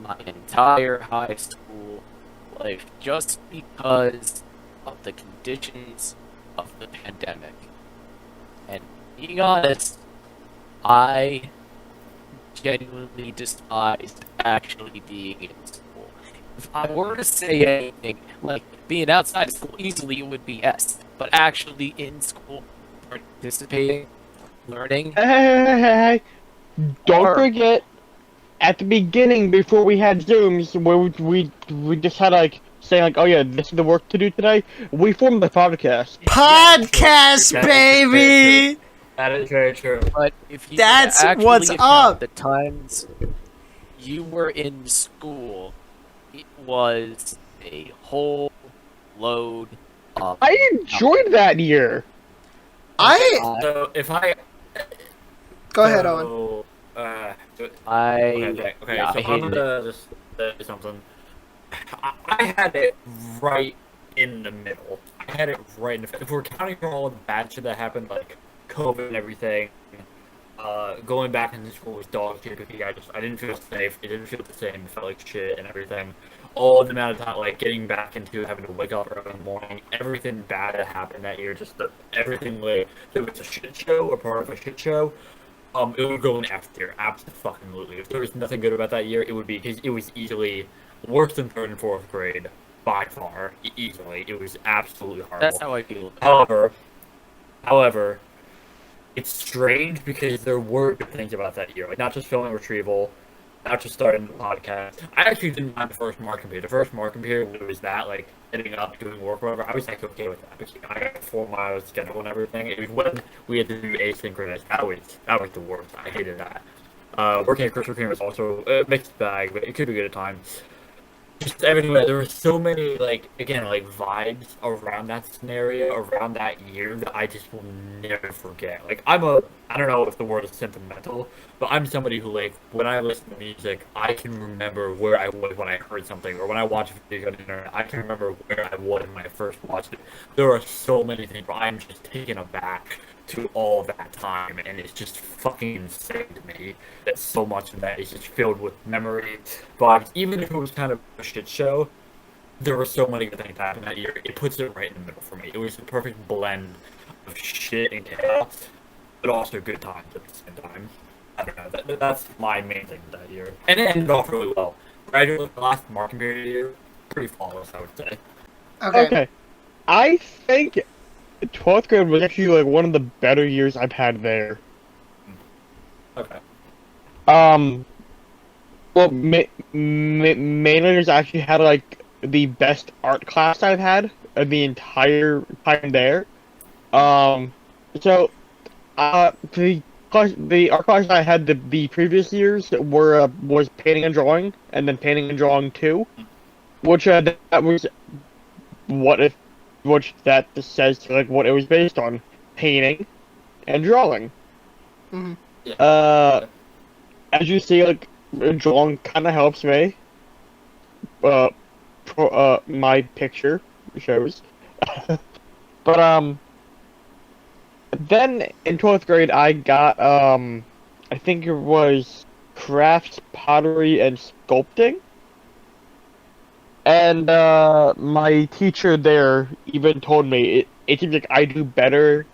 my entire high school life, just because of the conditions of the pandemic. And being honest, I genuinely despised actually being in school. If I were to say anything, like being outside of school, easily it would be S. But actually in school, participating, learning, Hey. Don't Or- forget, at the beginning, before we had Zooms, where we just had like saying like, oh yeah, this is the work to do today. We formed the podcast. Podcast, Yes, baby! That is very true. but if you That's actually what's account up. the times you were in school, it was a whole load of I enjoyed that year. So if I Go ahead, Owen. so, I Okay. yeah, So I I'm hated it. gonna just say something. I had it right in the middle. I had it right in the. If we're counting for all the bad shit that happened, like COVID and everything, going back into school was dog shit because I didn't feel safe. It didn't feel the same. It felt like shit and everything. All the amount of time, like getting back into having to wake up early in the morning, everything bad that happened that year, everything like if it was a shit show or part of a shit show. It would go in F tier, absolutely. If there was nothing good about that year, it would be because it was easily worse than 3rd and 4th grade by far, easily. It was absolutely horrible. That's how I feel. About However, it's strange because there were good things about that year, like not just filming retrieval, not just starting the podcast. I actually didn't mind the first marking period. The first marking period was that, like, getting up, doing work, whatever. I was like okay with that. Because I got 4 miles schedule and everything. It was when we had to do asynchronous. That was the worst. I hated that. Working at Christmas was also a mixed bag, but it could be good at times. Just everywhere, there were so many, like, again, like, vibes around that scenario, around that year, that I just will never forget. Like, I don't know if the word is sentimental, but I'm somebody who, like, when I listen to music, I can remember where I was when I heard something, or when I watch videos on the internet, I can remember where I was when I first watched it. There are so many things where I'm just taken aback to all that time, and it's just fucking insane to me that so much of that is just filled with memory. But even if it was kind of a shit show, there were so many good things that happened that year. It puts it right in the middle for me. It was the perfect blend of shit and chaos, but also good times at the same time. I don't know. That's my main thing that year, and it ended off really well. Gradually, the last marking period year, pretty flawless, I would say. Okay. I think 12th grade was actually like one of the better years I've had there. Okay. Well, mainly because I actually had like the best art class I've had the entire time there. So the art class I had the previous years was painting and drawing, and then painting and drawing 2, which that was which that says like what it was based on, painting and drawing. Mm-hmm. As you see, like, drawing kind of helps me. My picture shows. But then in 12th grade I got I think it was crafts, pottery, and sculpting. And my teacher there even told me it seems like I do better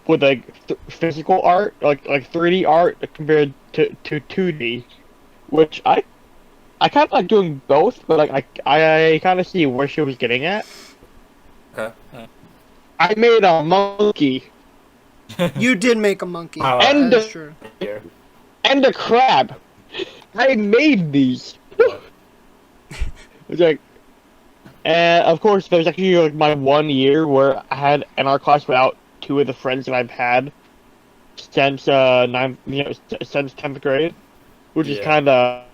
with like physical art, like 3D art compared to 2D, which I kind of like doing both, but like I kind of see where she was getting at. Okay. I made a monkey You did make a monkey. And That is true. and a crab. I made these. It's like, and of course, there's actually like my 1 year where I had an art class without 2 of the friends that I've had since since 10th grade, which is kind of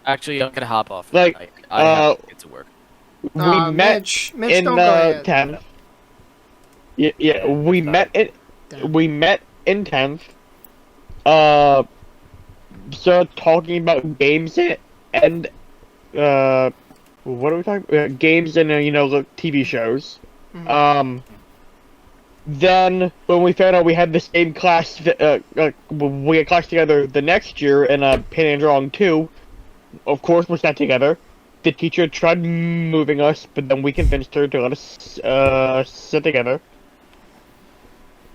Actually, I'm gonna hop off. like I have to get to work. we met Mitch, in don't go yet. 10th. Yeah, we met in 10th. So talking about games and what are we talking about? Games and like TV shows. Mhm. Then when we found out we had the same class, we had class together the next year in painting and drawing 2. Of course, we sat together. The teacher tried moving us, but then we convinced her to let us sit together.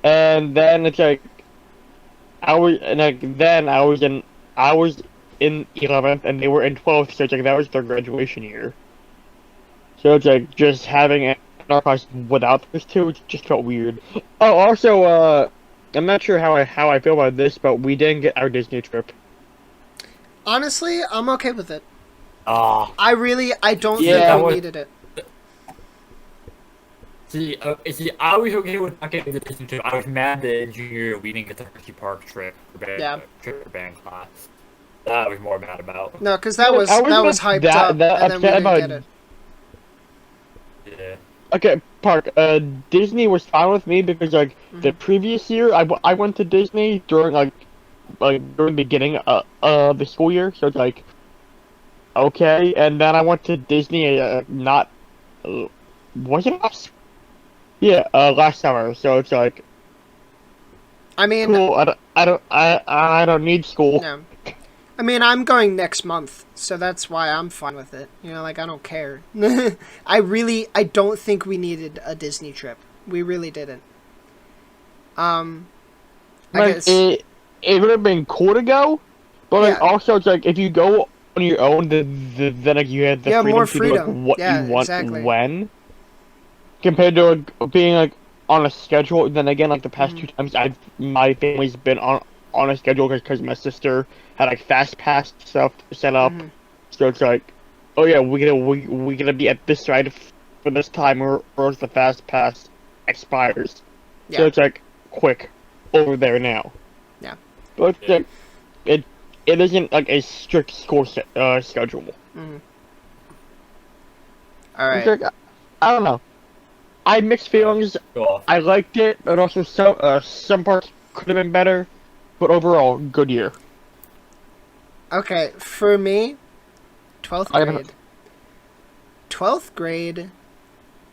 And then it's like I was in 11th and they were in 12th, so it's like that was their graduation year. So it's like just having an art class without those 2 just felt weird. Oh, also, I'm not sure how I feel about this, but we didn't get our Disney trip. Honestly, I'm okay with it. Ah. I don't think we needed it. See, I was okay with not getting the Disney trip. I was mad that in junior year we didn't get the Hershey Park trip for band class. That I was more mad about. No, because that was hyped up, and then we didn't get it. Yeah. Okay, Park. Disney was fine with me because like the previous year I went to Disney during like during the beginning of the school year, so it's like okay, and then I went to Disney not was it last? Yeah, last summer. So it's like I mean, cool. I don't need school. No. I mean, I'm going next month, so that's why I'm fine with it. Like, I don't care. I don't think we needed a Disney trip. We really didn't. I guess... It would have been cool to go, but like, also it's like if you go on your own, then like you had the freedom more to do freedom. like, what you want exactly. when, compared to like, being like on a schedule. Then again, like the past 2 times, my family's been on a schedule because my sister had like fast pass stuff set up. So it's like, oh yeah, we gonna be at this side for this time, or else the fast pass expires. Yeah. So it's like quick over there now. Yeah. But it isn't like a strict school schedule. All right. It's like, I don't know. I had mixed feelings. I liked it, but also some parts could have been better. But overall, good year. Okay, for me, 12th grade. 12th grade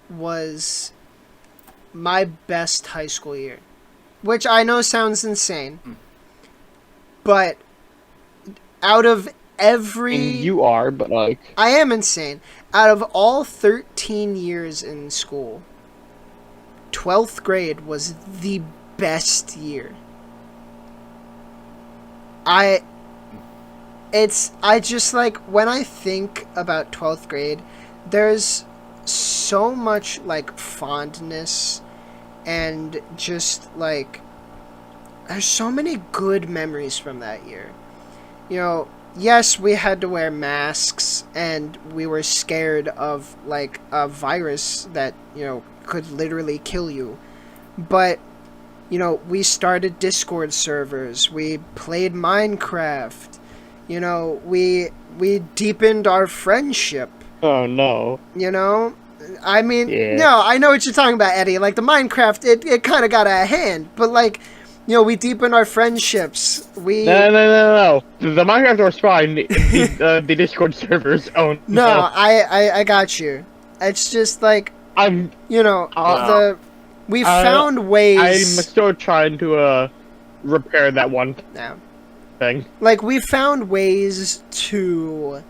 was my best high school year. Which I know sounds insane. But out of every... And you are, but like... I am insane. Out of all 13 years in school, 12th grade was the best year. I just like, when I think about 12th grade, there's so much like fondness and just like, there's so many good memories from that year. You know, yes, we had to wear masks and we were scared of like a virus that, you know, could literally kill you. But, you know, we started Discord servers, we played Minecraft, you know, we deepened our friendship. Oh no. You know? I mean, yeah. No, I know what you're talking about, Eddie. Like, the Minecraft, it kind of got out of hand. But, like, you know, we deepened our friendships. No. The Minecraft was fine. The Discord servers. Oh, no. I got you. It's just, like, you know, we found ways... I'm still trying to, repair that one thing. Like, we found ways to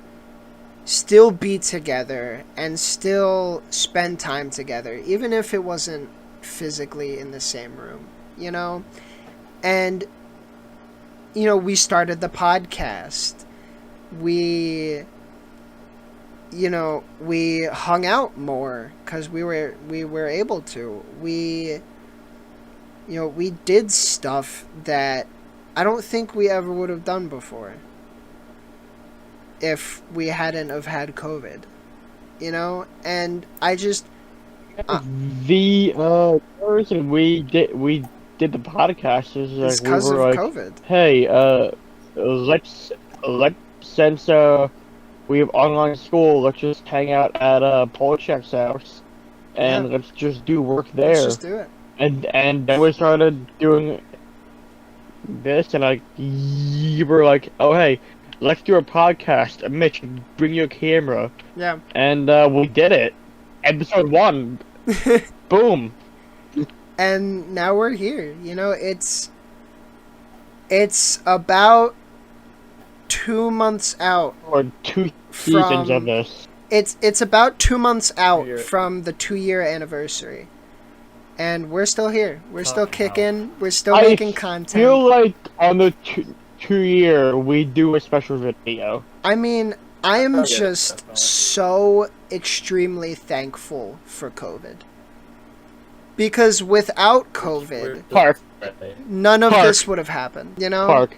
still be together and still spend time together, even if it wasn't physically in the same room, you know? And, you know, we started the podcast. We hung out more because we were able to. We did stuff that I don't think we ever would have done before if we hadn't have had COVID, you know? And I just... the reason we did the podcast is like, because of like, COVID. Hey, let's since we have online school, let's just hang out at Polchek's house and let's just do work there. Let's just do it. And then we started doing this, and like you were like, oh hey, let's do a podcast. Mitch, bring your camera. Yeah. And we did it. Episode 1. Boom. And now we're here. You know, it's about 2 months out. Or 2 seasons of this. It's about 2 months out from the 2-year anniversary. And we're still here. We're still kicking. We're still making content. I feel like on the 2-year, we do a special video. I mean, I am just so extremely thankful for COVID. Because without COVID, none of this would have happened, you know? Park,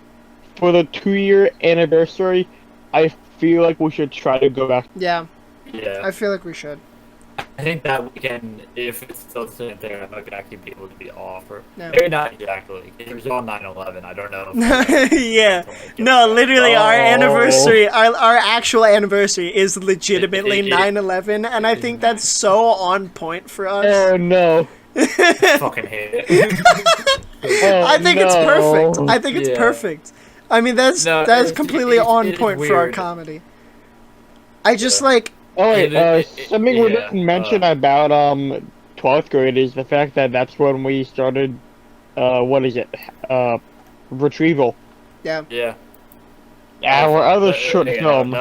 for the 2-year anniversary, I feel like we should try to go back. Yeah. I feel like we should. I think that weekend, if it's still the same thing, I'm not going to actually be able to be off. Or maybe not exactly. It was on 9/11. I don't know. Yeah. No, literally, our anniversary, our actual anniversary is legitimately 9/11, and I think that's so on point for us. Oh, no. Fucking hate it. I think it's perfect. I think it's perfect. I mean, that's completely on point for our comedy. I just like... Oh wait, something we didn't mention about 12th grade is the fact that that's when we started, Retrieval. Yeah. Our other short film,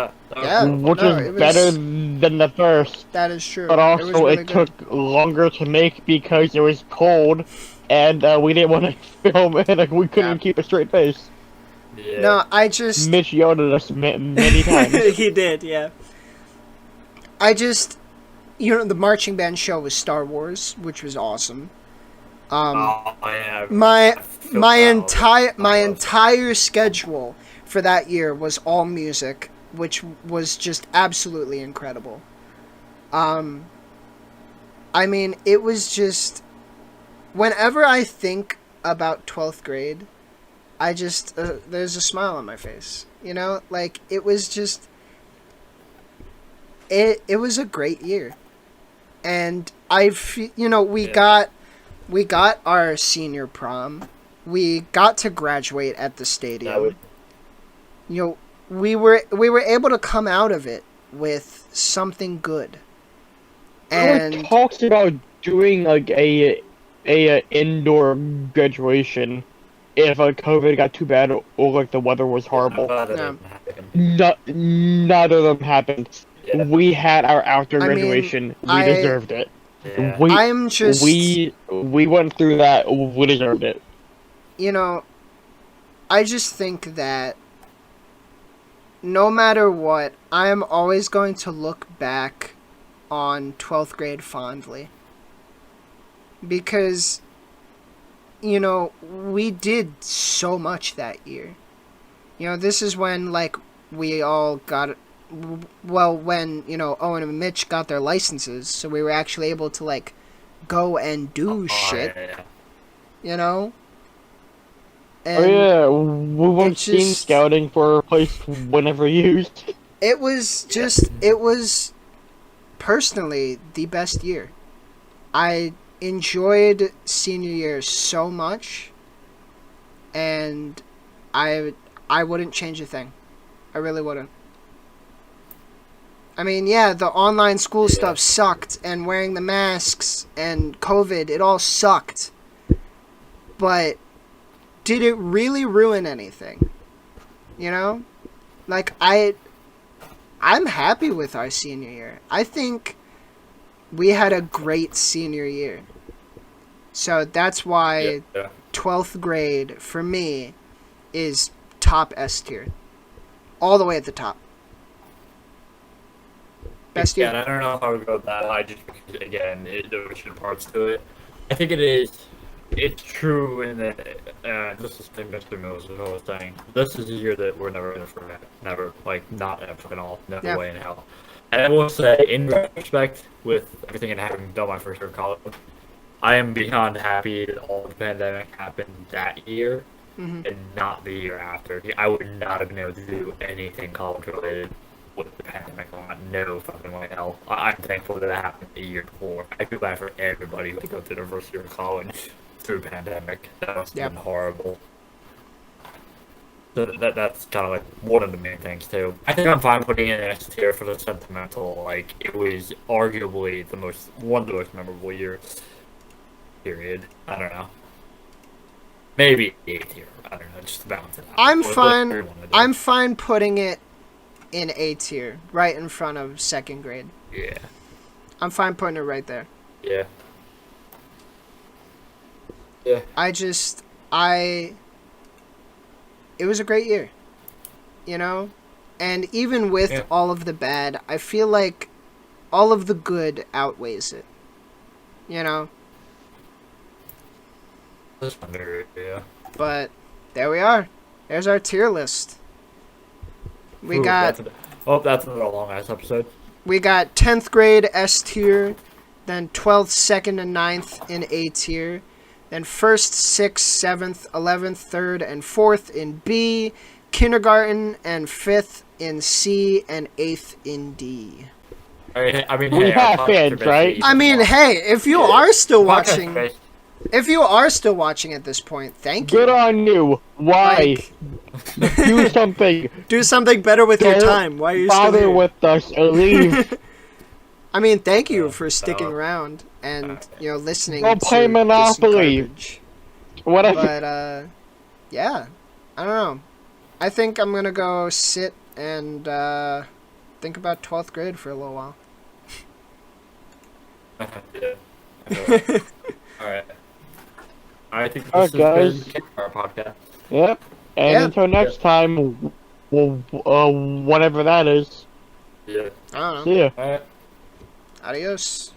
which is better than the first. That is true. But also it took longer to make because it was cold, and we didn't want to film it, like we couldn't keep a straight face. Yeah. No, I just... Mitch yelled at us many times. He did, yeah. I just... You know, the marching band show was Star Wars, which was awesome. Yeah, my I feel my bad. entire schedule for that year was all music, which was just absolutely incredible. I mean, it was just whenever I think about 12th grade, I just there's a smile on my face. You know, like it was just it was a great year. And we got our senior prom. We got to graduate at the stadium. You know, we were able to come out of it with something good. There were And talks about doing like a indoor graduation if COVID got too bad or like the weather was horrible. None of them happened. Yeah. We had our outdoor I mean, graduation. We deserved it. Yeah. We went through that. We deserved it. You know, I just think that no matter what, I am always going to look back on 12th grade fondly. Because, you know, we did so much that year. You know, this is when, like, we all got... Well, when, you know, Owen and Mitch got their licenses, so we were actually able to, like, go and do shit. Yeah. You know? Oh yeah, we went team scouting for a place whenever used. It was personally the best year. I enjoyed senior year so much, and I wouldn't change a thing. I really wouldn't. I mean, yeah, the online school stuff sucked, and wearing the masks and COVID, it all sucked. But did it really ruin anything? You know? Like, I'm happy with our senior year. I think we had a great senior year. So that's why 12th grade, for me, is top S tier. All the way at the top. Best year. Yeah, and I don't know if I would go that high just because, again, there were some parts to it. I think it's true in that, this is the thing Mr. Mills was always saying. This is a year that we're never going to forget. Never. Like, not ever at all. No way in hell. And I will say, in retrospect, with everything that happened done my first year of college, I am beyond happy that all the pandemic happened that year and not the year after. I would not have been able to do anything college-related with the pandemic on. No fucking way hell. I'm thankful that it happened the year before. I feel bad for everybody who had to go through their first year of college through pandemic. That must have been horrible. So that's kind of like one of the main things too. I think I'm fine putting in an S tier for the sentimental. Like, it was arguably one of the most memorable years. Period. I don't know. Maybe A tier. I don't know. Just to balance it out. I'm fine putting it in A tier, right in front of second grade. Yeah. I'm fine putting it right there. Yeah. Yeah. It was a great year, you know? And even with all of the bad, I feel like all of the good outweighs it, you know? Yeah. But there we are. There's our tier list. That's another long-ass episode. We got 10th grade S tier, then 12th, 2nd, and 9th in A tier, then 1st, 6th, 7th, 11th, 3rd, and 4th in B, kindergarten and 5th in C, and 8th in D. I mean, we have fans, right? I mean, hey, if you are still watching... If you are still watching at this point, thank you. Good on you. Why? Do something. Do something better with your time. Why are you still here? Bother with us or leave. I mean, thank you for sticking around and, you know, listening Go play Monopoly. Whatever. But, yeah. I don't know. I think I'm gonna go sit and, think about 12th grade for a little while. Alright. I think this has been our podcast. Yep. And until next time, whatever that is. Yeah. I don't know. See ya. Alright. Adios.